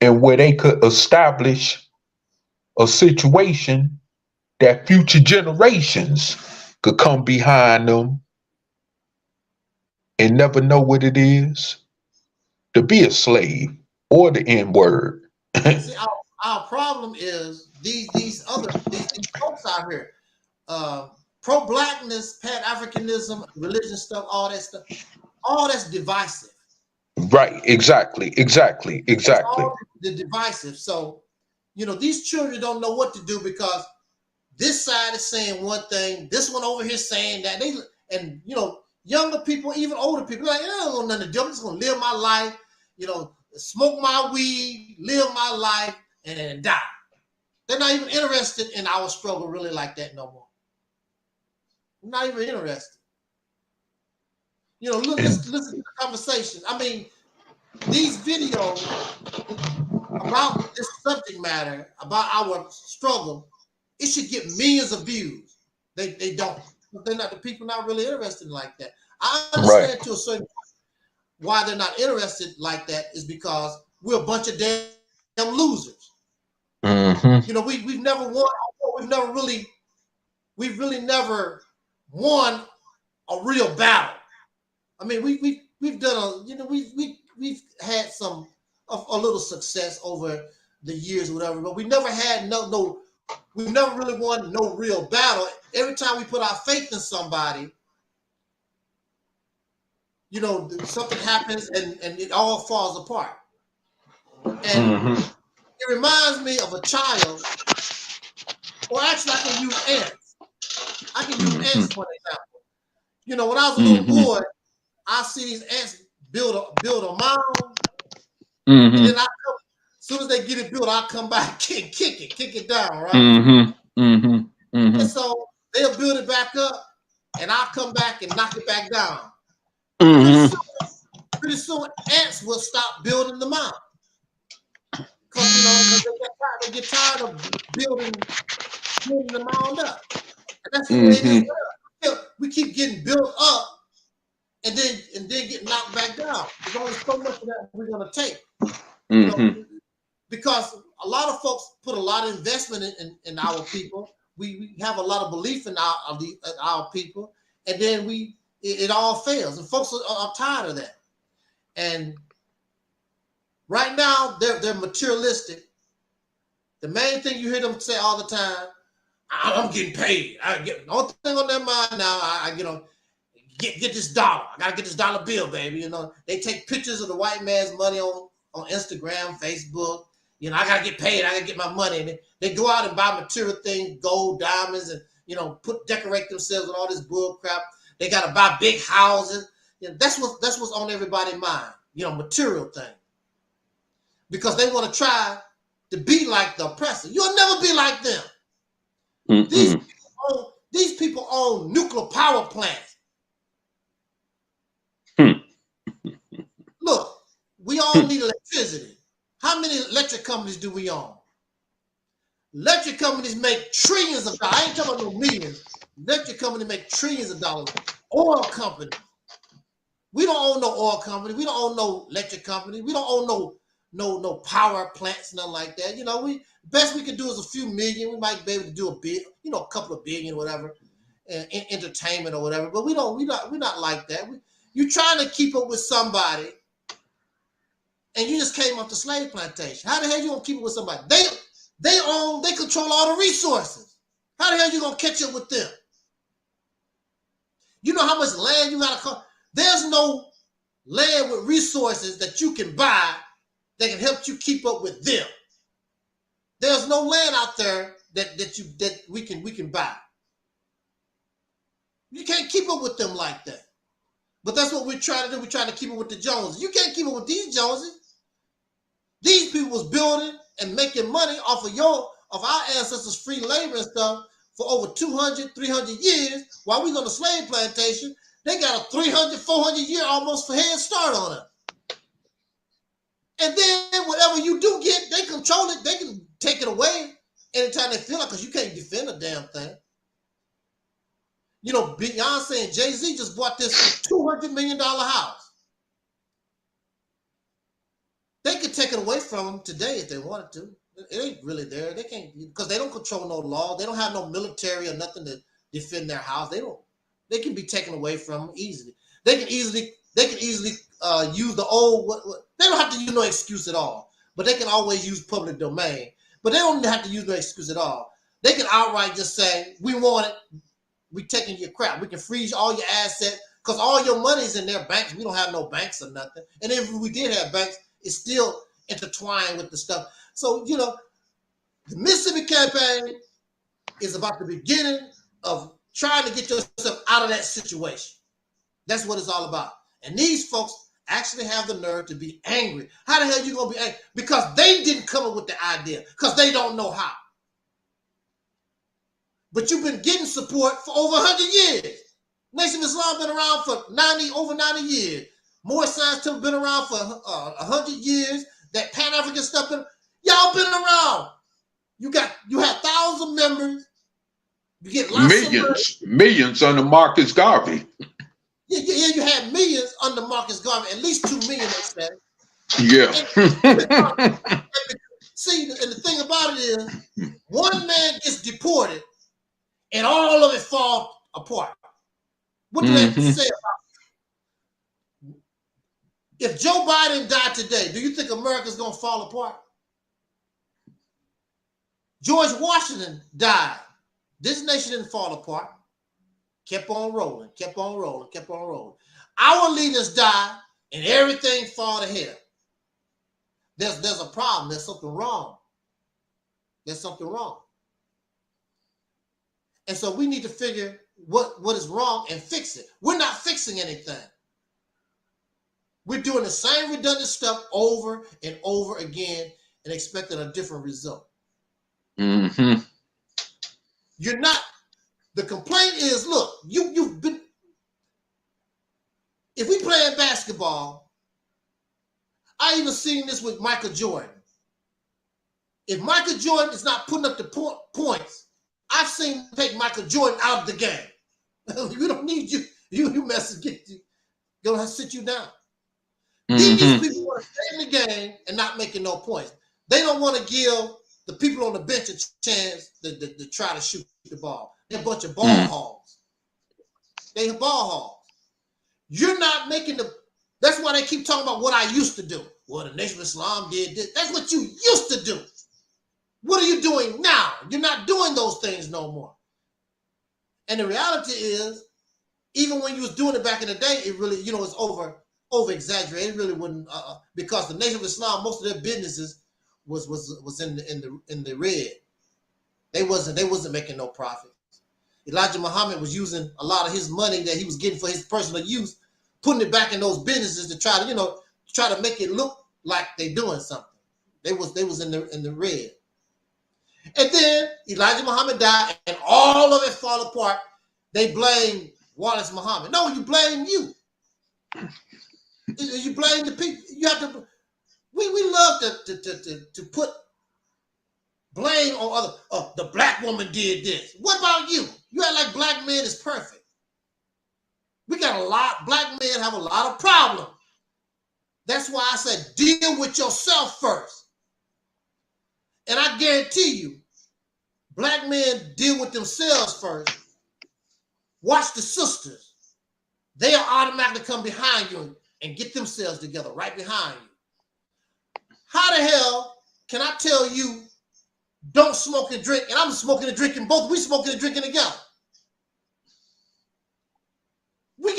and where they could establish a situation that future generations could come behind them and never know what it is to be a slave or the N-word. See, our problem is these folks out here, pro-blackness, pan-Africanism, religion stuff, all that stuff, all that's divisive. Right, exactly. It's all the divisive. So, you know, these children don't know what to do because this side is saying one thing, this one over here saying that. And you know, younger people, even older people, like, I don't want nothing to do. I'm just gonna live my life, you know, smoke my weed, live my life, and die. They're not even interested in our struggle really like that no more. Not even interested. You know, listen to the conversation. I mean, these videos about this subject matter, about our struggle, it should get millions of views. They don't. They're not, the people not really interested like that. I understand to a certain point why they're not interested like that is because we're a bunch of damn losers. Mm-hmm. You know, we've never won. We've really never won a real battle. I mean, we've done we've had a little success over the years, or whatever, but we never had we never really won no real battle. Every time we put our faith in somebody, you know, something happens and it all falls apart. And it reminds me of a child, or actually I can use ants. I can use ants for an example. You know, when I was a little boy, I see these ants build a mound, and then as soon as they get it built, I come back, kick it down, right? And so they'll build it back up, and I'll come back and knock it back down. Pretty soon, ants will stop building the mound. Because they get tired of building the mound up. And that's the way it is. We keep getting built up and then get knocked back down. There's only so much of that we're gonna take. You know, because a lot of folks put a lot of investment in our people. We have a lot of belief in our people, and then it all fails. And folks are tired of that. And right now, they're materialistic. The main thing you hear them say all the time, I'm getting paid. The only thing on their mind now, get this dollar. I gotta get this dollar bill, baby. You know, they take pictures of the white man's money on Instagram, Facebook. You know, I gotta get paid. I gotta get my money. And they go out and buy material things, gold, diamonds, and decorate themselves with all this bull crap. They gotta buy big houses. You know, that's what's on everybody's mind. You know, material thing. Because they want to try to be like the oppressor. You'll never be like them. These people own nuclear power plants. Look, we all need electricity. How many electric companies do we own? Electric companies make trillions of dollars. I ain't talking about no millions. Electric companies make trillions of dollars. Oil companies. We don't own no oil company. We don't own no electric company. We don't own no power plants, nothing like that. You know, best we can do is a few million. We might be able to do a couple of billion, whatever, in entertainment or whatever. But we're not like that. You're trying to keep up with somebody, and you just came off the slave plantation. How the hell you gonna keep up with somebody? They control all the resources. How the hell you gonna catch up with them? You know how much land you gotta. There's no land with resources that you can buy that can help you keep up with them. There's no land out there that we can buy. You can't keep up with them like that. But that's what we're trying to do. We're trying to keep up with the Joneses. You can't keep up with these Joneses. These people was building and making money off of our ancestors' free labor and stuff for over 200, 300 years while we was on the slave plantation. They got a 300, 400 year almost for head start on it. And then whatever you do get, they control it. They can take it away anytime they feel like, because you can't defend a damn thing. You know, Beyonce and Jay-Z just bought this $200 million house. They could take it away from them today if they wanted to. It ain't really there. They can't, because they don't control no law. They don't have no military or nothing to defend their house. They can be taken away from them easily. They can easily use the old. They don't have to use no excuse at all. But they can always use public domain. But they don't have to use no excuse at all. They can outright just say, "We want it. We taking your crap. We can freeze all your assets because all your money's in their banks. We don't have no banks or nothing. And if we did have banks, it's still intertwined with the stuff." So, you know, the Mississippi campaign is about the beginning of trying to get yourself out of that situation. That's what it's all about. And these folks actually have the nerve to be angry. How the hell are you going to be angry? Because they didn't come up with the idea, because they don't know how. But you've been getting support for over 100 years. Nation of Islam been around for over 90 years. More science have been around for 100 years. That Pan-African stuff, y'all been around. You have thousands of members. You get lots millions under Marcus Garvey. Yeah, you had millions under Marcus Garvey. At least 2 million, they said. Yeah. See, and the thing about it is, one man gets deported, and all of it falls apart. What do they say about it? If Joe Biden died today, do you think America's going to fall apart? George Washington died. This nation didn't fall apart. Kept on rolling, kept on rolling, kept on rolling. Our leaders died, and everything fall to hell. There's a problem. There's something wrong. There's something wrong. And so we need to figure what is wrong and fix it. We're not fixing anything. We're doing the same redundant stuff over and over again and expecting a different result. Mm-hmm. You're not. The complaint is, look, you've been. If we playing basketball, I even seen this with Michael Jordan. If Michael Jordan is not putting up the points, I've seen him take Michael Jordan out of the game. We don't need you. You message get you. Gonna have to sit you down. These people want to stay in the game and not making no points. They don't want to give the people on the bench a chance to try to shoot the ball. They're a bunch of ball hogs. They ball hogs. You're not making the. That's why they keep talking about what I used to do. Well, the Nation of Islam did this. That's what you used to do. What are you doing now? You're not doing those things no more. And the reality is, even when you was doing it back in the day, it really, it's over exaggerated. It really wouldn't, because the Nation of Islam, most of their businesses was in the red. They wasn't making no profit. Elijah Muhammad was using a lot of his money that he was getting for his personal use, putting it back in those businesses to try to make it look like they doing something. They was in the red. And then Elijah Muhammad died, and all of it fall apart. They blame Wallace Muhammad. No, you blame you. You blame the people. You have to. We love to put blame on other. The black woman did this. What about you? You act like black men is perfect. We got black men have a lot of problems That's why I said deal with yourself first. And I guarantee you, black men deal with themselves first. Watch the sisters. They'll automatically come behind you and get themselves together right behind you. How the hell can I tell you don't smoke and drink, and I'm smoking and drinking both? We smoking and drinking together.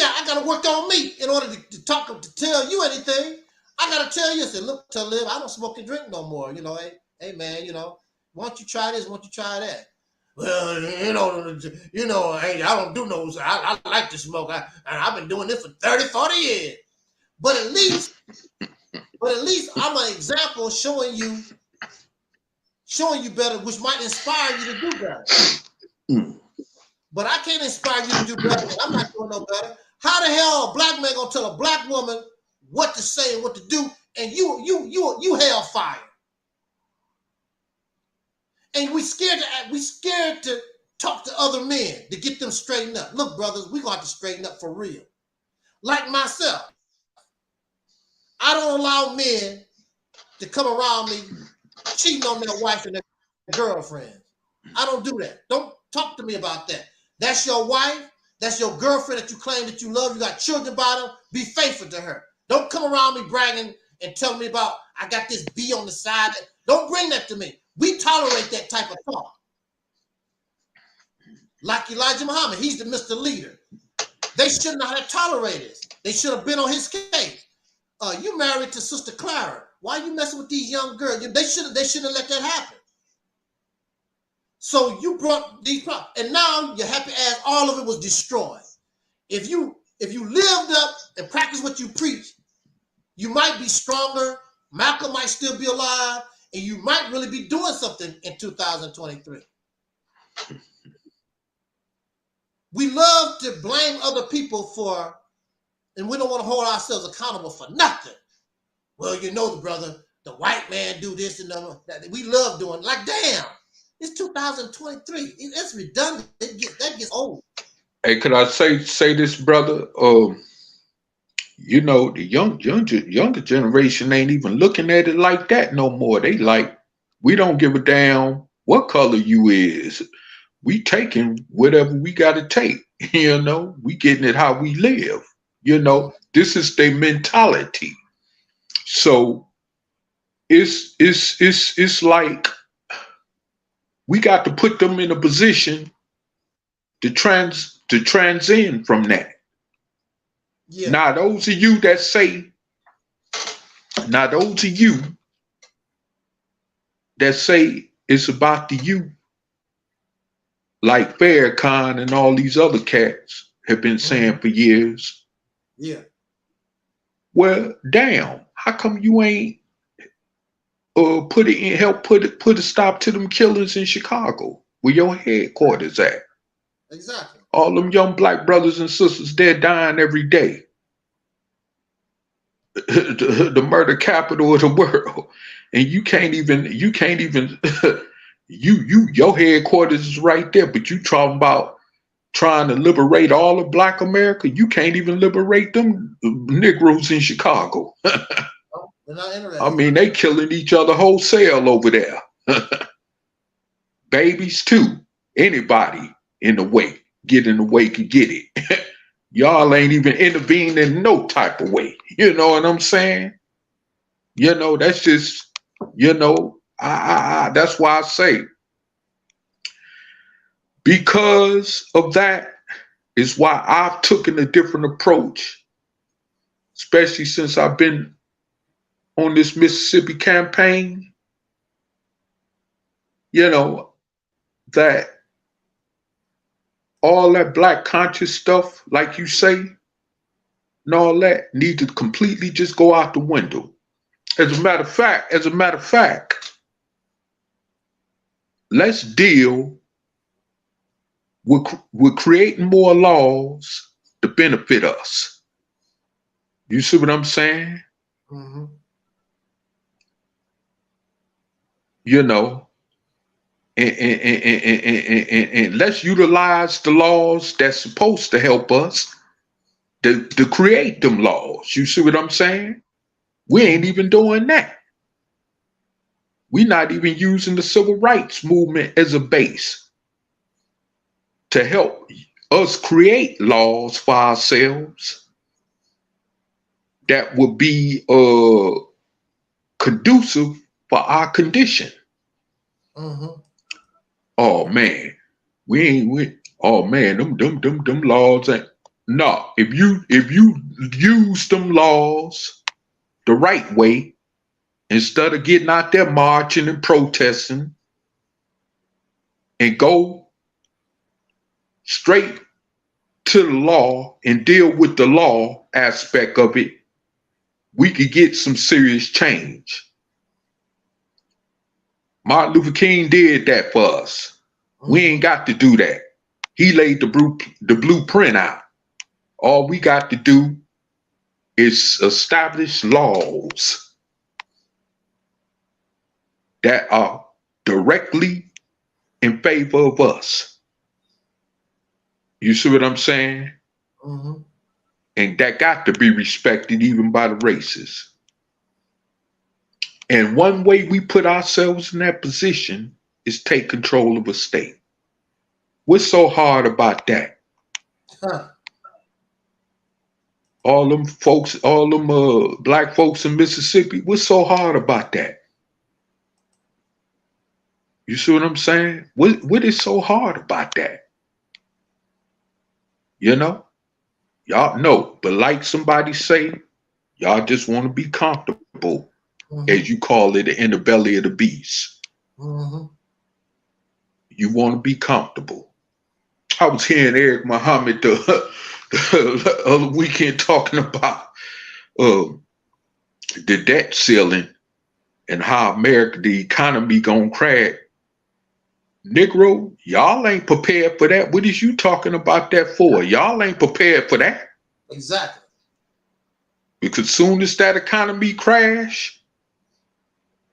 I gotta work on me in order to tell you anything. I gotta tell you, I said, look, to live, I don't smoke and drink no more. You know, hey man, you know, why don't you try this? Why don't you try that? Well, I don't do no. I like to smoke. I've been doing this for 30, 40 years. But at least I'm an example showing you better, which might inspire you to do better. But I can't inspire you to do better. I'm not doing no better. How the hell a black man gonna tell a black woman what to say and what to do, and you hellfire? And we scared to talk to other men to get them straightened up. Look, brothers, we gonna have to straighten up for real. Like myself, I don't allow men to come around me cheating on their wife and their girlfriend. I don't do that. Don't talk to me about that. That's your wife. That's your girlfriend that you claim that you love. You got children by them. Be faithful to her. Don't come around me bragging and telling me about I got this B on the side. Don't bring that to me. We tolerate that type of talk. Like Elijah Muhammad, he's the Mr. Leader. They should not have tolerated this. They should have been on his case. You married to Sister Clara. Why are you messing with these young girls? They shouldn't let that happen. So you brought these problems, and now your happy ass, all of it was destroyed. If you lived up and practiced what you preach, you might be stronger. Malcolm might still be alive, and you might really be doing something in 2023. We love to blame other people for, and we don't want to hold ourselves accountable for nothing. Well, you know, the white man do this and that. We love doing, like, damn, it's 2023. It's redundant. That gets old. Hey, could I say this, brother? You know, the younger generation ain't even looking at it like that no more. They like, we don't give a damn what color you is. We taking whatever we got to take. You know, we getting it how we live. You know, this is their mentality. So it's like we got to put them in a position to transcend from that. Yeah. Now those of you that say it's about the you, like Farrakhan and all these other cats have been saying for years. Yeah. Well, damn, how come you ain't put a stop to them killings in Chicago, where your headquarters at? Exactly. All them young black brothers and sisters, they're dying every day. The murder capital of the world, and you can't even your headquarters is right there, but you talking about trying to liberate all of Black America. You can't even liberate them Negroes in Chicago. They're not interested. I mean, they killing each other wholesale over there. Babies too. Anybody in the way, get in the way, can get it. Y'all ain't even intervening in no type of way. You know what I'm saying? You know, that's just, you know, that's why I say, because of that is why I've taken a different approach, especially since I've been on this Mississippi campaign. You know, that all that black conscious stuff, like you say, and all that need to completely just go out the window. As a matter of fact, let's deal with creating more laws to benefit us. You see what I'm saying? Mm-hmm. You know, and let's utilize the laws that's supposed to help us to create them laws. You see what I'm saying? We ain't even doing that. We're not even using the civil rights movement as a base to help us create laws for ourselves that would be conducive for our condition. Oh man, oh man, them laws ain't. No, if you use them laws the right way, instead of getting out there marching and protesting, and go straight to the law and deal with the law aspect of it, we could get some serious change. Martin Luther King did that for us. We ain't got to do that. He laid the blueprint out. All we got to do is establish laws that are directly in favor of us. You see what I'm saying? And that got to be respected even by the races. And one way we put ourselves in that position is take control of a state. What's so hard about that? All them folks, all them black folks in Mississippi, what's so hard about that? You see what I'm saying? What is so hard about that? You know? Y'all know, but like somebody say, y'all just want to be comfortable, as you call it, in the belly of the beast. You want to be comfortable. I was hearing Eric Muhammad the other weekend talking about the debt ceiling and how America, the economy gonna crack. Negro, y'all ain't prepared for that. What is you talking about that for? Y'all ain't prepared for that. Exactly. Because soon as that economy crash,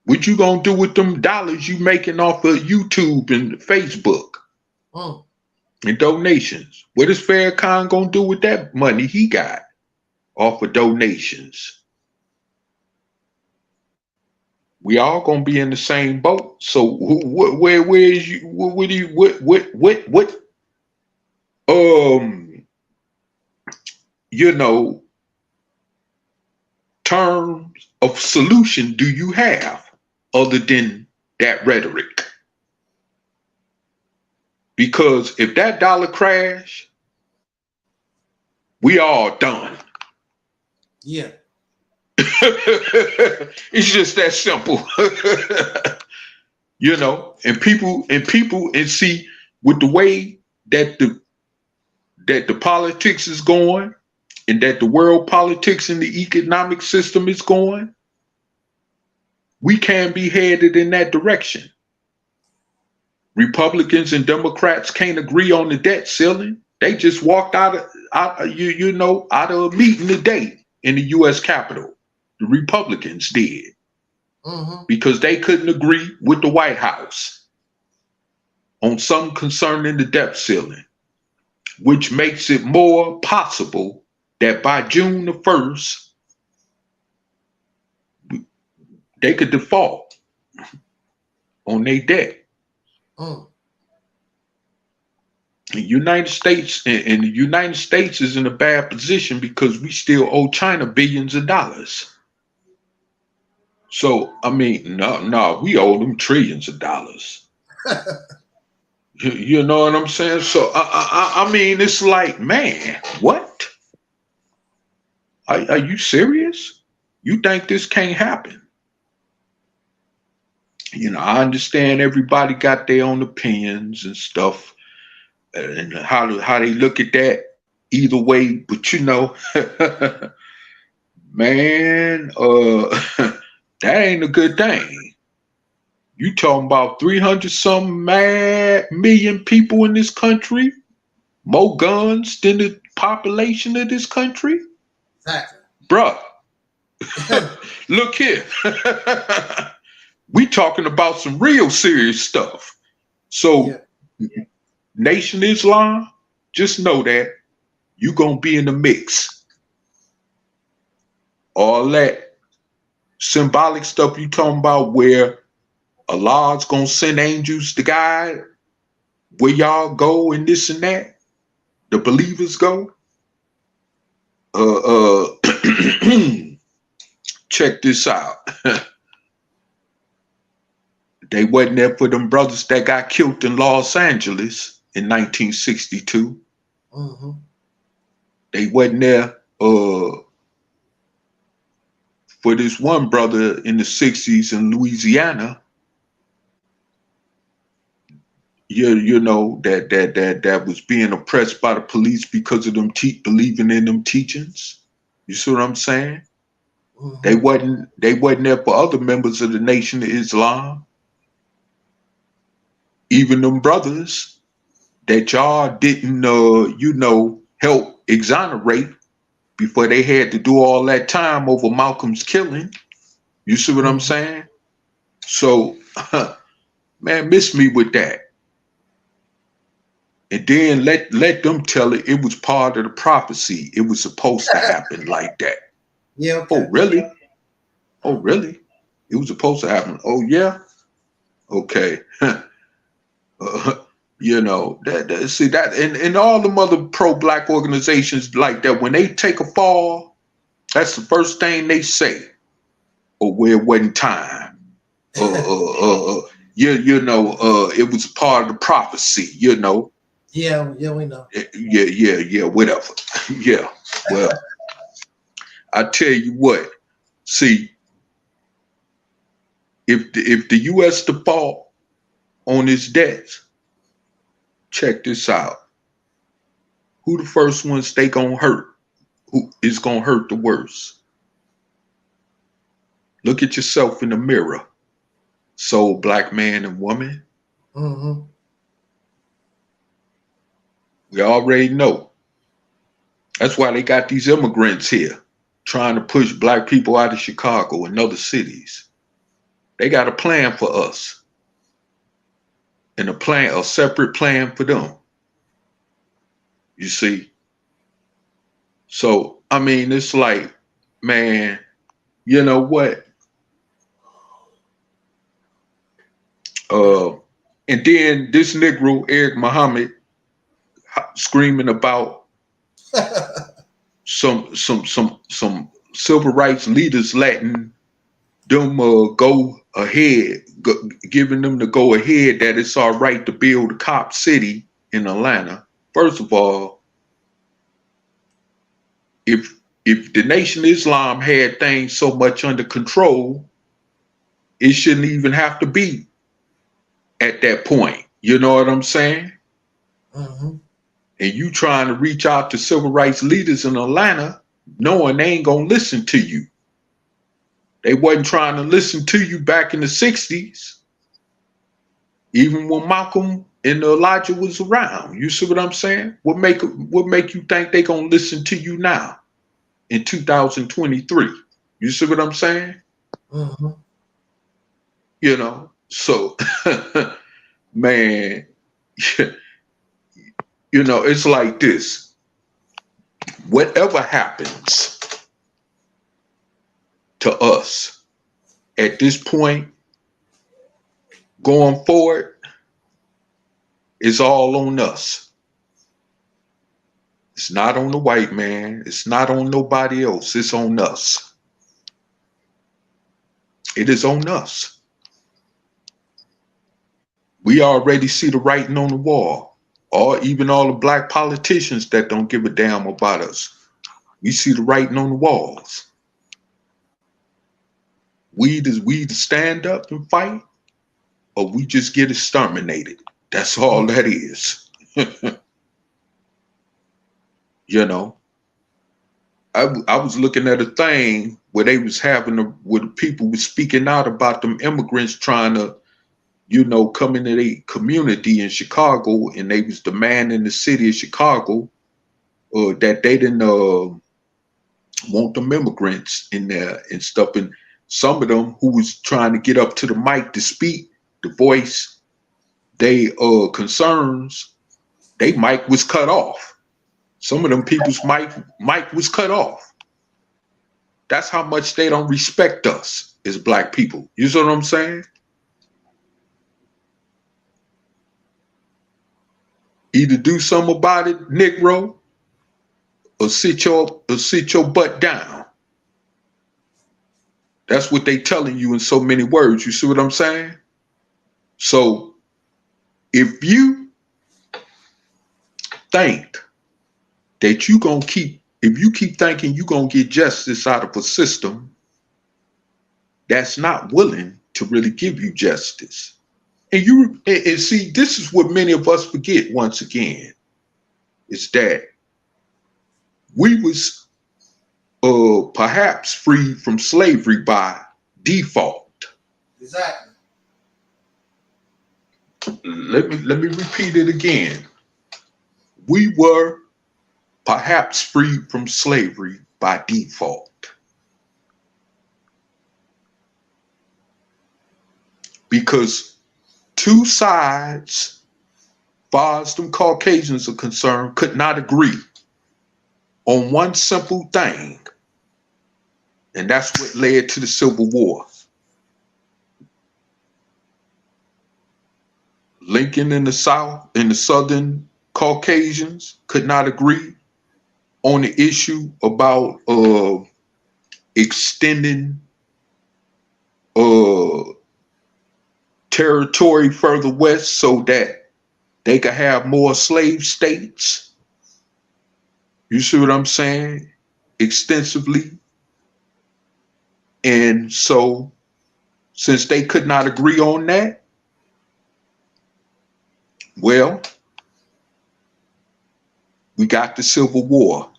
what you gonna do with them dollars you making off of YouTube and Facebook and donations? What is Farrakhan gonna do with that money he got off of donations? We all gonna be in the same boat. So where is you? What do you? What? You know, terms of solution do you have other than that rhetoric? Because if that dollar crash, we all done. Yeah. It's just that simple. You know, and people see with the way that the politics is going and that the world politics and the economic system is going, we can be headed in that direction. Republicans and Democrats can't agree on the debt ceiling. They just walked out of a meeting today in the U.S. Capitol. The Republicans did because they couldn't agree with the White House on something concerning the debt ceiling, which makes it more possible that by June the 1st, they could default on their debt. The United States and the United States is in a bad position because we still owe China billions of dollars. So, I mean, no, we owe them trillions of dollars. You know what I'm saying? So, I mean, it's like, man, what? Are you serious? You think this can't happen? You know, I understand everybody got their own opinions and stuff and how they look at that either way, but you know, man, that ain't a good thing. You talking about 300-some million people in this country, more guns than the population of this country? Exactly. Bruh, look here. We talking about some real serious stuff. So, Nation Islam, just know that you're going to be in the mix. All that symbolic stuff you talking about where Allah's gonna send angels to guide where y'all go and this and that, the believers go. Check this out. They wasn't there for them brothers that got killed in Los Angeles in 1962. Mm-hmm. They wasn't there for this one brother in the 60s in Louisiana. You know, that was being oppressed by the police because of them believing in them teachings. You see what I'm saying? Mm-hmm. They wasn't there for other members of the Nation of Islam. Even them brothers that y'all didn't help exonerate before they had to do all that time over Malcolm's killing. You see what I'm saying? So, man, miss me with that. And then let them tell it. It was part of the prophecy. It was supposed to happen like that. Yeah. Okay. Oh, really? Oh, really? It was supposed to happen. Oh, yeah? Okay. You know, see that, and all the other pro-black organizations like that, when they take a fall, that's the first thing they say. Or where it wasn't time. You know, it was part of the prophecy, you know. Yeah, we know. Yeah, whatever. Yeah, well, I tell you what, see, if the U.S. default on its debts, check this out. Who the first ones they gonna hurt? Who is gonna hurt the worst? Look at yourself in the mirror, soul black man and woman. Mm-hmm. We already know. That's why they got these immigrants here trying to push black people out of Chicago and other cities. They got a plan for us. And a separate plan for them. You see? So, I mean, it's like, man, you know what? And then this Negro, Eric Muhammad, screaming about some civil rights leaders letting them go ahead, giving them the go ahead that it's all right to build a cop city in Atlanta. First of all, if the Nation of Islam had things so much under control, it shouldn't even have to be at that point. You know what I'm saying? Mm-hmm. And you trying to reach out to civil rights leaders in Atlanta, knowing they ain't gonna listen to you. They wasn't trying to listen to you back in the 60s, even when Malcolm and Elijah was around. You see what I'm saying? What make you think they gonna listen to you now in 2023? You see what I'm saying? Mm-hmm. You know, so man, you know, it's like this. Whatever happens to us at this point, going forward, is all on us. It's not on the white man. It's not on nobody else. It's on us. It is on us. We already see the writing on the wall. Or even all the black politicians that don't give a damn about us. We see the writing on the walls. We to stand up and fight, or we just get exterminated. That's all that is. You know, I was looking at a thing where they was having where the people was speaking out about them immigrants trying to, you know, come into their community in Chicago, and they was demanding the city of Chicago that they didn't want them immigrants in there and stuff. And some of them who was trying to get up to the mic to speak, to voice they concerns, they mic was cut off. Some of them people's mic was cut off. That's how much they don't respect us. as black people. You see what I'm saying? Either do something about it, Negro, or sit your butt down. That's what they telling you in so many words. You see what I'm saying? So if you think that if you keep thinking you're gonna get justice out of a system that's not willing to really give you justice. And see, this is what many of us forget once again, is that we was perhaps freed from slavery by default. Exactly. Let me repeat it again. We were perhaps freed from slavery by default. Because two sides, far as them Caucasians are concerned, could not agree on one simple thing. And that's what led to the Civil War. Lincoln in the South and the Southern Caucasians could not agree on the issue about extending territory further west so that they could have more slave states. You see what I'm saying? Extensively. And so, since they could not agree on that, well, we got the Civil War.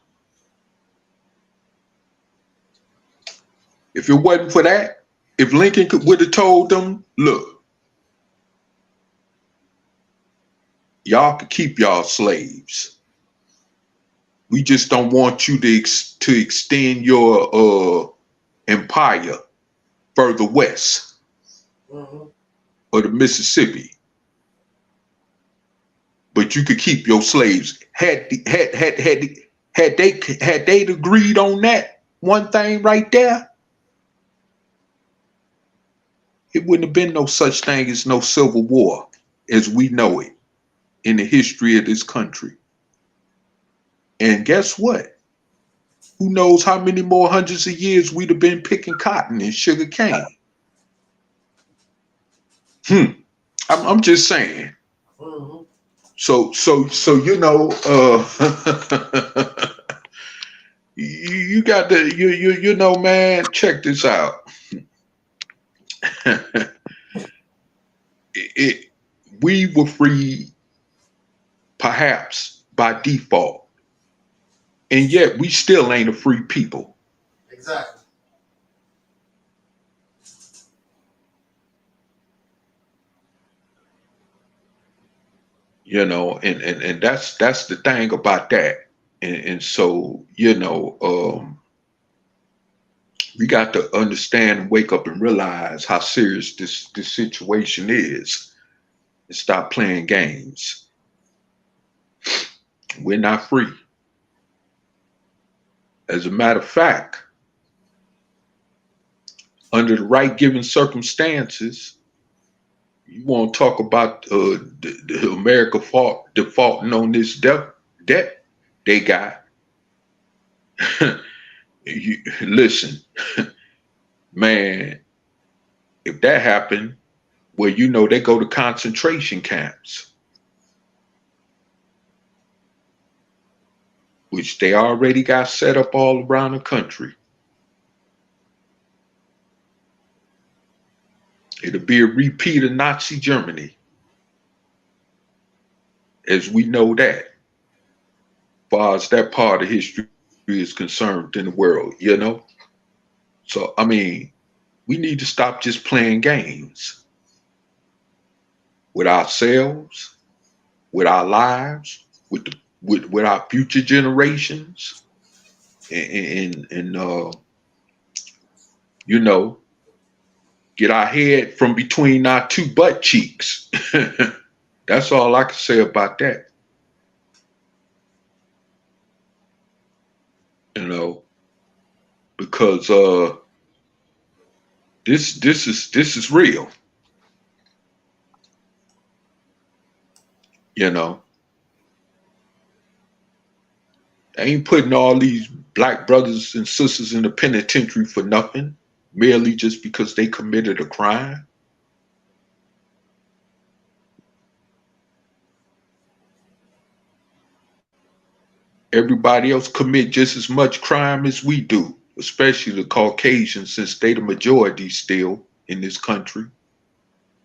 If it wasn't for that, if Lincoln would have told them, look, y'all could keep y'all slaves. We just don't want you to extend your empire further west of the Mississippi. But you could keep your slaves. Had they agreed on that one thing right there, it wouldn't have been no such thing as no Civil War as we know it in the history of this country. And guess what? Who knows how many more hundreds of years we'd have been picking cotton and sugar cane. I'm just saying. So you know, you got to you know, man, check this out. We were free perhaps by default, and yet we still ain't a free people. Exactly. You know, and that's the thing about that. And so, you know, we got to understand and wake up and realize how serious this situation is and stop playing games. We're not free. As a matter of fact, under the right given circumstances, you want to talk about the America defaulting on this debt they got. Listen, man, if that happened, well, you know, they go to concentration camps, which they already got set up all around the country. It'll be a repeat of Nazi Germany, as we know that, as far as that part of history is concerned in the world, you know? So, I mean, we need to stop just playing games with ourselves, with our lives, with our future generations, and you know, get our head from between our two butt cheeks. That's all I can say about that. You know, because This is real. You know, they ain't putting all these black brothers and sisters in the penitentiary for nothing, merely just because they committed a crime. Everybody else commit just as much crime as we do, especially the Caucasians, since they the majority still in this country,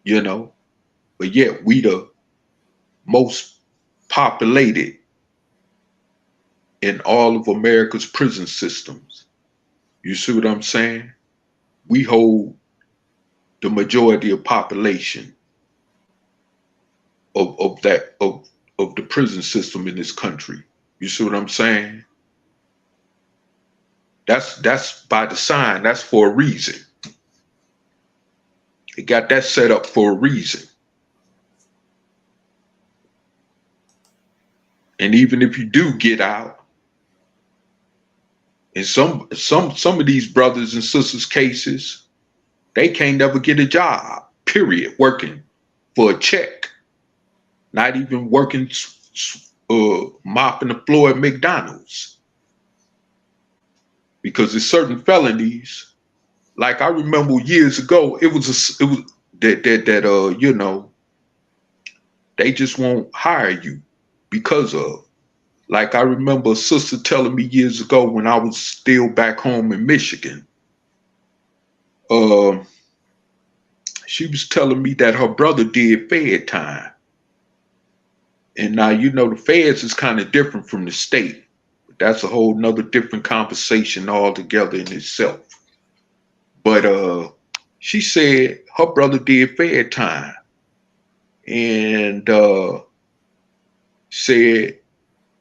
you know. But yet we the most populated in all of America's prison systems. You see what I'm saying? We hold the majority of population of the prison system in this country. You see what I'm saying? That's by design. That's for a reason. They got that set up for a reason. And even if you do get out, in some of these brothers and sisters cases, they can't never get a job, period, working for a check, not even working mopping the floor at McDonald's. Because there's certain felonies, like I remember years ago, it was that you know, they just won't hire you because of. Like I remember a sister telling me years ago when I was still back home in Michigan. She was telling me that her brother did Fed time. And now, you know, the feds is kind of different from the state. But that's a whole nother different conversation altogether in itself. But she said her brother did Fed time. And said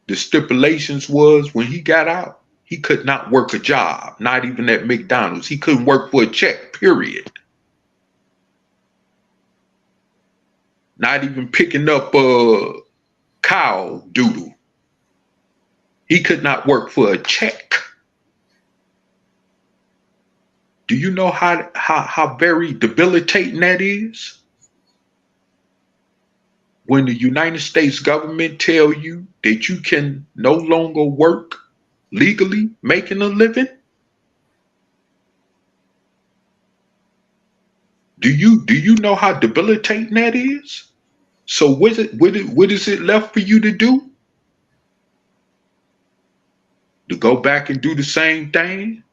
the stipulations was when he got out, he could not work a job, not even at McDonald's. He couldn't work for a check, period. Not even picking up cow doodle. He could not work for a check. Do you know how very debilitating that is? When the United States government tell you that you can no longer work legally, making a living? Do you know how debilitating that is? So what is it left for you to do? To go back and do the same thing?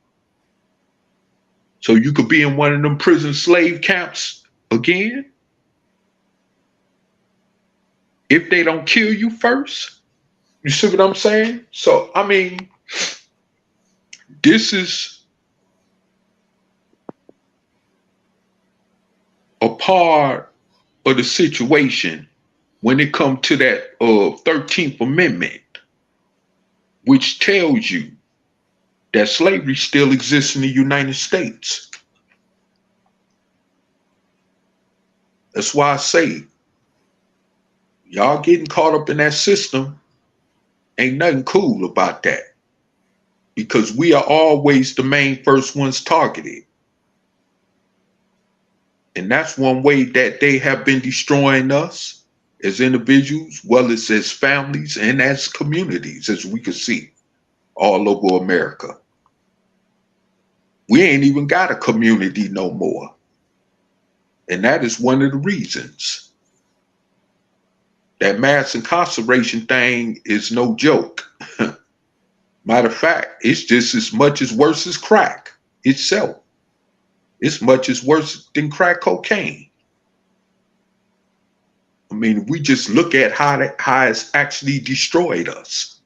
So you could be in one of them prison slave camps again? If they don't kill you first? You see what I'm saying? So, I mean, this is a part of the situation when it comes to that 13th Amendment, which tells you that slavery still exists in the United States. That's why I say, y'all getting caught up in that system, ain't nothing cool about that. Because we are always the main first ones targeted. And that's one way that they have been destroying us as individuals, well as families and as communities, as we can see all over America. We ain't even got a community no more. And that is one of the reasons. That mass incarceration thing is no joke. Matter of fact, it's just as much as worse as crack itself. It's much as worse than crack cocaine. I mean, we just look at how it's actually destroyed us.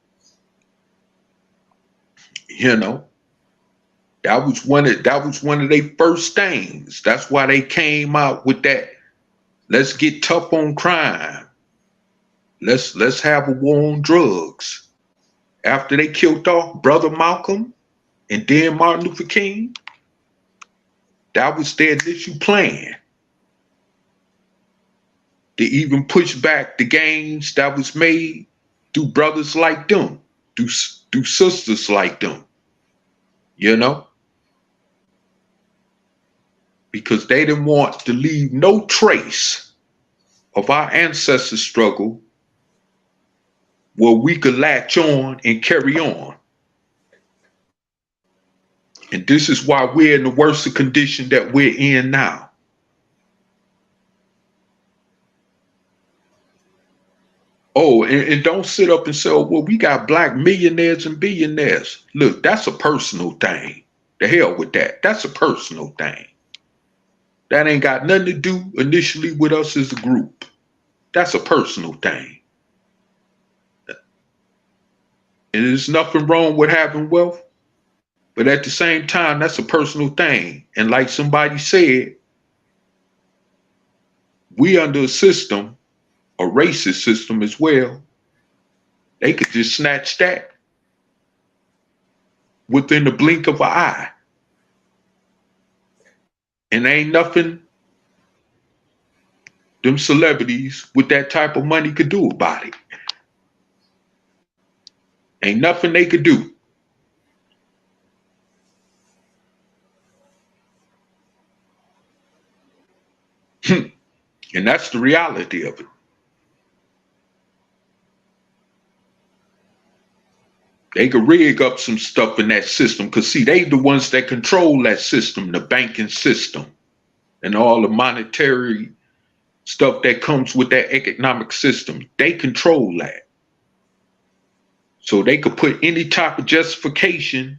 You know, that was one of their first things. That's why they came out with that. Let's get tough on crime. Let's have a war on drugs. After they killed off Brother Malcolm and then Martin Luther King, that was their initial plan. To even push back the gains that was made through brothers like them, through sisters like them, you know? because they didn't want to leave no trace of our ancestors' struggle where we could latch on and carry on. And this is why we're in the worst condition that we're in now. Oh, and don't sit up and say, oh, well, we got black millionaires and billionaires. Look, that's a personal thing. The hell with that. That's a personal thing. That ain't got nothing to do initially with us as a group. That's a personal thing. And there's nothing wrong with having wealth. But at the same time, that's a personal thing. And like somebody said, we under a system, a racist system as well. They could just snatch that within the blink of an eye. And ain't nothing them celebrities with that type of money could do about it. Ain't nothing they could do. And that's the reality of it. They could rig up some stuff in that system because, see, they the ones that control that system, the banking system, and all the monetary stuff that comes with that economic system. They control that. So they could put any type of justification.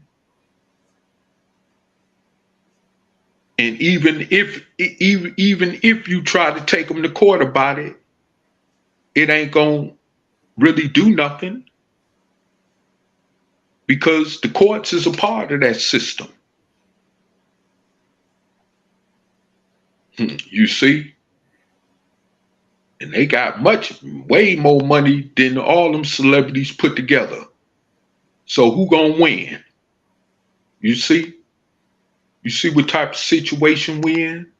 And even if you try to take them to court about it, it ain't gonna really do nothing, because the courts is a part of that system. You see? And they got way more money than all them celebrities put together. So who gonna win? You see? You see what type of situation we in?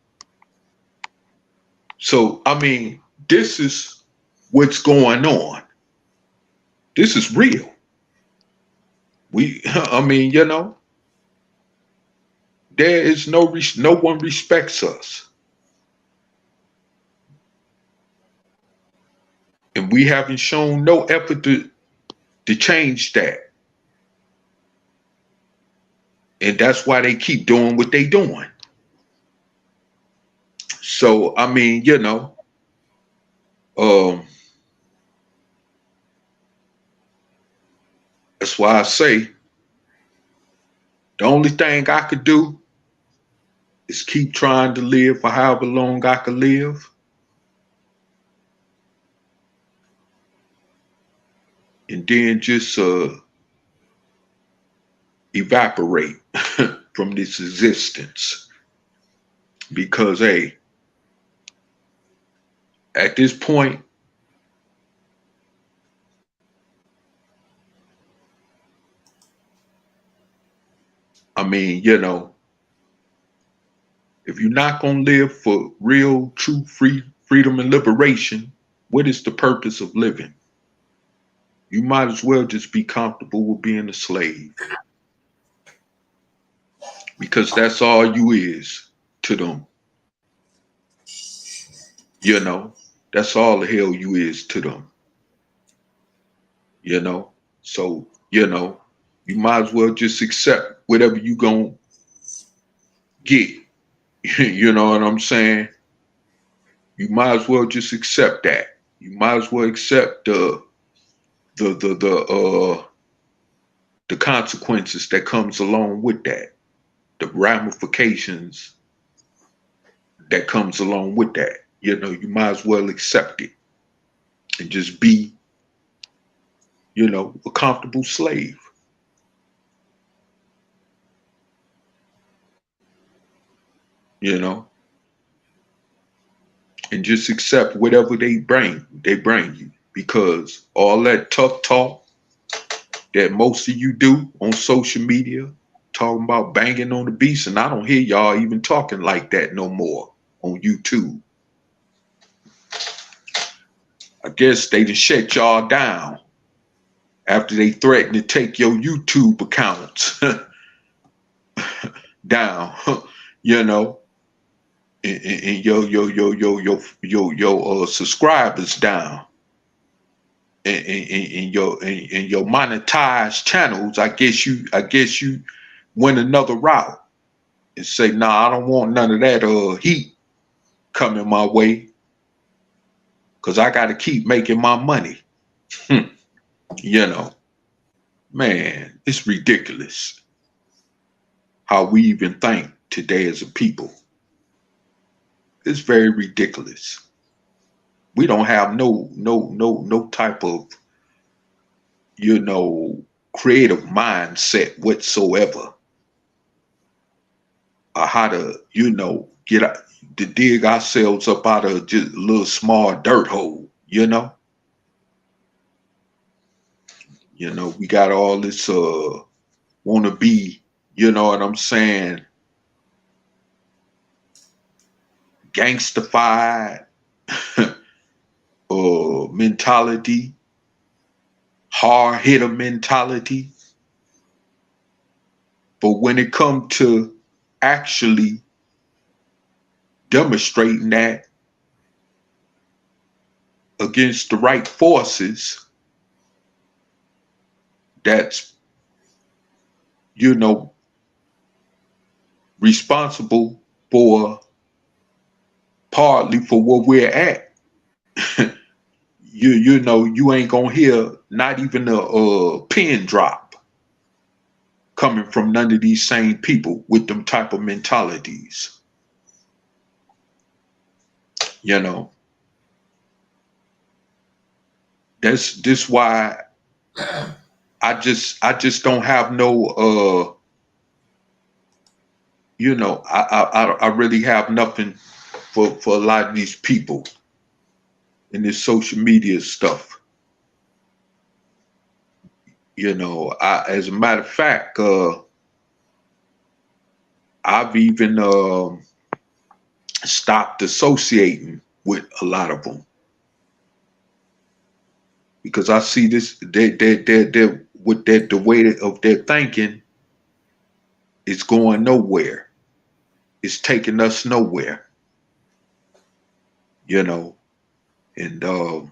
So, I mean, this is what's going on. This is real. I mean, you know, there is no one respects us. And we haven't shown no effort to change that. And that's why they keep doing what they doing. So, I mean, you know, that's why I say the only thing I could do is keep trying to live for however long I could live. And then just evaporate from this existence. Because, hey, at this point, I mean, you know, if you're not going to live for real, true freedom and liberation, what is the purpose of living? You might as well just be comfortable with being a slave. Because that's all you is to them. You know, that's all the hell you is to them. You know, so, you know, you might as well just accept whatever you gonna get. You know what I'm saying? You might as well just accept that. You might as well accept the consequences that comes along with that, the ramifications that comes along with that. You know, you might as well accept it and just be, you know, a comfortable slave. You know, and just accept whatever they bring you, because all that tough talk that most of you do on social media, talking about banging on the beast, and I don't hear y'all even talking like that no more on YouTube. I guess they done shut y'all down after they threatened to take your YouTube accounts down, you know. and your subscribers down, and your monetized channels, I guess you went another route and say, nah, I don't want none of that heat coming my way, because I got to keep making my money. You know, man, it's ridiculous how we even think today as a people. It's very ridiculous. We don't have no type of, you know, creative mindset whatsoever, or how to, you know, to dig ourselves up out of just a little small dirt hole, you know. You know, we got all this want to be, you know what I'm saying, gangstified mentality, hard hitter mentality. But when it comes to actually demonstrating that against the right forces, that's, you know, responsible for partly for what we're at. You know, you ain't gonna hear not even a pin drop coming from none of these same people with them type of mentalities. You know, this why I just don't have no you know, I really have nothing for a lot of these people in this social media stuff. You know, as a matter of fact, I've even stopped associating with a lot of them, because I see this, they're with the way of their thinking, it's going nowhere. It's taking us nowhere. You know, and but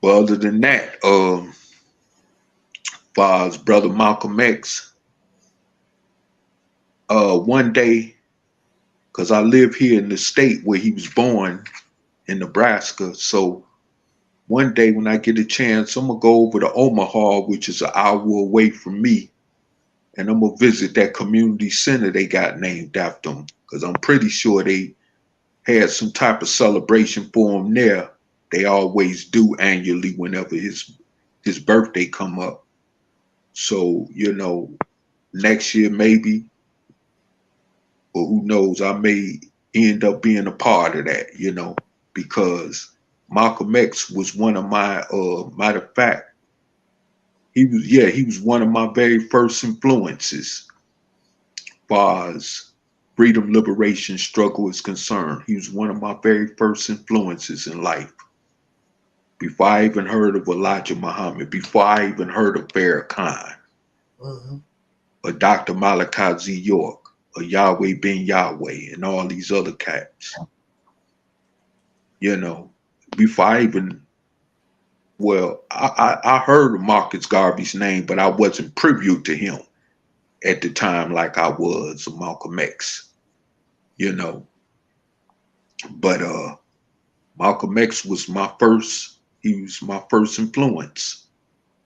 other than that, far as Brother Malcolm X, one day, because I live here in the state where he was born, in Nebraska, so one day when I get a chance, I'm gonna go over to Omaha, which is an hour away from me, and I'm gonna visit that community center they got named after him, because I'm pretty sure they had some type of celebration for him there. They always do annually whenever his birthday come up. So, you know, next year maybe, or who knows, I may end up being a part of that, you know, because Malcolm X was one of my, matter of fact, he was one of my very first influences as far as freedom liberation struggle is concerned. He was one of my very first influences in life. Before I even heard of Elijah Muhammad, before I even heard of Farrakhan, or Dr. Malachi Z. York, or Yahweh Ben Yahweh, and all these other cats. You know, before I even, well, I heard of Marcus Garvey's name, but I wasn't privy to him at the time like I was of Malcolm X, you know. But Malcolm X was my first, he was my first influence.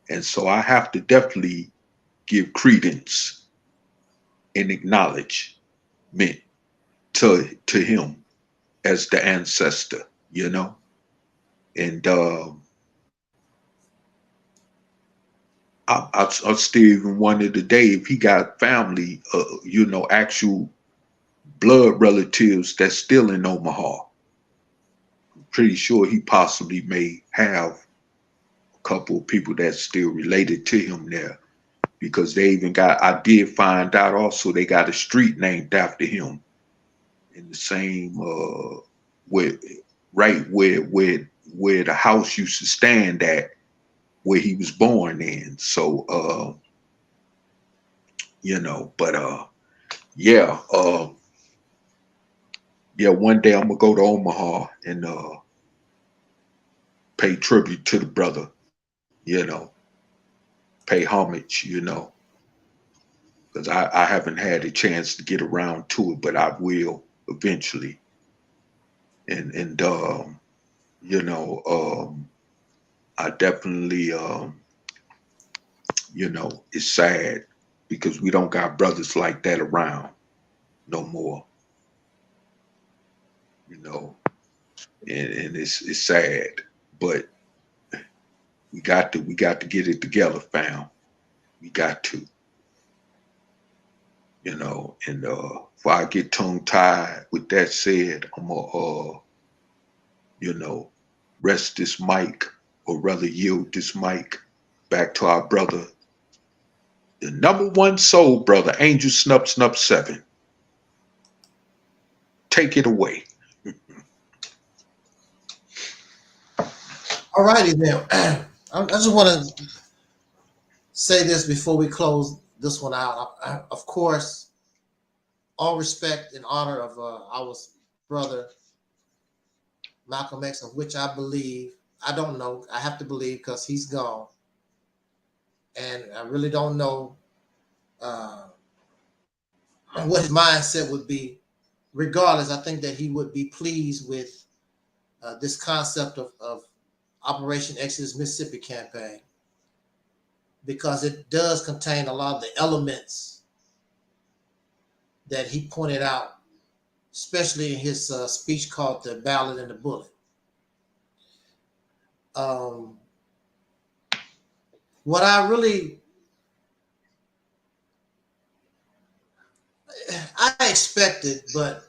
And so I have to definitely give credence and acknowledgement to him as the ancestor, you know. And I still even wonder today if he got family, you know, actual blood relatives that's still in Omaha. I'm pretty sure he possibly may have a couple of people that's still related to him there, because they even got, I did find out also they got a street named after him in the same, right where the house used to stand at, where he was born in. So, you know, but yeah, yeah, one day I'm gonna go to Omaha and pay tribute to the brother, you know, pay homage, you know, because I haven't had a chance to get around to it, but I will eventually. And you know, I definitely you know, it's sad because we don't got brothers like that around no more. You know, and it's sad, but we got to get it together, fam. We got to, you know. And before I get tongue tied, with that said, I'm gonna you know, rest this mic, or rather yield this mic back to our brother, the #1 soul brother, Angel Snup 7. Take it away. All righty then. I just want to say this before we close this one out. Of course, all respect and honor of our brother Malcolm X, of which I believe, I don't know, I have to believe because he's gone. And I really don't know what his mindset would be. Regardless, I think that he would be pleased with this concept of Operation Exodus Mississippi campaign, because it does contain a lot of the elements that he pointed out, especially in his speech called The Ballad and the Bullet. What I expected, but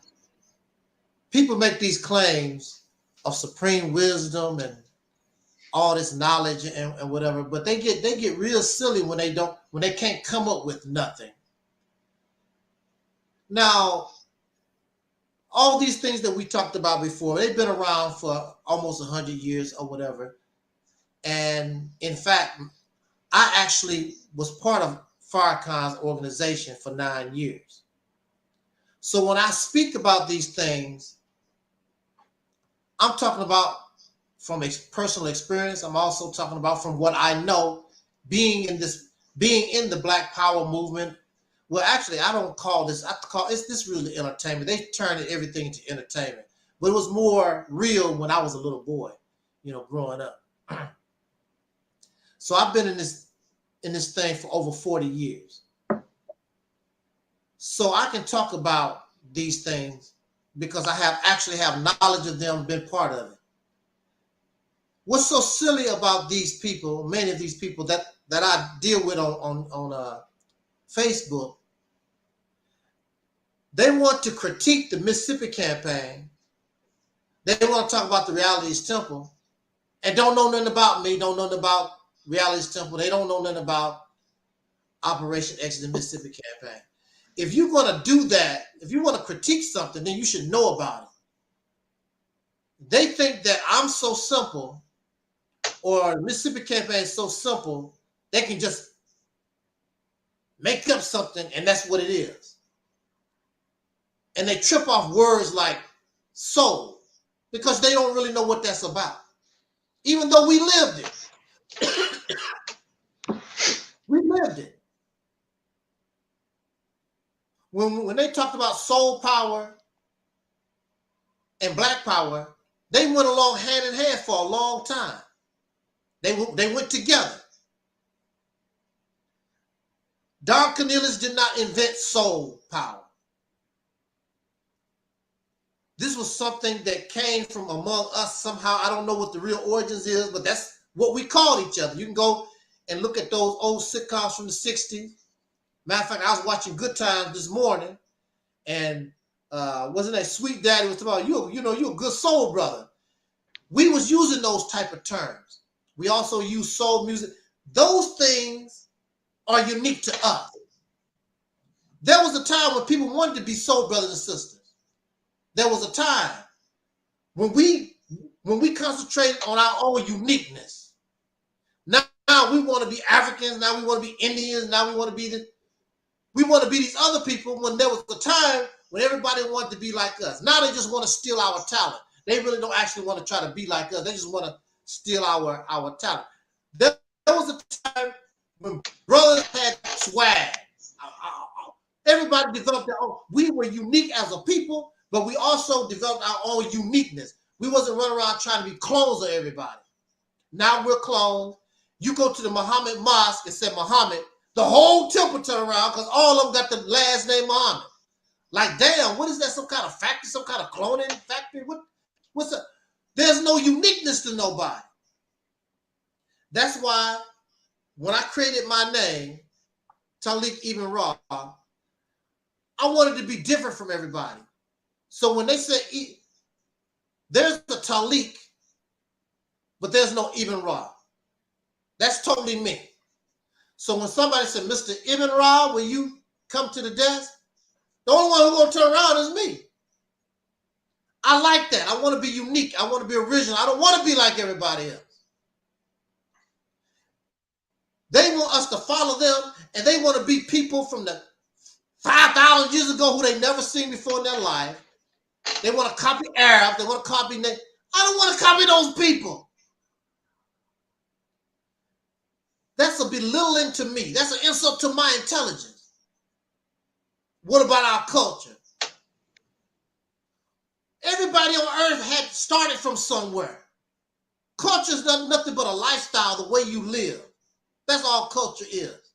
people make these claims of supreme wisdom and all this knowledge and whatever, but they get real silly when they can't come up with nothing. Now, all these things that we talked about before, they've been around for almost 100 years or whatever. And in fact, I actually was part of Farrakhan's organization for 9 years. So when I speak about these things, I'm talking about from personal experience. I'm also talking about from what I know, being in the Black Power movement. Well, actually, I don't call this, this really entertainment. They turned everything into entertainment, but it was more real when I was a little boy, you know, growing up. So I've been in this thing for over 40 years. So I can talk about these things because I actually have knowledge of them, been part of it. What's so silly about these people, many of these people that I deal with on Facebook, they want to critique the Mississippi campaign. They want to talk about the Reality's Temple and don't know nothing about me, don't know nothing about Reality's Temple. They don't know nothing about Operation Exodus Mississippi campaign. If you're going to do that, if you want to critique something, then you should know about it. They think that I'm so simple, or the Mississippi campaign is so simple, they can just make up something and that's what it is. And they trip off words like soul because they don't really know what that's about, even though we lived it. We lived it. When they talked about soul power and Black power, they went along hand in hand for a long time. They went together. Don Cornelius did not invent soul power. This was something that came from among us somehow. I don't know what the real origins is, but that's what we called each other. You can go and look at those old sitcoms from the 60s. Matter of fact, I was watching Good Times this morning, and wasn't that Sweet Daddy was talking about, you're a good soul brother. We was using those type of terms. We also use soul music. Those things are unique to us. There was a time when people wanted to be soul brothers and sisters. There was a time when we concentrated on our own uniqueness. Now we want to be Africans. Now we want to be Indians. Now we want to be these other people. When there was a time when everybody wanted to be like us. Now they just want to steal our talent. They really don't actually want to try to be like us. They just want to steal our talent. There was a time when brothers had swag. Everybody developed their own. We were unique as a people, but we also developed our own uniqueness. We wasn't running around trying to be clones of everybody. Now we're clones. You go to the Muhammad Mosque and say Muhammad, the whole temple turn around because all of them got the last name Muhammad. Like, damn, what is that? Some kind of factory? Some kind of cloning factory? What's up? There's no uniqueness to nobody. That's why when I created my name, Taalik Ibn'rad, I wanted to be different from everybody. So when they say there's a Taalik, but there's no Ibn'rad, that's totally me. So when somebody said, Mr. Ibn'rad, will you come to the desk? The only one who's going to turn around is me. I like that. I want to be unique. I want to be original. I don't want to be like everybody else. They want us to follow them, and they want to be people from the 5,000 years ago who they never seen before in their life. They want to copy Arab. They want to copy. I don't want to copy those people. That's a belittling to me. That's an insult to my intelligence. What about our culture? Everybody on earth had started from somewhere. Culture is nothing but a lifestyle, the way you live. That's all culture is.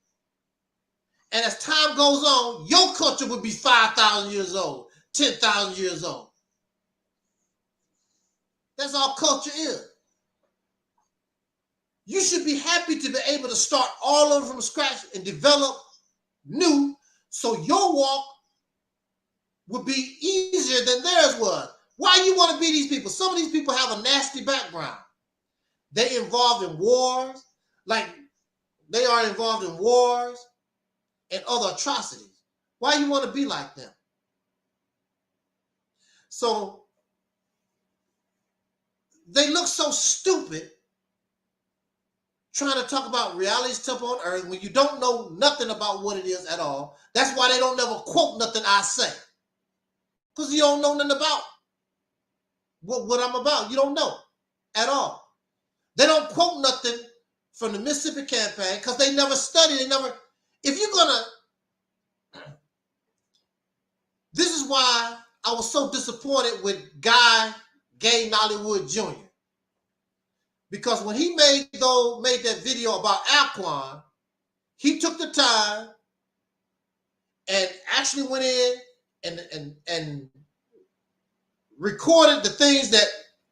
And as time goes on, your culture would be 5,000 years old, 10,000 years old. That's all culture is. You should be happy to be able to start all over from scratch and develop new, so your walk would be easier than theirs was. Why you want to be these people? Some of these people have a nasty background. They involved in wars, like they are involved in wars and other atrocities. Why you want to be like them? So they look so stupid trying to talk about reality's temple on earth when you don't know nothing about what it is at all. That's why they don't never quote nothing I say. Because you don't know nothing about what I'm about. You don't know at all. They don't quote nothing from the Mississippi campaign because they never studied. If you're gonna, this is why I was so disappointed with Gay Nollywood Jr. Because when he made that video about Alquan, he took the time and actually went in and recorded the things that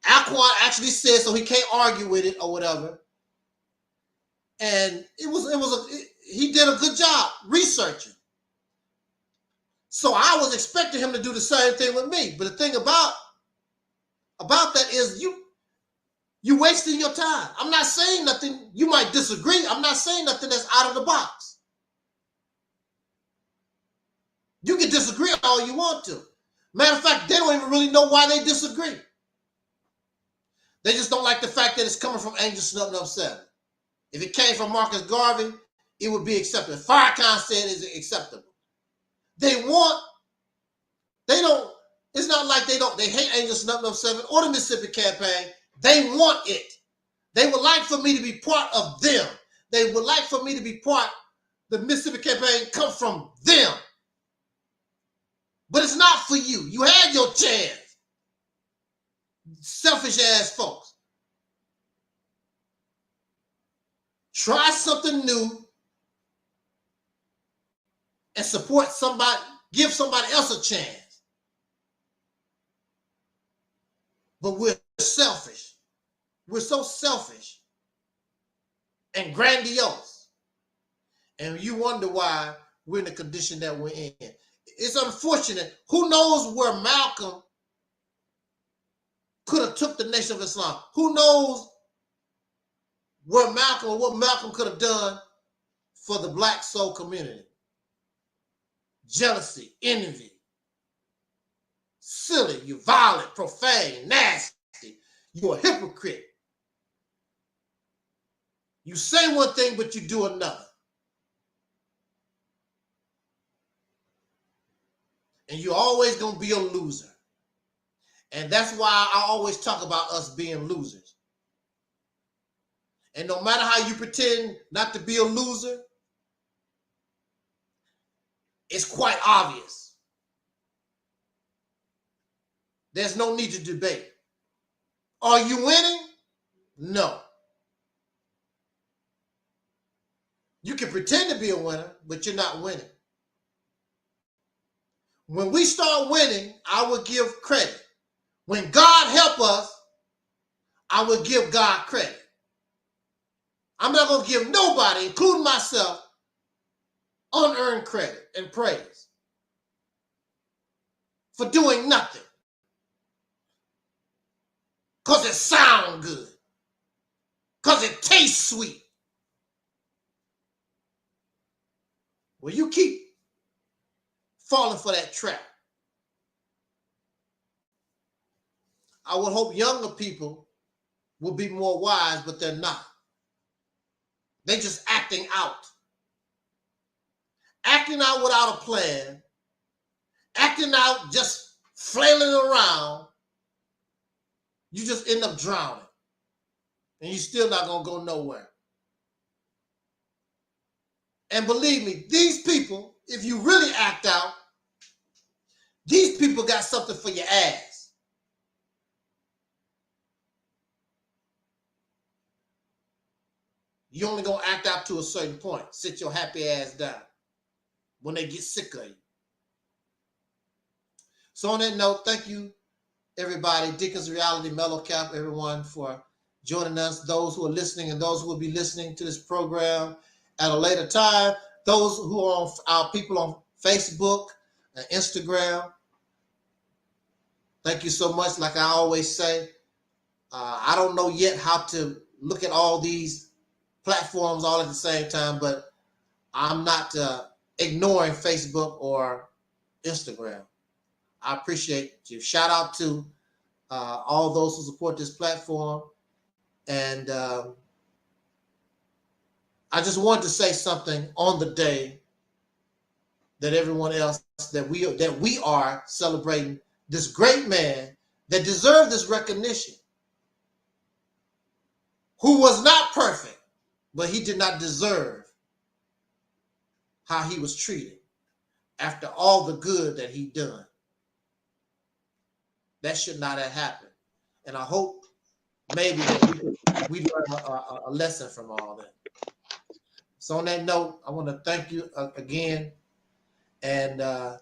Alquan actually said, so he can't argue with it or whatever. And he did a good job researching. So I was expecting him to do the same thing with me. But the thing about that is you wasting your time. I'm not saying nothing. You might disagree. I'm not saying nothing that's out of the box. You can disagree all you want to. Matter of fact, they don't even really know why they disagree. They just don't like the fact that it's coming from Angel Snub 7. If it came from Marcus Garvey, it would be acceptable. Farrakhan said it's acceptable. It's not like they hate Angel Snub 7 or the Mississippi campaign. They want it. They would like for me to be part of them. They would like for me to be part, the Mississippi campaign come from them. But it's not for you. You had your chance. Selfish ass folks. Try something new and support somebody, give somebody else a chance. But we're selfish. We're so selfish and grandiose. And you wonder why we're in the condition that we're in. It's unfortunate. Who knows where Malcolm could have took the Nation of Islam? Who knows where Malcolm or what Malcolm could have done for the black soul community? Jealousy, envy, silly, you're violent, profane, nasty, you're a hypocrite. You say one thing, but you do another. And you're always going to be a loser. And that's why I always talk about us being losers. And no matter how you pretend not to be a loser, it's quite obvious. There's no need to debate. Are you winning? No. You can pretend to be a winner, but you're not winning. When we start winning, I will give credit. When God help us, I will give God credit. I'm not going to give nobody, including myself, unearned credit and praise for doing nothing. Because it sounds good. Because it tastes sweet. Well, you keep falling for that trap. I would hope younger people will be more wise, but they're not. They're just acting out. Acting out without a plan. Acting out just flailing around. You just end up drowning. And you're still not going to go nowhere. And believe me, these people, if you really act out, these people got something for your ass. You only gonna act out to a certain point. Sit your happy ass down when they get sick of you. So on that note, thank you, everybody. Dickens Reality, Mellow Cap, everyone for joining us. Those who are listening and those who will be listening to this program at a later time. Those who are on our people on Facebook and Instagram. Thank you so much. Like I always say, I don't know yet how to look at all these platforms all at the same time, but I'm not ignoring Facebook or Instagram. I appreciate you. Shout out to all those who support this platform. And I just wanted to say something on the day that everyone else, that we are celebrating this great man that deserved this recognition, who was not perfect, but he did not deserve how he was treated after all the good that he done. That should not have happened. And I hope maybe that we learn a lesson from all that. So on that note, I want to thank you again. And I'll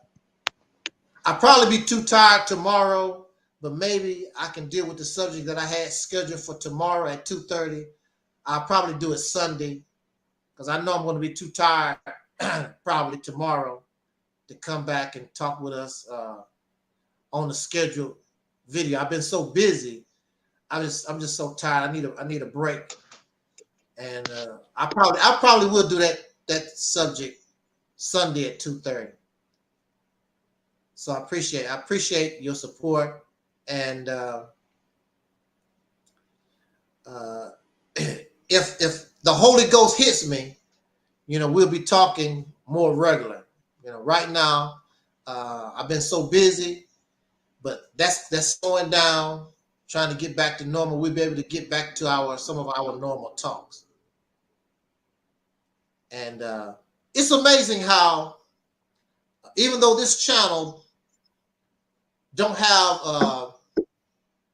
probably be too tired tomorrow, but maybe I can deal with the subject that I had scheduled for tomorrow at 2:30. I'll probably do it Sunday because I know I'm going to be too tired probably tomorrow to come back and talk with us on the scheduled video. I've been so busy. I'm just so tired. I need a break. And I probably will do that subject Sunday at 2:30. So I appreciate your support. And if the Holy Ghost hits me, we'll be talking more regular. Right now, I've been so busy, but that's slowing down, trying to get back to normal. We'll be able to get back to some of our normal talks. And it's amazing how, even though this channel don't have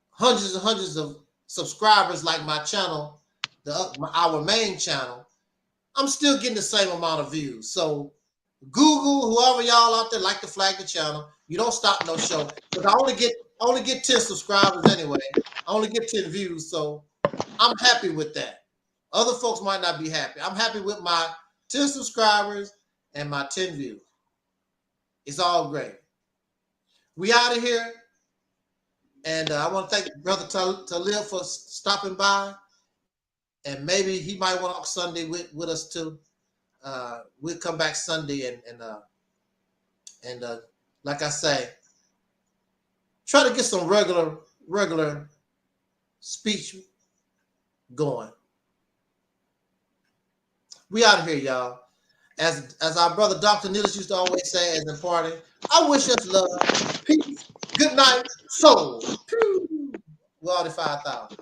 hundreds and hundreds of subscribers like my channel, our main channel, I'm still getting the same amount of views. So Google, whoever y'all out there like to flag the channel, you don't stop no show. Because I only get 10 subscribers anyway. I only get 10 views, so I'm happy with that. Other folks might not be happy. I'm happy with my 10 subscribers and my 10 views. It's all great. We out of here. And I want to thank Brother Taalik for stopping by. And maybe he might want to talk Sunday with us too. We'll come back Sunday and like I say, try to get some regular speech going. We out of here, y'all. as our brother Dr. Nicholas used to always say as in party, I wish us love, peace, good night, soul. We're already 5,000.